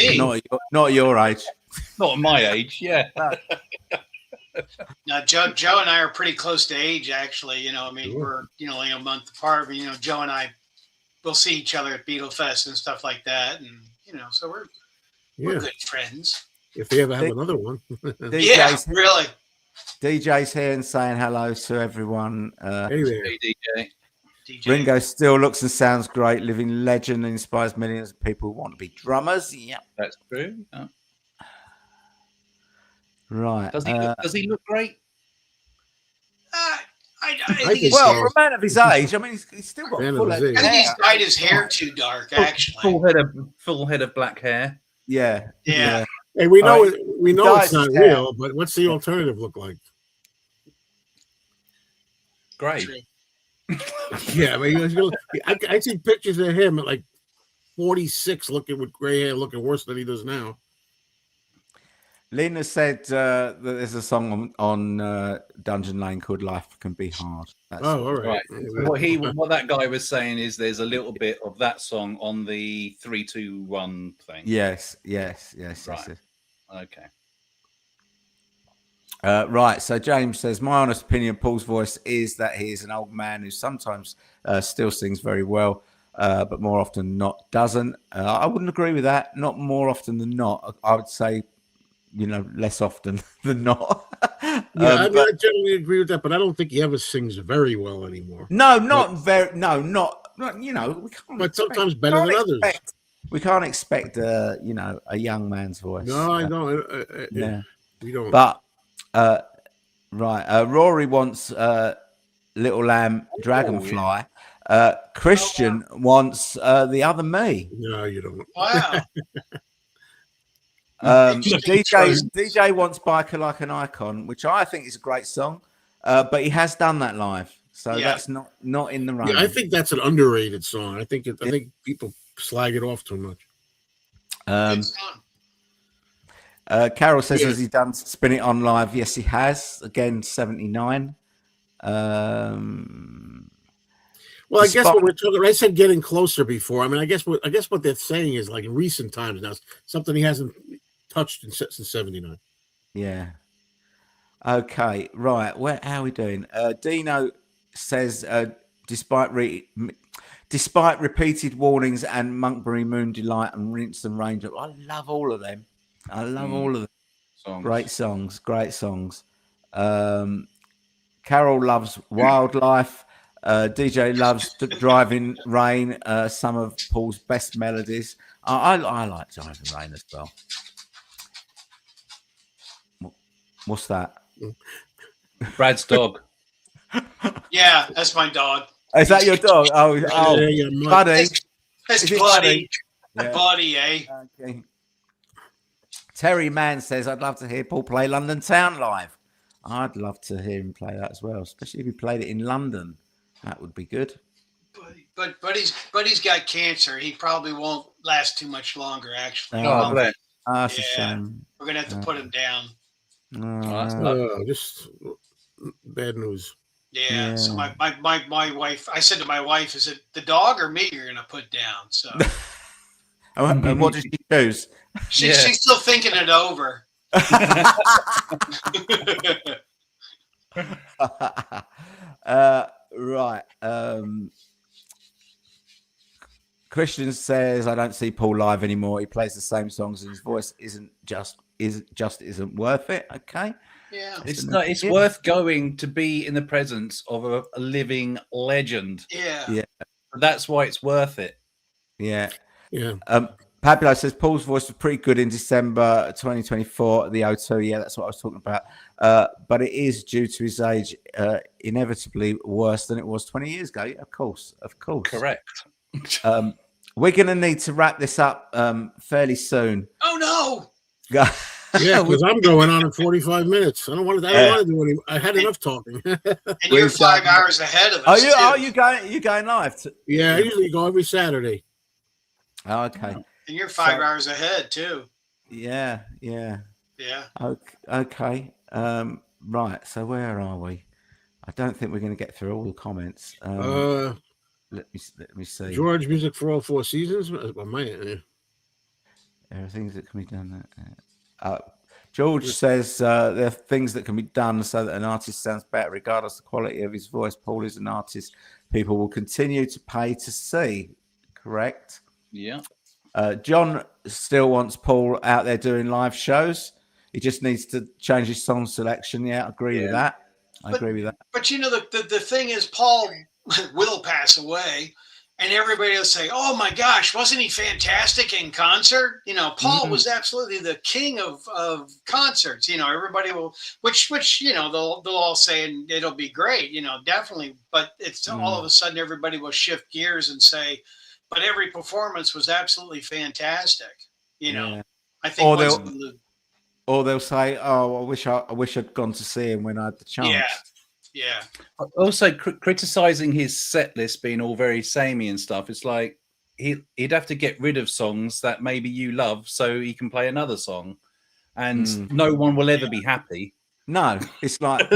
not your age.
Not at my age, yeah.
Now, Joe and I are pretty close to age, actually. We're only a month apart. But, Joe and I will see each other at Beatle Fest and stuff like that, and so we're good friends.
If they ever have another one.
Really.
DJ's here and saying hello to everyone.
Hey there.
Hey, DJ.
Ringo still looks and sounds great, living legend, inspires millions of people who want to be drummers. Yeah,
that's true. Oh.
Right.
Does he look great?
I think
for a man of his age, I mean, he's still got full head of hair.
I think he's dyed his hair too dark, actually.
Full head of black hair.
Yeah.
Yeah.
Hey, we know it's not real, but what's the alternative look like?
Great.
Yeah, I mean, I see pictures of him at like 46, looking with gray hair, looking worse than he does now.
Lena said that there's a song on Dungeon Lane called "Life Can Be Hard."
All right.
What that guy was saying is there's a little bit of that song on the 3, 2, 1 thing. Yes.
Right.
Yes. Okay.
Right, so James says, my honest opinion, Paul's voice is that he is an old man who sometimes still sings very well, but more often than not doesn't. I wouldn't agree with that. Not more often than not. I would say, less often than not.
I generally agree with that, but I don't think he ever sings very well anymore.
No, not you know, we can't.
But sometimes better than others.
We can't expect, you know, a young man's voice.
No, I don't.
Yeah,
we don't.
but right, Rory wants Little Lamb Dragonfly. Christian wants The Other Me.
No, you don't.
Wow.
DJ wants Biker Like an Icon, which I think is a great song, but he has done that live, so that's not in the running.
Yeah, I think that's an underrated song. I think people slag it off too much.
Carol says, has he done Spin It On live? Yes, he has. Again, 79.
Well, I guess what we're talking. I said getting closer before. I mean, I guess what they're saying is like in recent times now, something he hasn't touched since '79.
Yeah. Okay. Right. How are we doing? Dino says, despite repeated warnings and Monkberry Moon Delight and Rinse and Raindrop, I love all of them. All of them. Great songs. Carol loves Wildlife. DJ loves Driving Rain. Some of Paul's best melodies. I like Driving Rain as well. What's that?
Brad's dog.
Yeah, that's my dog.
Is that your dog? Oh, Buddy.
That's
Buddy.
Buddy, eh?
Okay. Terry Mann says, I'd love to hear Paul play London Town live. I'd love to hear him play that as well, especially if he played it in London. That would be good.
But Buddy's got cancer. He probably won't last too much longer, actually.
That's a shame.
We're going to have to put him down.
Just bad news.
Yeah. So my wife, I said to my wife, is it the dog or me you're going to put down? So.
And what did she choose?
She's still thinking it over.
Right. Christian says, I don't see Paul live anymore. He plays the same songs and his voice isn't worth it. Okay.
Yeah.
It's worth going to be in the presence of a living legend.
Yeah.
That's why it's worth it.
Yeah.
Yeah.
Pablo says Paul's voice was pretty good in December 2024 at the O2. Yeah, that's what I was talking about. But it is due to his age, inevitably worse than it was 20 years ago. Yeah, of course.
Correct.
We're going to need to wrap this up fairly soon.
Oh no!
Yeah, because I'm going on in 45 minutes. I don't want to do any. I had enough talking.
And you're 5 hours ahead of us.
Are you going live?
Yeah, I usually go every Saturday.
Oh, okay.
And you're 5 hours ahead too.
Yeah. Okay. Right. So where are we? I don't think we're going to get through all the comments. Let me see.
George, music for all 4 seasons.
Everything that can be done. George says there are things that can be done so that an artist sounds better, regardless of the quality of his voice. Paul is an artist people will continue to pay to see. Correct.
Yeah.
John still wants Paul out there doing live shows. He just needs to change his song selection. Yeah, I agree with that.
But you know, the thing is, Paul will pass away, and everybody will say, "Oh my gosh, wasn't he fantastic in concert?" You know, Paul was absolutely the king of concerts. You know, everybody will, which you know, they'll all say, and it'll be great. You know, definitely. But it's all of a sudden everybody will shift gears and say, "But every performance was absolutely fantastic." You know, I think.
Or they'll say, "Oh, I wish I'd gone to see him when I had the chance."
Yeah.
Also, criticizing his set list being all very samey and stuff. It's like he'd have to get rid of songs that maybe you love, so he can play another song, and no one will ever be happy.
No, it's like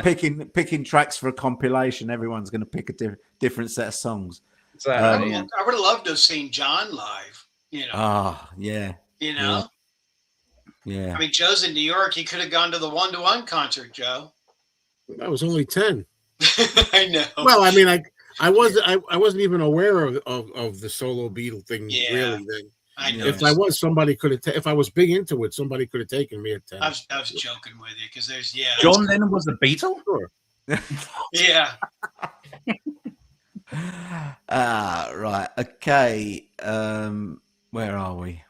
picking tracks for a compilation. Everyone's going to pick a different set of songs.
Exactly.
I would have loved to have seen John live. You know.
Yeah.
You know.
Yeah.
I mean, Joe's in New York. He could have gone to the 1-to-1 concert, Joe.
That was only 10.
I know.
Well, I mean, I wasn't even aware of the solo Beatle thing really then.
I know.
If I was, somebody could have. If I was big into it, somebody could have taken me at 10.
I was joking with you because there's
John Lennon was a Beatle.
Sure.
Yeah.
Right. Okay. Where are we?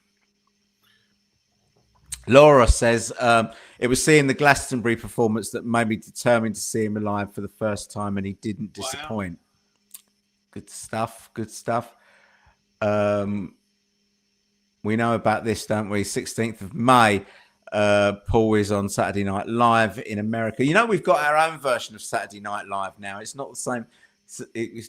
Laura says it was seeing the Glastonbury performance that made me determined to see him alive for the first time, and he didn't disappoint. Good stuff. Good stuff. We know about this, don't we? 16th of May. Paul is on Saturday Night Live in America. You know, we've got our own version of Saturday Night Live now. It's not the same.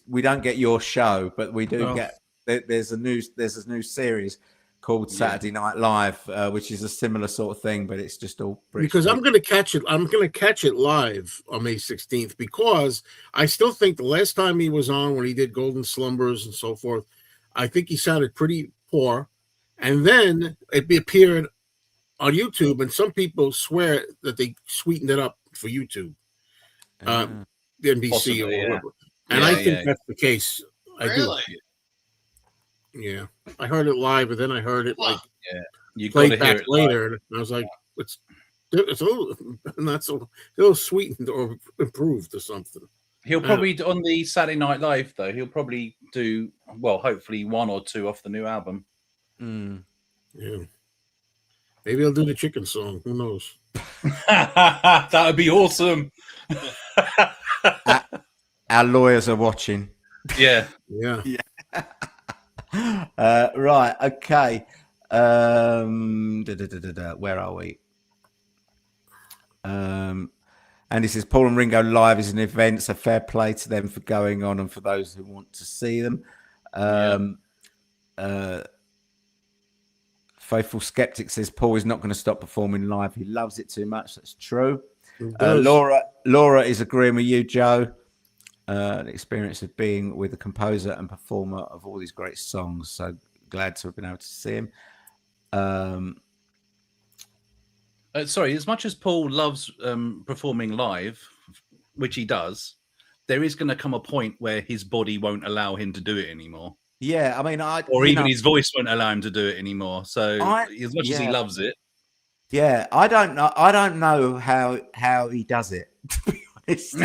We don't get your show, but we do get. There's a new series called Saturday Night Live, which is a similar sort of thing, but it's just all British.
Because I'm going to catch it. I'm going to catch it live on May 16th because I still think the last time he was on, when he did Golden Slumbers and so forth, I think he sounded pretty poor. And then it appeared on YouTube, and some people swear that they sweetened it up for YouTube, the NBC
Possibly,
or
yeah.
whatever. And I think that's the case.
Really?
I do. Yeah, I heard it live, and then I heard it
You
played
got to hear
back
it
later, and I was like, it's a little not so a little sweetened or improved or something.
He'll probably on the Saturday Night Live though. He'll probably do hopefully one or two off the new album.
Yeah, maybe I'll do the chicken song. Who knows?
That would be awesome.
Our lawyers are watching.
Yeah.
Right. Okay. Where are we? And this is Paul and Ringo Live is an event, so fair play to them for going on and for those who want to see them. Faithful Skeptic says Paul is not going to stop performing live. He loves it too much. That's true. Laura is agreeing with you, Joe. The experience of being with a composer and performer of all these great songs. So glad to have been able to see him.
Sorry, as much as Paul loves performing live, which he does, there is going to come a point where his body won't allow him to do it anymore.
Yeah, I mean,
his voice won't allow him to do it anymore. So as much as he loves it,
I don't know how he does it. To be honest,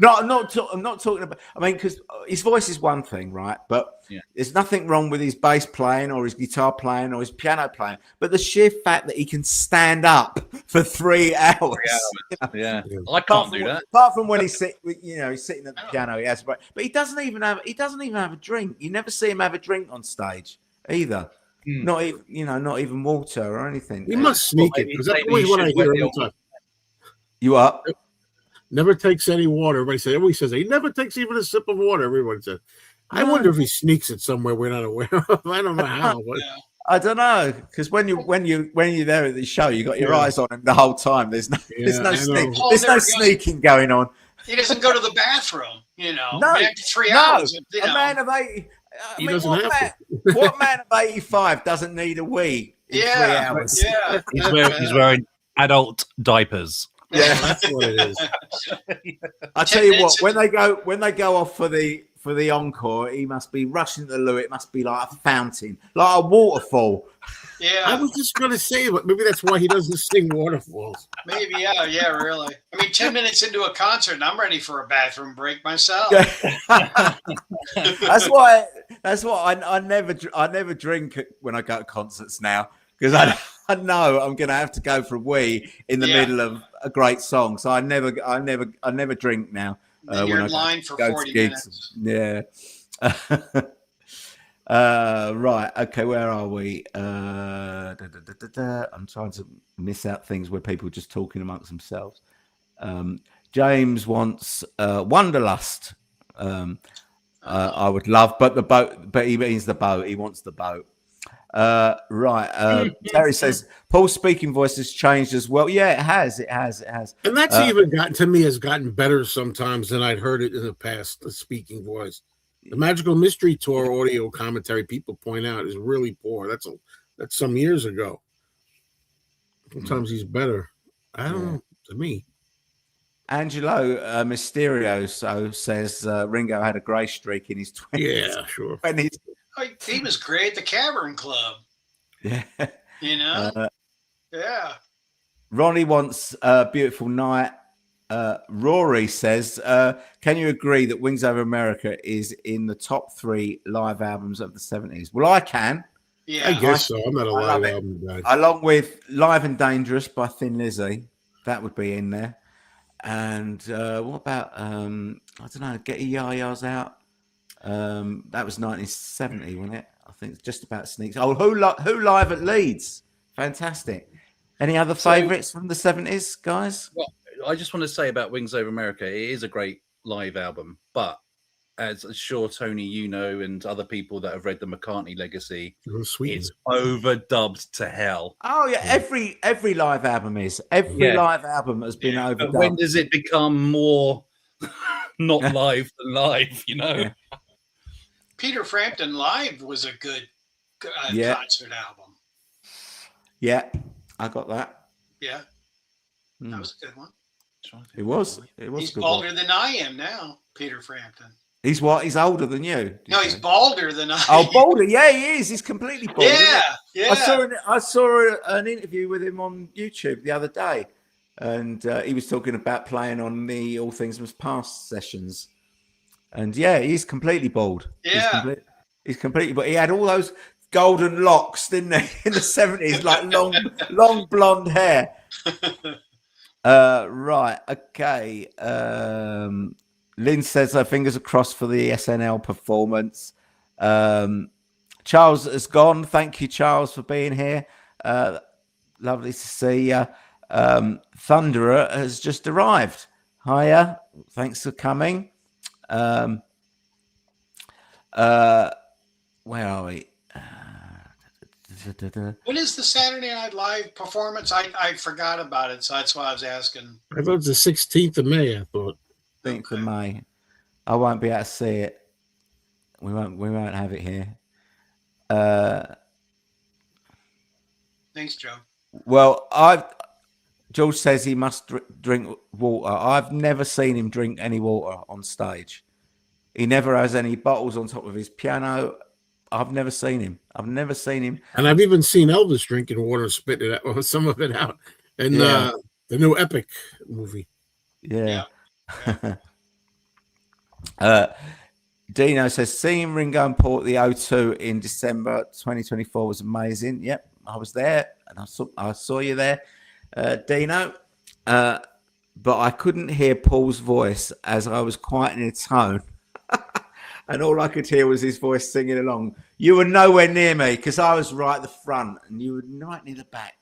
I'm not talking about. I mean, because his voice is one thing, right? But there's nothing wrong with his bass playing or his guitar playing or his piano playing. But the sheer fact that he can stand up for 3 hours.
I can't do that.
Apart from when he's he's sitting at the piano, he has a break. But he doesn't even have a drink. You never see him have a drink on stage either. Not even water or anything.
He must sneak it because that's always what I hear every time.
You up?
Never takes any water. Everybody says he never takes even a sip of water. Everyone says. I wonder if he sneaks it somewhere we're not aware of. I don't know how. But...
I don't know, because when you're there at the show, you got your eyes on him the whole time. There's no sneaking going on.
He doesn't go to the bathroom.
No,
after 3 hours.
A man of 80.
He doesn't have to.
What man of 85 doesn't need a wee in 3 hours?
Yeah,
he's wearing adult diapers.
Yeah,
that's what it is.
I tell you what, when they go off for the encore, he must be rushing to the loo. It must be like a fountain, like a waterfall.
Yeah,
I was just going to say, but maybe that's why he doesn't sing waterfalls.
Maybe, yeah, really. I mean, 10 minutes into a concert, and I'm ready for a bathroom break myself.
That's why I never drink when I go to concerts now, because I know I'm going to have to go for a wee in the middle of a great song. So I never drink now.
You're in line for 40 minutes.
Yeah. Right. Okay. Where are we? I'm trying to miss out things where people are just talking amongst themselves. James wants Wanderlust. I would love, but the boat. But he means the boat. He wants the boat. Right. Terry says Paul's speaking voice has changed as well. Yeah, it has.
And that's even gotten better sometimes than I'd heard it in the past. The speaking voice, the Magical Mystery Tour audio commentary, people point out, is really poor. That's some years ago. Sometimes he's better. I don't know. To me,
Angelo Mysterio says Ringo had a grey streak in his 20s.
Yeah, sure.
When he's
he was great at the Cavern Club.
Yeah.
Yeah.
Ronnie wants Beautiful Night. Rory says, can you agree that Wings Over America is in the top 3 live albums of the 70s? Well, I can.
Yeah.
I guess so. I'm not a live album guy.
Along with Live and Dangerous by Thin Lizzy. That would be in there. And what about, I don't know, Get Your Yayas Out? That was 1970, wasn't it? I think it's just about Sneaks. Oh, Who Live at Leeds? Fantastic. Any other favourites from the 70s, guys?
Well, I just want to say about Wings Over America, it is a great live album, but as sure Tony, you know, and other people that have read the McCartney legacy, it's overdubbed to hell.
Oh yeah, every live album is. Every live album has been overdubbed.
But when does it become more not live than live? You know.
Yeah.
Peter Frampton Live was a good concert album.
Yeah, I got that.
Yeah, that was a good one.
It was.
He's balder than I am now, Peter Frampton.
He's what? He's older than you.
No, he's balder than I am.
Oh, balder. Yeah, he is. He's completely bald.
Yeah.
I saw an interview with him on YouTube the other day, and he was talking about playing on the All Things Must Pass sessions. And yeah, he's completely bald.
Yeah.
He's completely, but he had all those golden locks, didn't he, in the 70s, like long blonde hair. Right. Okay. Lynn says her fingers are crossed for the SNL performance. Charles has gone. Thank you, Charles, for being here. Lovely to see you. Thunderer has just arrived. Hiya. Thanks for coming. Where are we?
What is the Saturday Night Live performance? I forgot about it, so that's why I was asking.
I thought it was the 16th of May, I thought.
16th of May. I won't be able to see it. We won't have it here.
Thanks, Joe.
Well, George says he must drink water. I've never seen him drink any water on stage. He never has any bottles on top of his piano. I've never seen him.
And I've even seen Elvis drinking water and spitting it out, or some of it out in the new Epic movie.
Yeah. Dino says, seeing Ringo and Paul at the O2 in December 2024 was amazing. Yep, I was there, and I saw you there, Dino. But I couldn't hear Paul's voice as I was quite in a tone. And all I could hear was his voice singing along. You were nowhere near me because I was right at the front and you were right near the back.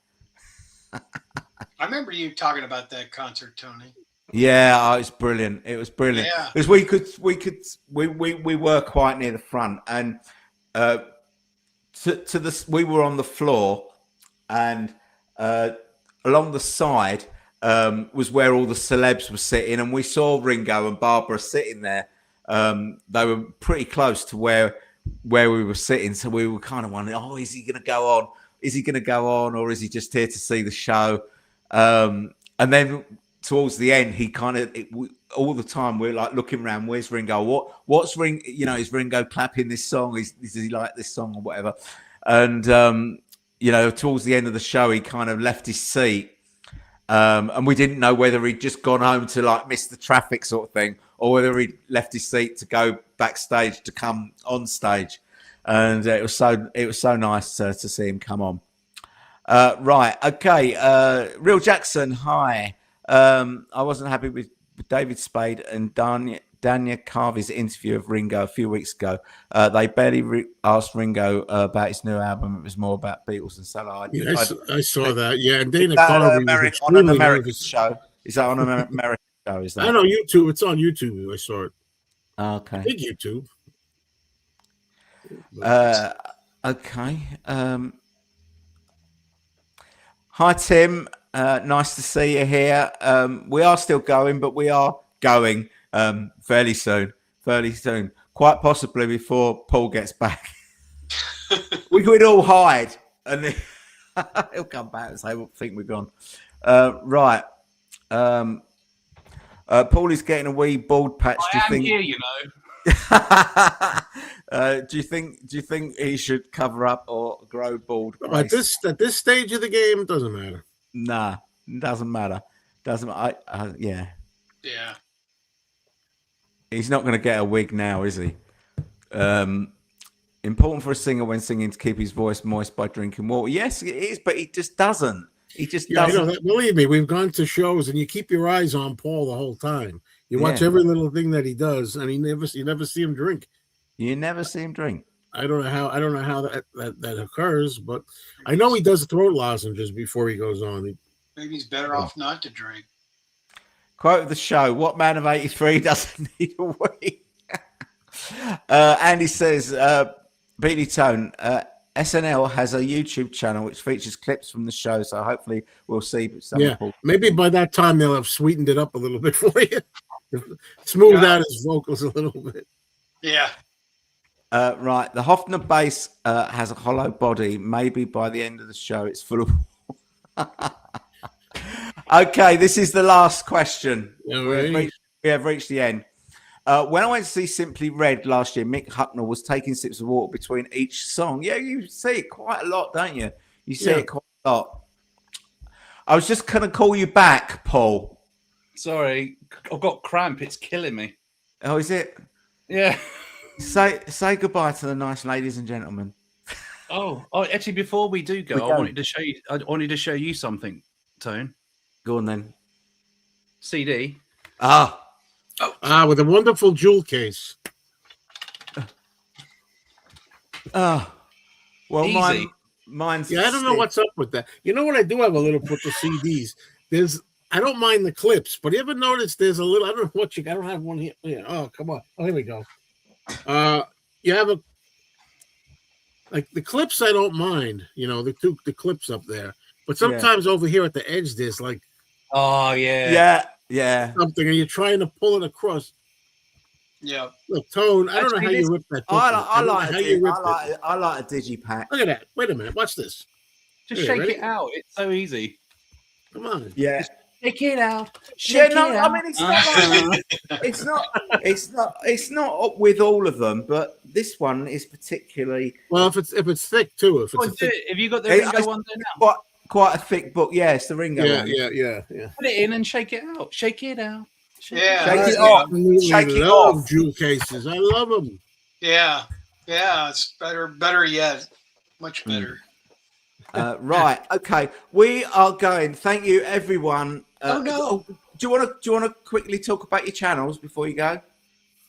I remember you talking about that concert, Tony.
Yeah, it was brilliant. It was brilliant because we were quite near the front, and we were on the floor, and along the side was where all the celebs were sitting, and we saw Ringo and Barbara sitting there. They were pretty close to where we were sitting, so we were kind of wondering, oh, is he going to go on? Is he going to go on, or is he just here to see the show? And then towards the end, he kind of all the time we're like looking around. Where's Ringo? What's Ringo? You know, is Ringo clapping this song? Does he like this song or whatever? And towards the end of the show, he kind of left his seat, and we didn't know whether he'd just gone home to like miss the traffic sort of thing, or whether he left his seat to go backstage to come on stage. And it was so nice to see him come on. Right, okay. Real Jackson, hi. I wasn't happy with David Spade and Dania Carvey's interview of Ringo a few weeks ago. They barely asked Ringo about his new album. It was more about Beatles and solo.
I saw that. Yeah, and Dana Carvey
on an American show. Is that on an American show? Is that?
I know YouTube. It's on YouTube. I saw it.
Okay.
Big YouTube.
Okay. Hi, Tim. Nice to see you here. We are still going, but we are going fairly soon. Quite possibly before Paul gets back. We could all hide, and then he'll come back and say, "I think we're gone." Right. Paul is getting a wee bald patch.
I am here, you know.
Do you think he should cover up or grow bald?
At this stage of the game, it doesn't matter.
Nah, doesn't matter. Yeah.
Yeah.
He's not going to get a wig now, is he? Important for a singer when singing to keep his voice moist by drinking water. Yes, it is, but he just doesn't. He just doesn't.
That, believe me, we've gone to shows and you keep your eyes on Paul the whole time. You watch
Yeah.
every little thing that he does, and you never see him drink.
You never see him drink.
I don't know how that occurs, but I know he does throat lozenges before he goes on.
Maybe he's better off not to drink.
Quote of the show: "What man of 83 doesn't need a wig?" Andy says, "Beatley Tone, SNL has a YouTube channel which features clips from the show, so hopefully we'll see some."
Yeah, maybe by that time they'll have sweetened it up a little bit for you, smoothed out his vocals a little bit.
Yeah.
Right, the Hofner bass has a hollow body. Maybe by the end of the show, it's full of. Okay, this is the last question.
Right.
We have reached the end. When I went to see Simply Red last year, Mick Hucknall was taking sips of water between each song. Yeah, you see it quite a lot, don't you? You see it quite a lot. I was just going to call you back, Paul.
Sorry, I've got cramp. It's killing me.
Oh, is it?
Yeah.
Say goodbye to the nice ladies and gentlemen.
Oh, actually, before we do go, I wanted to show you something, Tone.
Go on then.
CD.
With a wonderful jewel case.
Well,
Easy.
mine's.
Yeah, I don't know what's up with that. You know what I do have a little with the CDs? I don't mind the clips, but you ever notice there's a little, I don't know what I don't have one here. Yeah. Oh, come on. Oh, here we go. You have like the clips I don't mind, the clips up there. But sometimes over here at the edge, there's like something, and you're trying to pull it across.
Yeah.
Look, Tone, I don't know how you rip that.
I like a digipack.
Look at that. Wait a minute. Watch this.
Just shake it out. It's so easy.
Come on.
Yeah.
Shake it out.
I mean, it's not like it's not with all of them, but this one is particularly
well. If it's thick too,
have you got the Ringo one there now?
Quite a thick book. Yeah, it's the Ringo one.
Yeah.
Put it in and shake it out. Shake it out.
Shake it off. Shake it off.
Jewel cases. I love them.
Yeah. It's better yet. Much better.
Right. Okay. We are going. Thank you, everyone. Do you want to quickly talk about your channels before you go?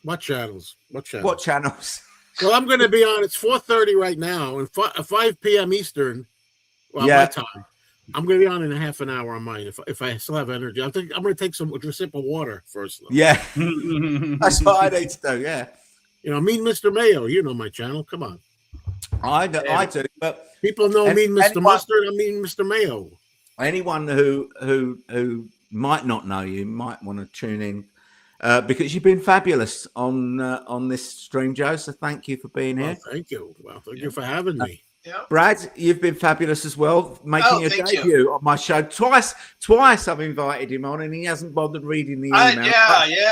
What channels?
What channels?
Well, I'm going to be on. It's 4:30 right now, and 5 p.m. Eastern. Well, my time. I'm going to be on in a half an hour on mine if I still have energy. I'm going to take a sip of water first. Though.
Yeah, that's what I need to do. Yeah,
Mean Mr. Mayo. You know my channel. Come on.
I do, but
people know Mean Mr. Mustard. I mean Mr. Mayo.
Anyone who might not know you might want to tune in because you've been fabulous on this stream, Joe. So thank you for being here.
Thank you. Well, thank you for having me.
Yeah.
Brad, you've been fabulous as well, making your debut on my show twice. I've invited him on, and he hasn't bothered reading the email.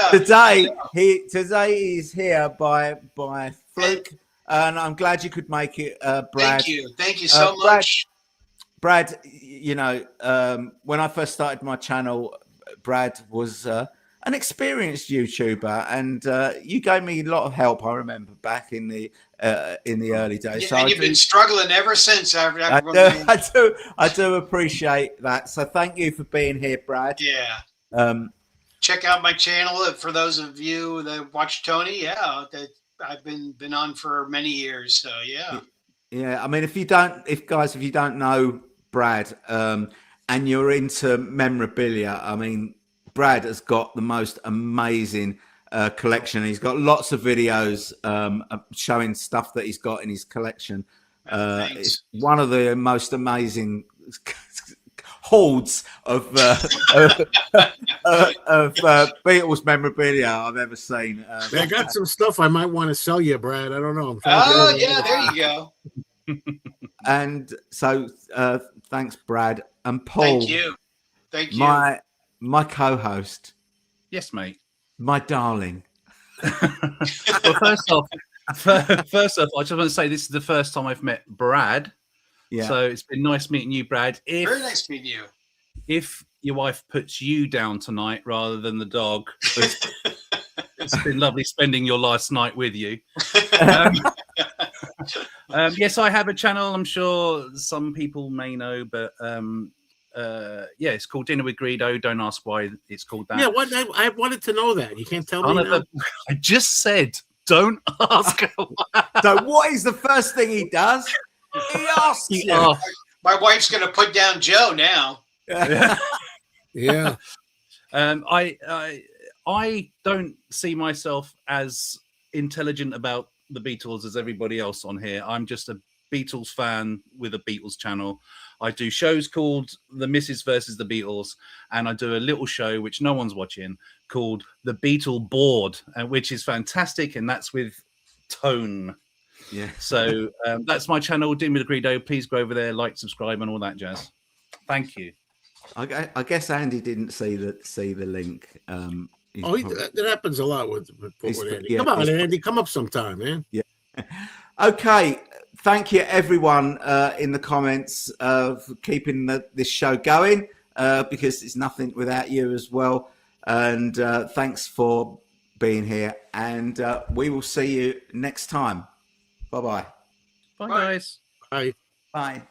Today he's here by fluke, and I'm glad you could make it, Brad.
Thank you so much,
Brad. When I first started my channel, Brad was an experienced YouTuber, and you gave me a lot of help. I remember back in the early days. So
and you've been struggling ever since.
I do appreciate that. So thank you for being here, Brad.
Yeah. Check out my channel for those of you that watch Tony. Yeah, that I've been on for many years. So yeah.
Yeah. I mean, if you don't know Brad, and you're into memorabilia, I mean, Brad has got the most amazing collection. He's got lots of videos showing stuff that he's got in his collection. It's one of the most amazing hordes of Beatles memorabilia I've ever seen.
I got some stuff I might want to sell you, Brad. I don't know.
There you go.
And so thanks, Brad. And Paul.
Thank you.
My co-host.
Yes, mate.
My darling.
Well, first off, I just want to say this is the first time I've met Brad. Yeah. So it's been nice meeting you, Brad.
Very nice meeting you.
If your wife puts you down tonight rather than the dog. It's been lovely spending your last night with you. Yes, I have a channel. I'm sure some people may know, but yeah, it's called Dinner with Greedo. Don't ask why it's called that.
Yeah, I wanted to know that. You can't tell me now.
I just said, don't ask.
So what is the first thing he does? He asks you.
My wife's going to put down Joe now.
Yeah.
I don't see myself as intelligent about the Beatles as everybody else on here. I'm just a Beatles fan with a Beatles channel. I do shows called The Misses versus the Beatles, and I do a little show which no one's watching called The Beatle Board, which is fantastic, and that's with Tone.
Yeah.
So that's my channel, Dinner with Greedo. Please go over there, like, subscribe, and all that jazz. Thank you.
I guess Andy didn't see the link.
That happens a lot with Andy.
Yeah,
come on, Andy, come up sometime, man.
Yeah. Okay. Thank you, everyone, in the comments for keeping this show going, because it's nothing without you as well. And thanks for being here. And we will see you next time. Bye-bye.
Bye, guys.
Bye.
Bye.